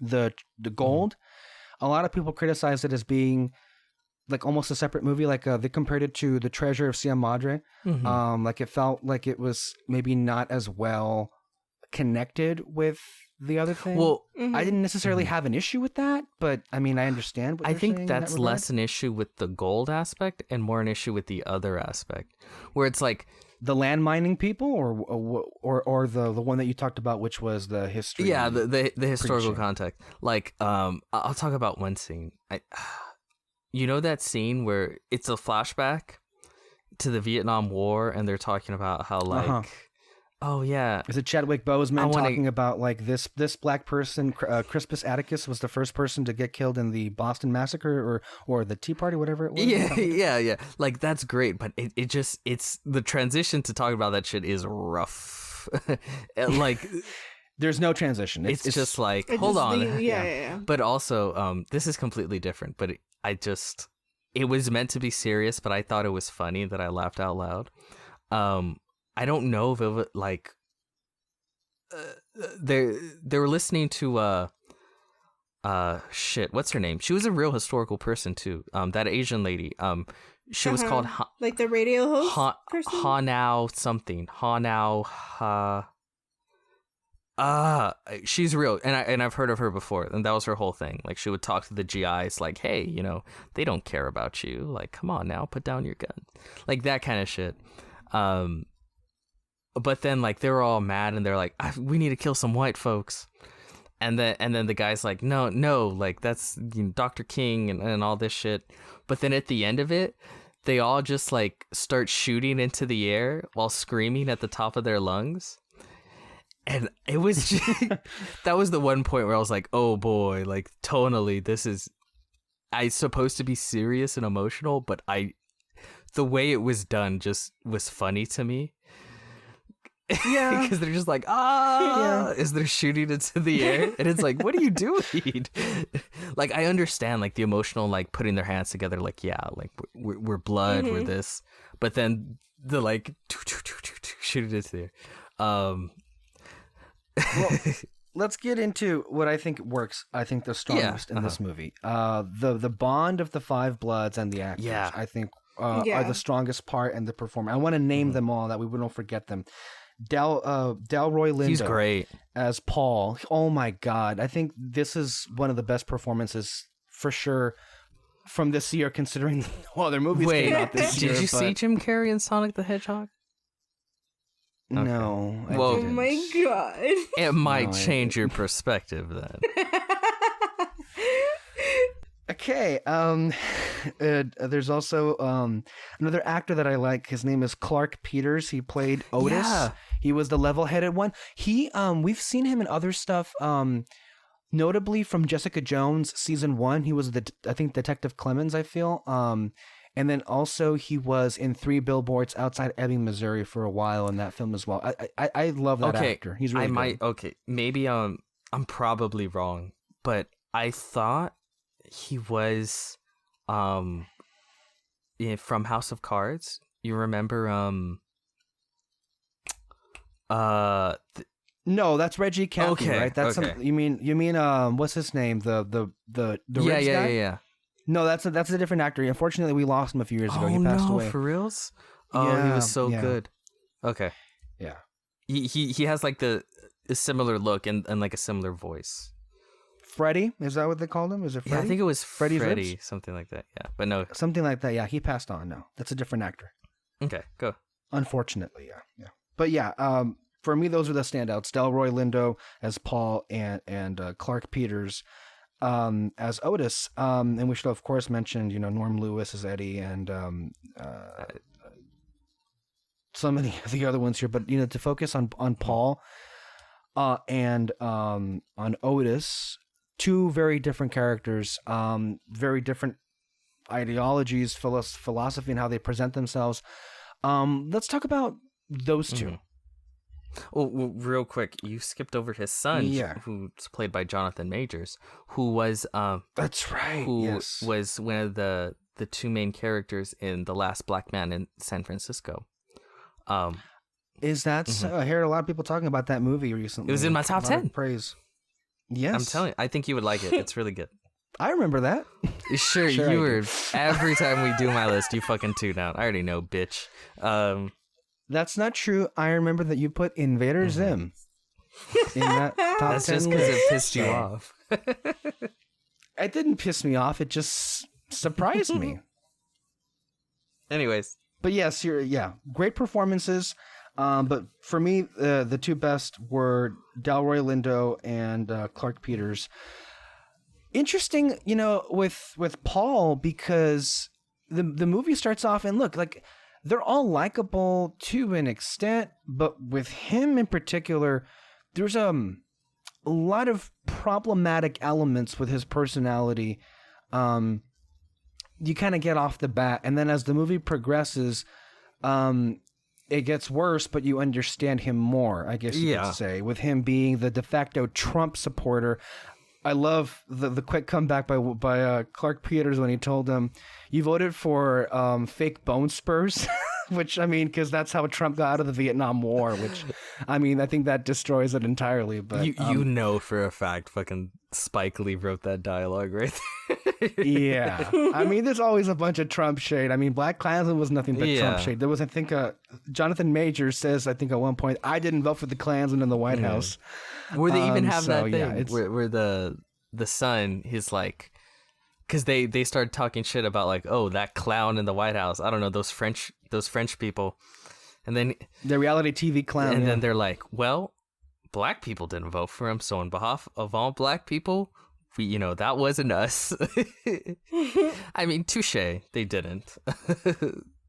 the gold, a lot of people criticized it as being like almost a separate movie. Like they compared it to The Treasure of Sierra Madre. Like it felt like it was maybe not as well connected with the other thing. Well, I didn't necessarily have an issue with that, but I mean, I understand what I you're think saying that's in that less an issue with the gold aspect and more an issue with the other aspect, where it's like the land mining people, or the one that you talked about, which was the history. Yeah, the historical preaching. context. Like, I'll talk about one scene. That scene where it's a flashback to the Vietnam War, and they're talking about how like, is it Chadwick Boseman talking about like this black person, Crispus Attucks, was the first person to get killed in the Boston Massacre or the Tea Party, whatever it was. Yeah. Like, that's great, but it's the transition to talking about that shit is rough. Like, there's no transition. It's just like, hold on. Yeah. But also, this is completely different. But it was meant to be serious, but I thought it was funny that I laughed out loud. I don't know if it was like they were listening to what's her name? She was a real historical person too. That Asian lady. She was called like the radio host person? Hanao something. She's real, and I've heard of her before, and that was her whole thing. Like, she would talk to the GIs, like, "Hey, they don't care about you. Like, come on now, put down your gun," like that kind of shit. But then like they were all mad, and they're like, "We need to kill some white folks," and then the guy's like, "No, like that's Dr. King and all this shit." But then at the end of it, they all just like start shooting into the air while screaming at the top of their lungs. And it was just, that was the one point where I was like, oh boy, like tonally, I supposed to be serious and emotional, but the way it was done just was funny to me. Yeah. Because they're just like, as they're shooting into the air. And it's like, what are you doing? Like, I understand like the emotional, like putting their hands together, like, yeah, like we're blood, we're this. But then the like, shooting into the air. Well, let's get into what I think works. I think the strongest in this movie. The bond of the Five Bloods and the actors, I think, are the strongest part, and the performance. I want to name them all that we don't forget them. Delroy Lindo. He's great as Paul. Oh my God. I think this is one of the best performances for sure from this year, considering no other movies came out this year. Did you see Jim Carrey in Sonic the Hedgehog? Okay. No. Well, oh my God. It might change your perspective then. Okay. There's also another actor that I like. His name is Clark Peters. He played Otis. Yeah. He was the level-headed one. We've seen him in other stuff. Notably from Jessica Jones season 1. He was I think Detective Clemens. I feel. And then also he was in 3 Billboards Outside Ebbing, Missouri for a while in that film as well. I love that actor. He's really good. Okay, maybe I'm probably wrong, but I thought he was from House of Cards. You remember No, that's Reggie Cathy, Okay, right? That's okay. you mean what's his name? The Ribs guy? Yeah. No, that's a different actor. Unfortunately, we lost him a few years ago. Oh, He passed away. for reals? Oh, he Yeah, was so yeah. good. Okay. Yeah. He has like a similar look and like a similar voice. Freddie, is that what they called him? Is it Freddie? Yeah, I think it was Freddie's Freddie, Ribs? something like that. Yeah, but no. Something like that. Yeah, he passed on. No, that's a different actor. Okay, go. Unfortunately, yeah. But yeah, for me, those are the standouts: Delroy Lindo as Paul and Clark Peters as Otis. And we should of course mention Norm Lewis as Eddie and so many of the other ones here. But to focus on Paul and on Otis, 2 very different characters, very different ideologies, philosophy, and how they present themselves. Let's talk about those 2. Mm-hmm. Well, real quick, you skipped over his son, Yeah. who's played by Jonathan Majors, who was That's right. who Yes. was one of the 2 main characters in The Last Black Man in San Francisco. Is that so? I heard a lot of people talking about that movie recently. It was in my top A lot of 10. praise. Yes. I'm telling you, I think you would like it. It's really good. I remember that. Sure, Sure I you do. were. Every time we do my list, you fucking tune out. I already know, bitch. That's not true. I remember that you put Invader Zim in that top That's 10 just because list. it pissed you off. It didn't piss me off. It just surprised me. Anyways, But yes, great performances. But for me, the 2 best were Delroy Lindo and Clark Peters. Interesting, with Paul, because the movie starts off and look like they're all likable to an extent, but with him in particular, there's a lot of problematic elements with his personality. You kind of get off the bat, and then as the movie progresses, it gets worse, but you understand him more, I guess you could say, with him being the de facto Trump supporter. I love the quick comeback by Clark Peters when he told him, "You voted for fake bone spurs," which, I mean, because that's how Trump got out of the Vietnam War, which, I mean, I think that destroys it entirely. But you know for a fact fucking Spike Lee wrote that dialogue right there. yeah. I mean, there's always a bunch of Trump shade. I mean, Black Klansman was nothing but Trump shade. There was, I think, Jonathan Majors says, I think at one point, "I didn't vote for the Klansman in the White House." Where they even have so, that yeah, thing it's- where the son, he's like, because they started talking shit about like, oh, that clown in the White House. I don't know, those French people. And then the reality TV clown. and yeah. then they're like, well, black people didn't vote for him, so on behalf of all black people, we, that wasn't us. I mean, touche, they didn't.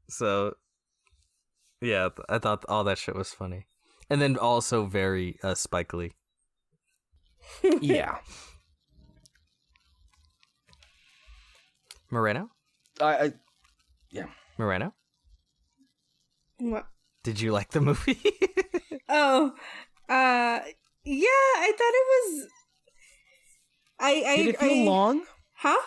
So yeah, I thought all that shit was funny, and then also very Spike Lee. Yeah. Moreno? Yeah. Moreno? What? Did you like the movie? Oh, yeah, I thought it was. Did it feel long? Huh?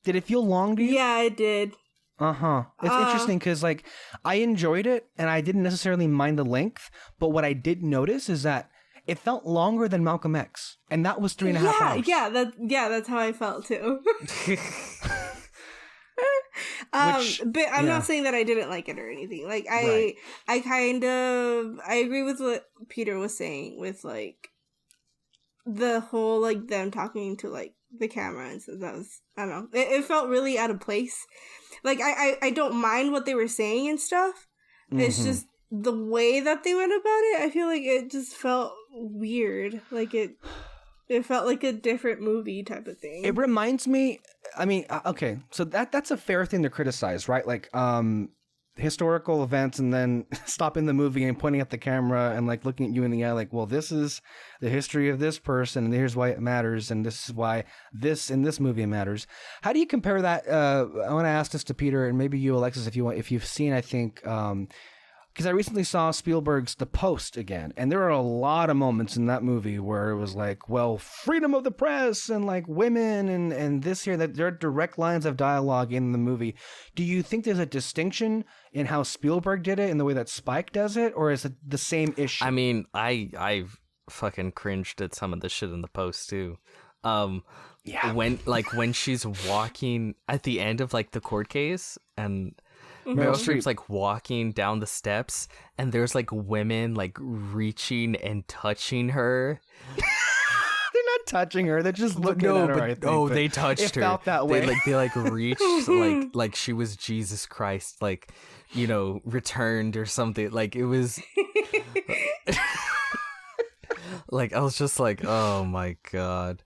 Did it feel long to you? Yeah, I did. It's interesting because, like, I enjoyed it and I didn't necessarily mind the length, but what I did notice is that it felt longer than Malcolm X, and that was 3.5 hours. That's how I felt too. But I'm not saying that I didn't like it or anything. Like I agree with what Peter was saying with like the whole like them talking to like the camera and so that was, I don't know, it felt really out of place. Like I don't mind what they were saying and stuff. It's just the way that they went about it. I feel like it just felt weird. Like it felt like a different movie type of thing. It reminds me, I mean, okay, so that's a fair thing to criticize, right? Like, historical events, and then stopping the movie and pointing at the camera and like looking at you in the eye, like, well, this is the history of this person, and here's why it matters, and this is why this in this movie matters. How do you compare that? I want to ask this to Peter, and maybe you, Alexis, if you've seen, I think. Because I recently saw Spielberg's The Post again, and there are a lot of moments in that movie where it was like, well, freedom of the press and like women and this here, that there are direct lines of dialogue in the movie. Do you think there's a distinction in how Spielberg did it and the way that Spike does it, or is it the same issue? I mean, I fucking cringed at some of the shit in The Post too. Yeah. When she's walking at the end of like the court case, and Meryl Meryl Streep's like walking down the steps, and there's like women like reaching and touching her. They're not touching her; they're just looking at her. I think, they touched it her. Felt that way. They reached like she was Jesus Christ, like, you know, returned or something. Like it was. Like I was just like, oh my god.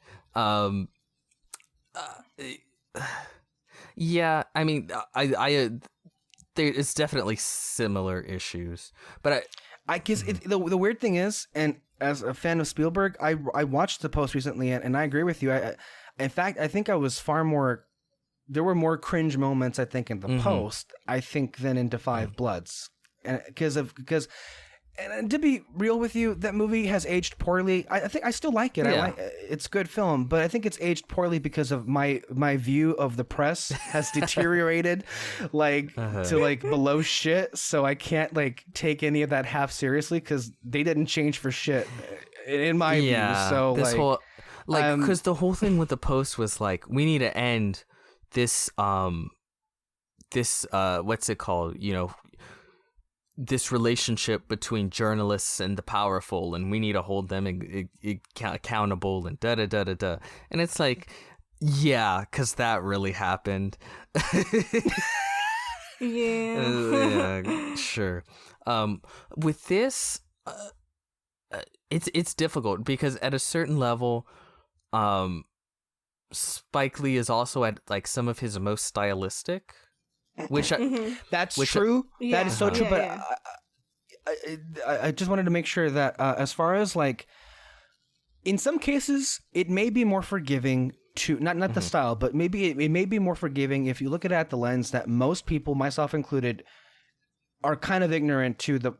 Yeah, I mean, it's definitely similar issues, but I guess the weird thing is, and as a fan of Spielberg, I watched The Post recently, and I agree with you. In fact, I think I was far more. There were more cringe moments, I think, in The Post, I think, than in Five Bloods, and because. And to be real with you, that movie has aged poorly. I think I still like it. Yeah. It's a good film, but I think it's aged poorly because of my view of the press has deteriorated, like to like below shit. So I can't like take any of that half seriously because they didn't change for shit in my view. So this like, whole because the whole thing with The Post was like, we need to end this what's it called? You know, this relationship between journalists and the powerful, and we need to hold them accountable, and da da da da da. And it's like, yeah, because that really happened. Yeah, sure. With this, it's difficult because at a certain level, Spike Lee is also at like some of his most stylistic. That's true. Yeah. That is so true. Yeah, but I just wanted to make sure that as far as like, in some cases, it may be more forgiving to not the style, but maybe it may be more forgiving if you look at it at the lens that most people, myself included, are kind of ignorant to the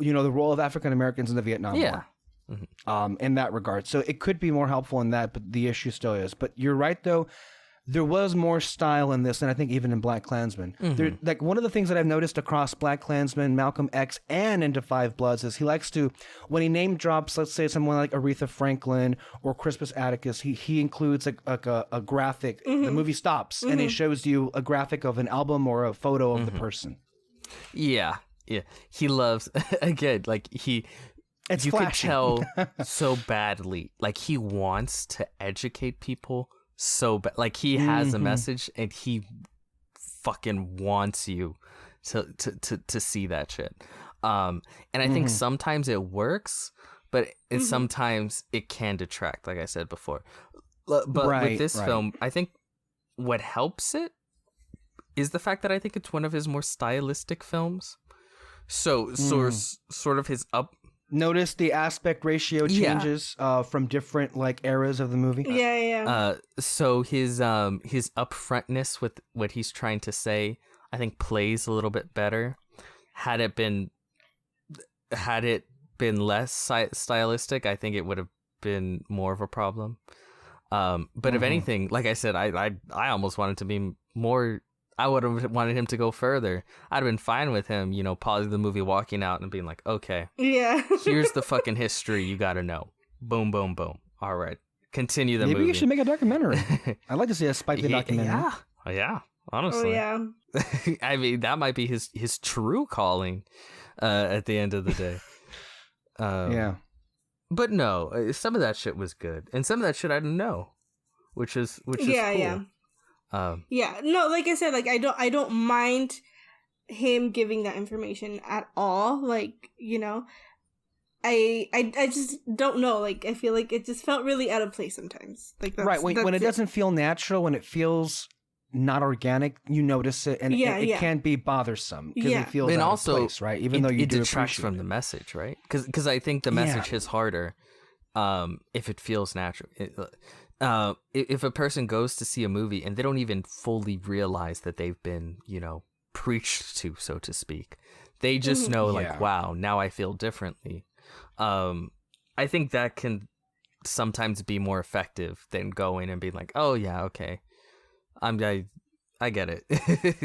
role of African Americans in the Vietnam War. In that regard, so it could be more helpful in that, but the issue still is. But you're right, though. There was more style in this than I think even in Black Klansman. Like one of the things that I've noticed across Black Klansman, Malcolm X, and into Five Bloods is he likes to, when he name drops, let's say someone like Aretha Franklin or Crispus Attucks, he includes like a graphic. The movie stops and it shows you a graphic of an album or a photo of the person. Yeah. He loves again, like you could tell so badly, like he wants to educate people. So bad, like he has a message and he fucking wants you to see that shit. And I think sometimes it works, but sometimes it can detract, like I said before. But with this film, I think what helps it is the fact that I think it's one of his more stylistic films. So sort of his up. Notice the aspect ratio changes from different like eras of the movie. So his upfrontness with what he's trying to say, I think, plays a little bit better. Had it been less stylistic, I think it would have been more of a problem. But if anything, like I said, I almost wanted to be more. I would have wanted him to go further. I'd have been fine with him, pausing the movie, walking out, and being like, okay, here's the fucking history you got to know. Boom, boom, boom. All right. Continue the movie. Maybe you should make a documentary. I'd like to see a Spike Lee documentary. Yeah, honestly. Oh, yeah. I mean, that might be his true calling at the end of the day. Yeah. But no, some of that shit was good. And some of that shit I didn't know, which is cool. Yeah. No, like I said, like I don't mind him giving that information at all. Like, I just don't know. Like, I feel like it just felt really out of place sometimes. Like, when it doesn't feel natural, when it feels not organic, you notice it, and it can be bothersome because it feels and out also, of place, right? Even though you do detracts appreciate from the message, right? Because I think the message is harder if it feels natural. If a person goes to see a movie and they don't even fully realize that they've been, preached to, so to speak, they just know like, wow, now I feel differently. I think that can sometimes be more effective than going and being like, oh yeah, okay, I get it,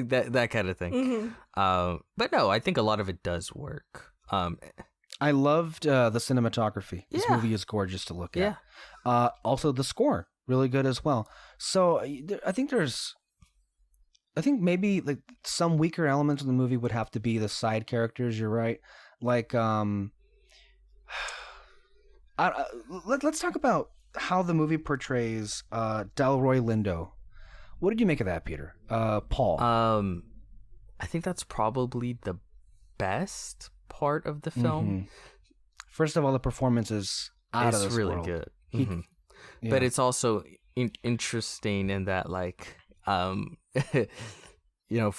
that kind of thing. But no, I think a lot of it does work. I loved the cinematography. This movie is gorgeous to look at. Also, the score really good as well. So I think maybe like some weaker elements of the movie would have to be the side characters. You're right. Like let's talk about how the movie portrays Delroy Lindo. What did you make of that, Peter? Paul. I think that's probably the best part of the film. First of all, the performance is out of this really world. good. But it's also interesting in that, like, for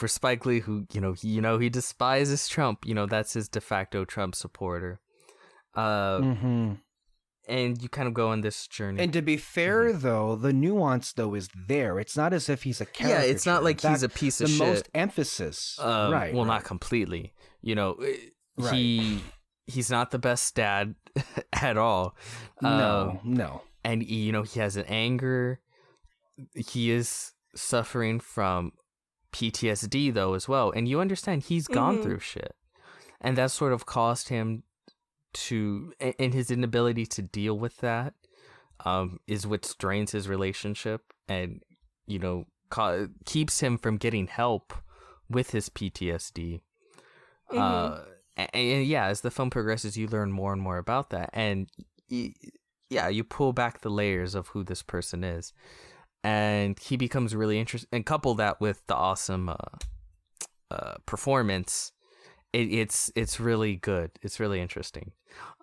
Spike Lee, who he despises Trump. That's his de facto Trump supporter. And you kind of go on this journey. And to be fair, though, the nuance is there. It's not as if he's a character. Yeah, it's not like he's a piece of shit. The most emphasis, right? Well, not completely. He's not the best dad at all. No. And he has an anger. He is suffering from PTSD though as well, and you understand he's gone through shit, and that sort of caused him to, and his inability to deal with that is what strains his relationship, and keeps him from getting help with his PTSD. And as the film progresses, you learn more and more about that, and you pull back the layers of who this person is, and he becomes really interesting. And couple that with the awesome performance, it's really good. It's really interesting.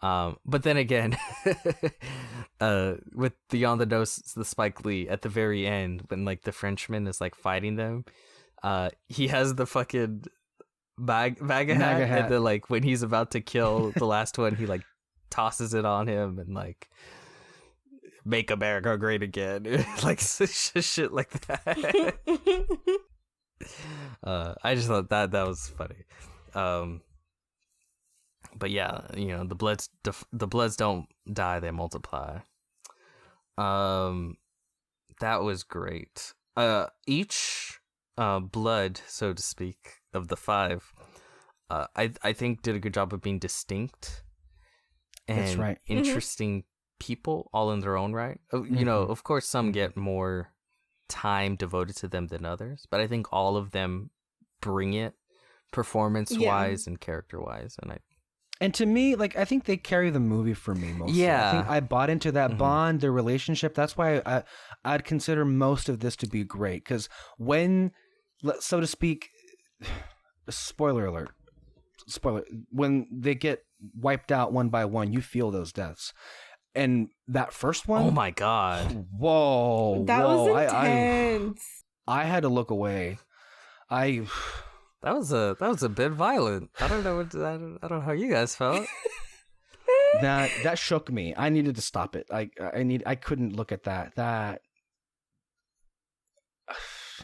But then again, with the on the nose, the Spike Lee at the very end, when like the Frenchman is like fighting them, he has the fucking MAGA hat, and then like when he's about to kill the last one, he like tosses it on him and like, make America great again, like shit like that. I just thought that was funny. But yeah, the bloods don't die, they multiply. That was great. Each blood, so to speak, of the five, I think did a good job of being distinct and that's right. interesting people all in their own right. Of course some get more time devoted to them than others, but I think all of them bring it performance wise and character wise, and to me, like, I think they carry the movie for me mostly. I think I bought into that bond, their relationship. That's why I'd consider most of this to be great, because when, so to speak, spoiler alert, when they get wiped out one by one, you feel those deaths. And that first one, oh my god, whoa, that was intense. I had to look away. That was a bit violent. I don't know I don't know how you guys felt. That shook me. I needed to stop it. I couldn't look at that.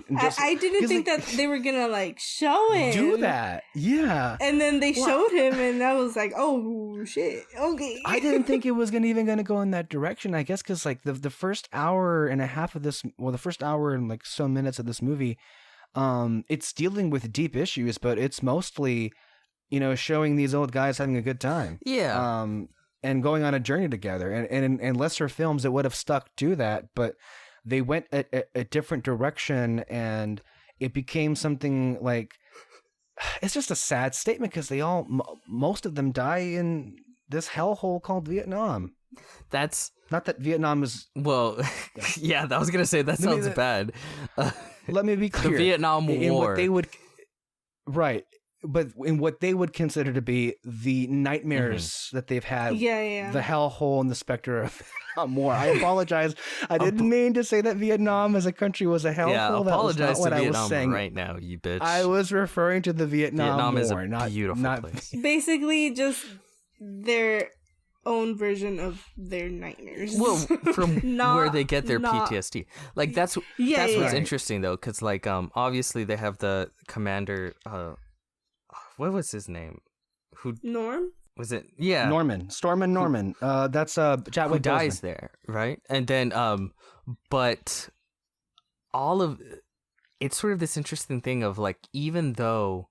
I didn't think that they were gonna like show him do that. Yeah. And then they showed him, and I was like, oh shit. Okay. I didn't think it was gonna go in that direction. I guess because like the first hour and a half of this, the first hour and like so minutes of this movie, it's dealing with deep issues, but it's mostly, showing these old guys having a good time. Yeah. And going on a journey together. And in lesser films, it would have stuck to that, but they went a different direction, and it became something like, it's just a sad statement because most of them die in this hellhole called Vietnam. That's not that Vietnam is yeah. I was gonna say that sounds bad. Let me be clear. The Vietnam War. What they would, right? but in what they would consider to be the nightmares that they've had, the hellhole and the specter of war. I apologize. I didn't mean to say that Vietnam as a country was a hellhole. Yeah, apologize that was not to what Vietnam I was saying right now, you bitch. I was referring to the Vietnam War. Is a beautiful place. Basically, just their own version of their nightmares. Well, from where they get their PTSD. Like that's what's interesting though, because like obviously they have the commander. What was his name? Norm? Was it? Yeah, Norman. Stormin Norman. That's Chadwick who dies Boseman. there, right? And then but all of it's sort of this interesting thing of like, even though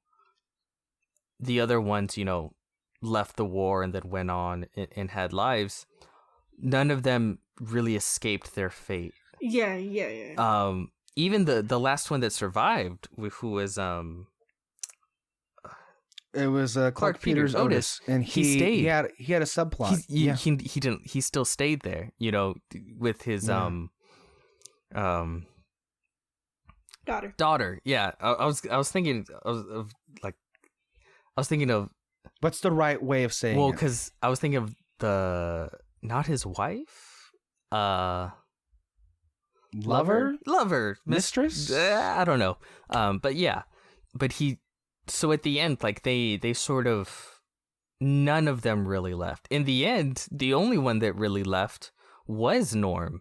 the other ones, you know, left the war and then went on and had lives, none of them really escaped their fate. Yeah. Even the last one that survived, who was it was Clark Peters Otis, and he stayed. He had a subplot. He didn't. He still stayed there, you know, with his daughter. Yeah, I was thinking of what's the right way of saying it? Because I was thinking of not his wife, lover, mistress. I don't know. But yeah, so at the end, like they sort of, none of them really left. In the end, the only one that really left was Norm.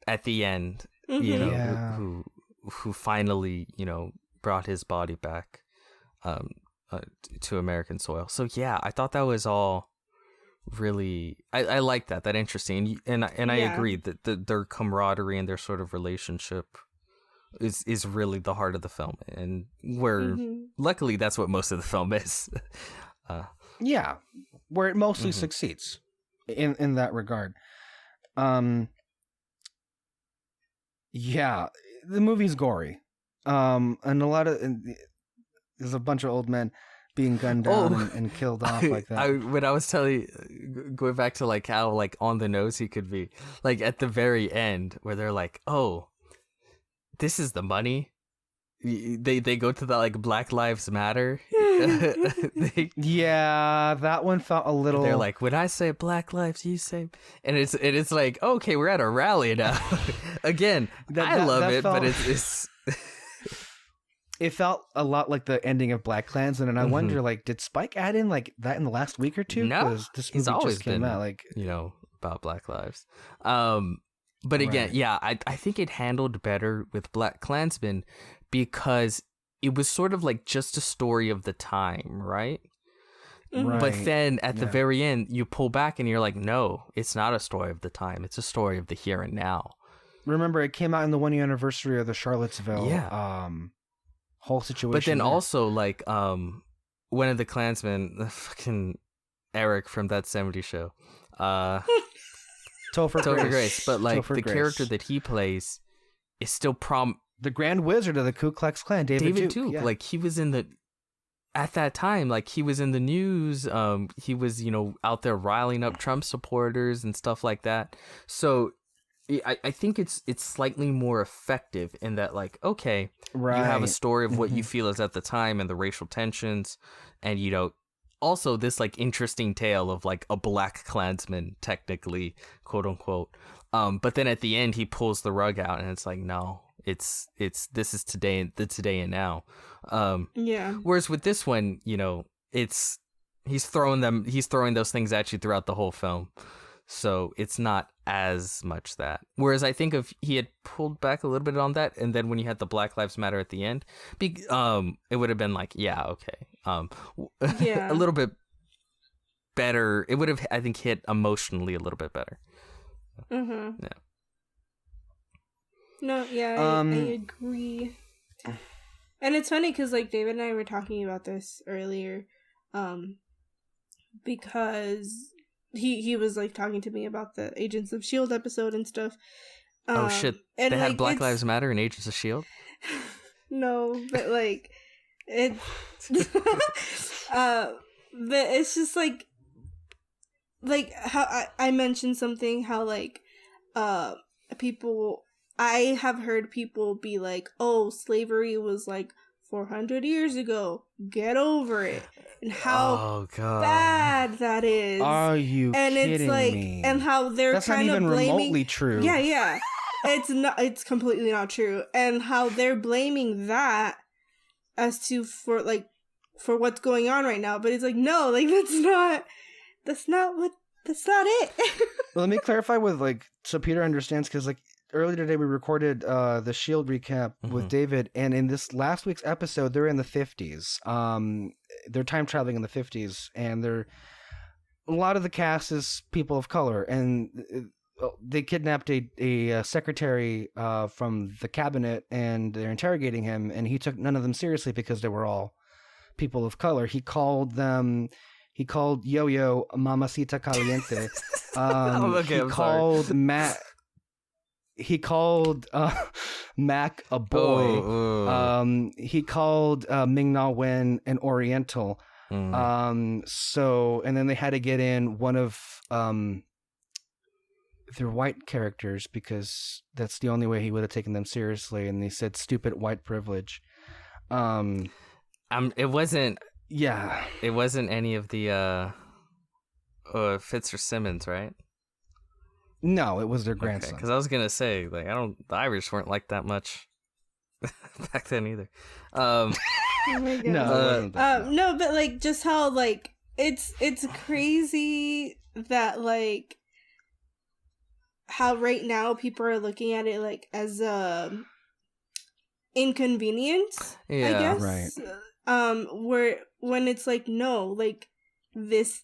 At the end, you know, who finally, you know, brought his body back to American soil. So yeah, I thought that was all really, I like that interesting, and I agree that their camaraderie and their sort of relationship is really the heart of the film, and where luckily that's what most of the film is. Where it mostly succeeds in that regard. The movie's gory, and a lot of there's a bunch of old men being gunned down and killed off like that. When I was telling you, going back to like how like on the nose he could be, like at the very end where they're like, oh, this is the money. They go to that like Black Lives Matter. That one felt a little. They're like, when I say Black Lives, you say, and it's like, okay, we're at a rally now. Again, I love it, but it's. It felt a lot like the ending of BlacKkKlansman, and I wonder, like, did Spike add in like that in the last week or two? No, this he's always just came been out, like, you know, about Black Lives. But again, I think it handled better with BlacKkKlansman because it was sort of like just a story of the time, right? But then at the very end, you pull back and you're like, no, it's not a story of the time. It's a story of the here and now. Remember, it came out in the 1 year anniversary of the Charlottesville whole situation. But then also, like, one of the Klansmen, the fucking Eric from That 70s Show, Topher Grace. But like Topher the Grace. character that he plays is still the Grand Wizard of the Ku Klux Klan, David Duke. Yeah. Like he was at that time, like he was in the news. He was, you know, out there riling up Trump supporters and stuff like that. So I think it's slightly more effective in that, like, okay, you have a story of what you feel is at the time and the racial tensions, and, you know, also this like interesting tale of like a Black Klansman, technically, quote unquote. But then at the end he pulls the rug out and it's like, no, it's this is today and now. Whereas with this one, you know, he's throwing those things at you throughout the whole film. So it's not as much that. Whereas I think if he had pulled back a little bit on that, and then when you had the Black Lives Matter at the end, it would have been like, yeah, okay. A little bit better. It would have, I think, hit emotionally a little bit better. Yeah. No, yeah, I agree. And it's funny because, like, David and I were talking about this earlier, because he was, like, talking to me about the Agents of S.H.I.E.L.D. episode and stuff. Oh, shit. They had Black Lives Matter and Agents of S.H.I.E.L.D.? No, but, like, it... but it's just, like how I mentioned something, how, like, people... I have heard people be like, oh, slavery was, like, 400 years ago. Get over it. And how Oh god. bad that is. Are you and kidding it's like, me? and how they're That's not kind of even blaming. remotely true. Yeah. It's not. It's completely not true. And how they're blaming that as to for what's going on right now. But it's like, no, like that's not it. Well, let me clarify with so Peter understands, because earlier today we recorded the Shield recap with David, and in this last week's episode they're in the 50s. They're time traveling in the 50s, and a lot of the cast is people of color, and they kidnapped a secretary from the cabinet, and they're interrogating him, and he took none of them seriously because they were all people of color. He called Yo-Yo Mamacita Caliente. He called Mac a boy. He called Ming-Na Wen an Oriental. And then they had to get in one of their white characters because that's the only way he would have taken them seriously. And they said stupid white privilege. It wasn't. Yeah. It wasn't any of the Fitz or Simmons, right? No, it was their grandson. Because I was gonna say, the Irish weren't like that much back then either. Oh my God. No, but just how it's crazy that how right now people are looking at it as inconvenience. Yeah, I guess. Right. When it's no, this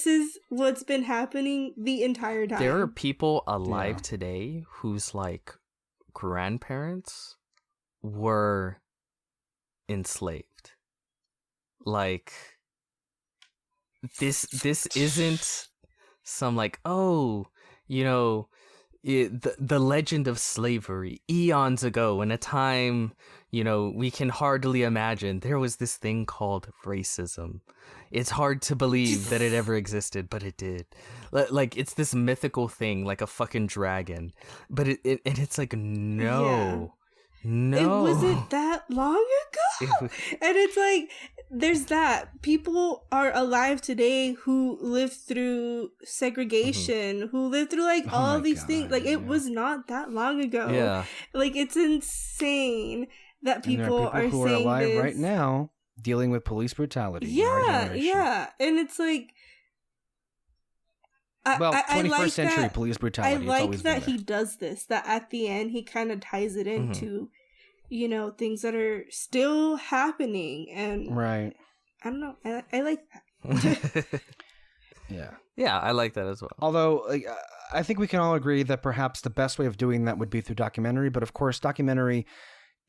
is what's been happening the entire time. There are people alive today whose grandparents were enslaved. This isn't some the legend of slavery eons ago, in a time we can hardly imagine. There was this thing called racism. It's hard to believe that it ever existed, but it did. It's this mythical thing, like a fucking dragon. But it's no. No. It wasn't that long ago. And it's there's that. People are alive today who lived through segregation, who lived through all these things. It was not that long ago. Yeah. It's insane that people are who saying are alive this right now dealing with police brutality. Yeah. And it's 21st century police brutality. I like that he does this, that at the end he kind of ties it into, things that are still happening. And right. I don't know. I like that. Yeah. Yeah, I like that as well. Although, I think we can all agree that perhaps the best way of doing that would be through documentary. But of course, documentary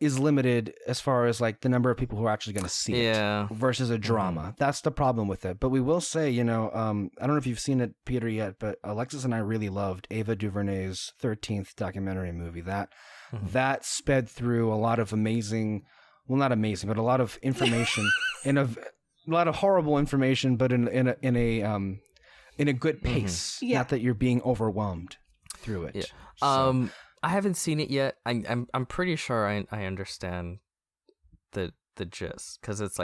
is limited as far as the number of people who are actually going to see it versus a drama. That's the problem with it. But we will say, I don't know if you've seen it, Peter, yet, but Alexis and I really loved Ava DuVernay's 13th documentary movie. That sped through a lot of amazing, well, not amazing, but a lot of information in a lot of horrible information, but in a good pace. Not that you're being overwhelmed through it. Yeah. I haven't seen it yet. I'm pretty sure I understand the gist, because it's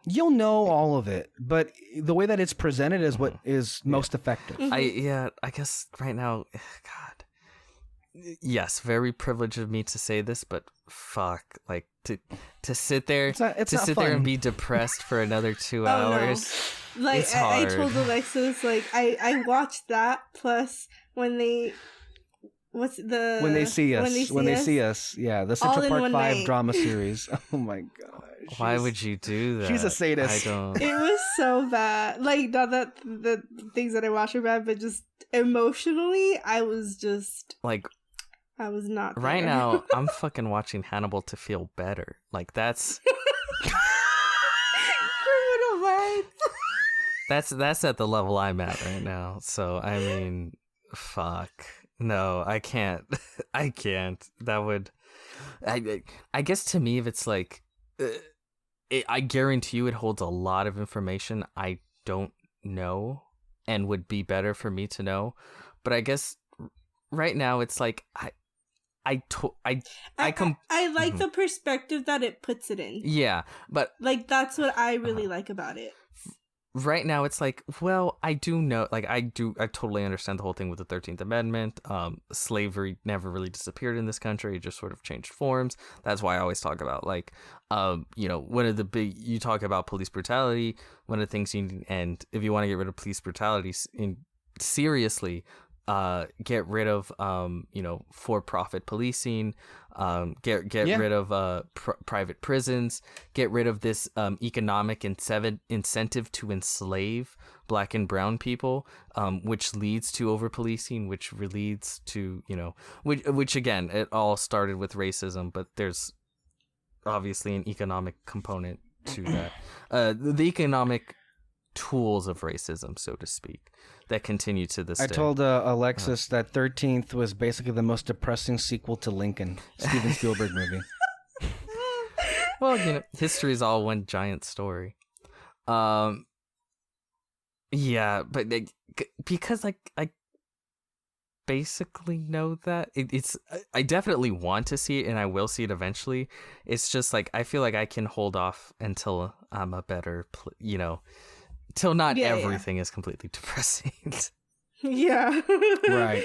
you'll know all of it, but the way that it's presented is what is most effective. I guess right now, God, yes, very privileged of me to say this, but fuck, to sit there there and be depressed for another 2 hours. No. It's hard. I told Alexis I watched that plus when they. When they see us, yeah, the Central Park 5 night. drama series. Oh my gosh. Why would you do that? She's a sadist. I don't. It was so bad. Not that the things that I watch are bad, but just emotionally, I was just I was not there. Right now, I'm fucking watching Hannibal to feel better. That's Criminal Minds. That's at the level I'm at right now. So I mean, fuck. No, I can't. I can't. That would. I guess to me, if it's I guarantee you, it holds a lot of information I don't know, and would be better for me to know. But I guess right now it's I like the perspective that it puts it in. Yeah, but like that's what I really like about it. Right now, it's like, well, I do know, like, I totally understand the whole thing with the 13th Amendment. Slavery never really disappeared in this country. It just sort of changed forms. That's why I always talk about, like, one of the you talk about police brutality, one of the things and if you want to get rid of police brutality seriously, get rid of for-profit policing, get rid of private prisons, get rid of this economic incentive to enslave Black and brown people, which leads to over-policing, which leads to which again, it all started with racism, but there's obviously an economic component to that. The economic tools of racism, so to speak, that continue to this day. I told Alexis that 13th was basically the most depressing sequel to Lincoln, Steven Spielberg movie. Well, history is all one giant story. Yeah, but because I basically know that I definitely want to see it, and I will see it eventually. It's just like I feel like I can hold off until I'm a better, till not everything is completely depressing. Yeah. Right.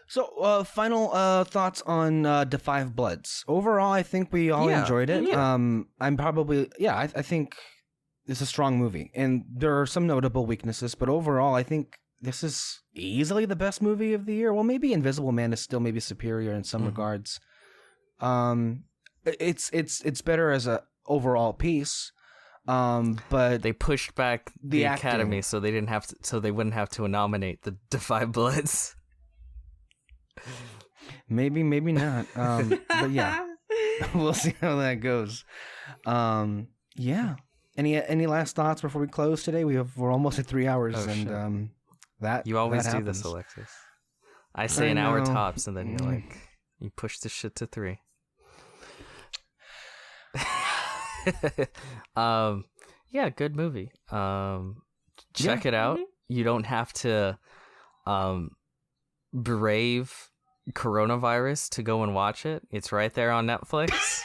So, final thoughts on Da 5 Bloods. Overall, I think we all enjoyed it. Yeah. I think it's a strong movie, and there are some notable weaknesses, but overall, I think this is easily the best movie of the year. Well, maybe Invisible Man is still maybe superior in some regards. It's better as a overall piece. But they pushed back the Academy acting. so they wouldn't have to nominate the Da 5 Bloods. Maybe not. But yeah, we'll see how that goes. Yeah. Any last thoughts before we close today? We're almost at 3 hours, that you always that do this, happens. Alexis. I say an hour tops, and then you're like, you push this shit to 3. Yeah, good movie. Check it out. You don't have to brave coronavirus to go and watch it. It's right there on Netflix.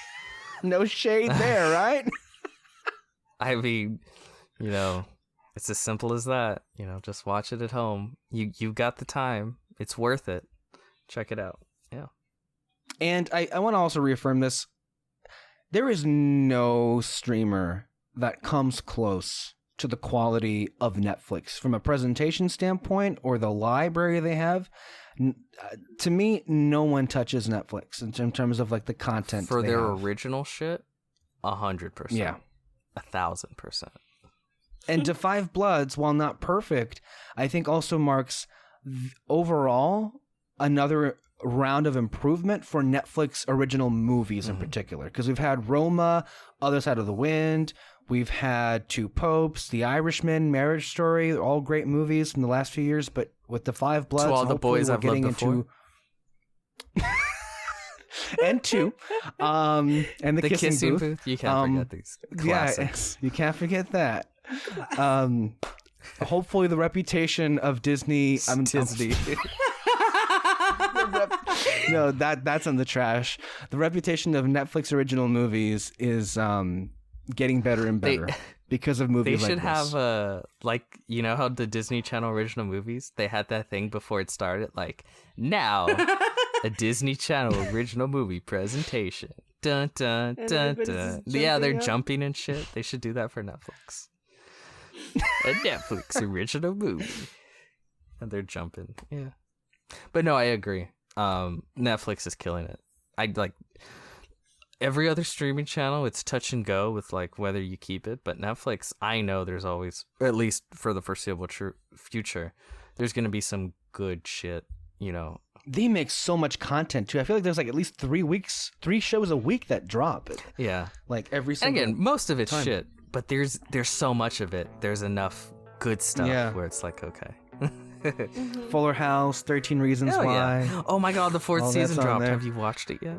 No shade there, right? I mean, it's as simple as that. Just watch it at home. You got the time. It's worth it. Check it out. Yeah. And I want to also reaffirm this. There is no streamer that comes close to the quality of Netflix from a presentation standpoint or the library they have. To me, no one touches Netflix in terms of like the content for they their have. original shit. 100%. Yeah, 1,000%. And Da 5 Bloods, while not perfect, I think also marks overall another round of improvement for Netflix original movies in particular, because we've had Roma, Other Side of the Wind, we've had Two Popes, The Irishman, Marriage Story, all great movies from the last few years, but with Da 5 Bloods, to all the boys I've loved before. And two, and the kissing booth. You can't forget these classics. Yeah, you can't forget that. Hopefully, the reputation of Disney. Disney. No, that's in the trash. The reputation of Netflix original movies is getting better and better because of movies like this. They should have how the Disney Channel original movies, they had that thing before it started, like, now a Disney Channel original movie presentation. Dun dun dun dun. Yeah, they're jumping and shit. They should do that for Netflix. A Netflix original movie. And they're jumping. Yeah. But no, I agree. Netflix is killing it. I like every other streaming channel, it's touch and go with like whether you keep it. But Netflix, I know there's always, at least for the foreseeable future, there's going to be some good shit, They make so much content too. I feel like there's like at least 3 shows a week that drop. Yeah. Like every single And again, most of it's time. shit, but there's so much of it. There's enough good stuff where it's like, okay. Fuller House, 13 Reasons Hell Why. yeah. Oh my god, the 4th All season that's on dropped. there. Have you watched it yet?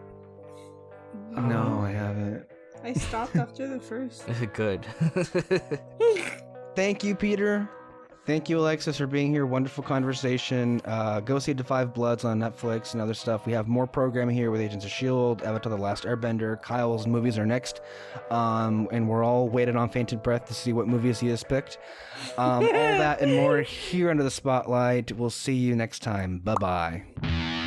No, I haven't. I stopped after the first. Good. Thank you, Peter. Thank you, Alexis, for being here. Wonderful conversation. Go see The Five Bloods on Netflix and other stuff. We have more programming here with Agents of S.H.I.E.L.D., Avatar: The Last Airbender. Kyle's movies are next. And we're all waiting on fainted breath to see what movies he has picked. All that and more here under the spotlight. We'll see you next time. Bye-bye.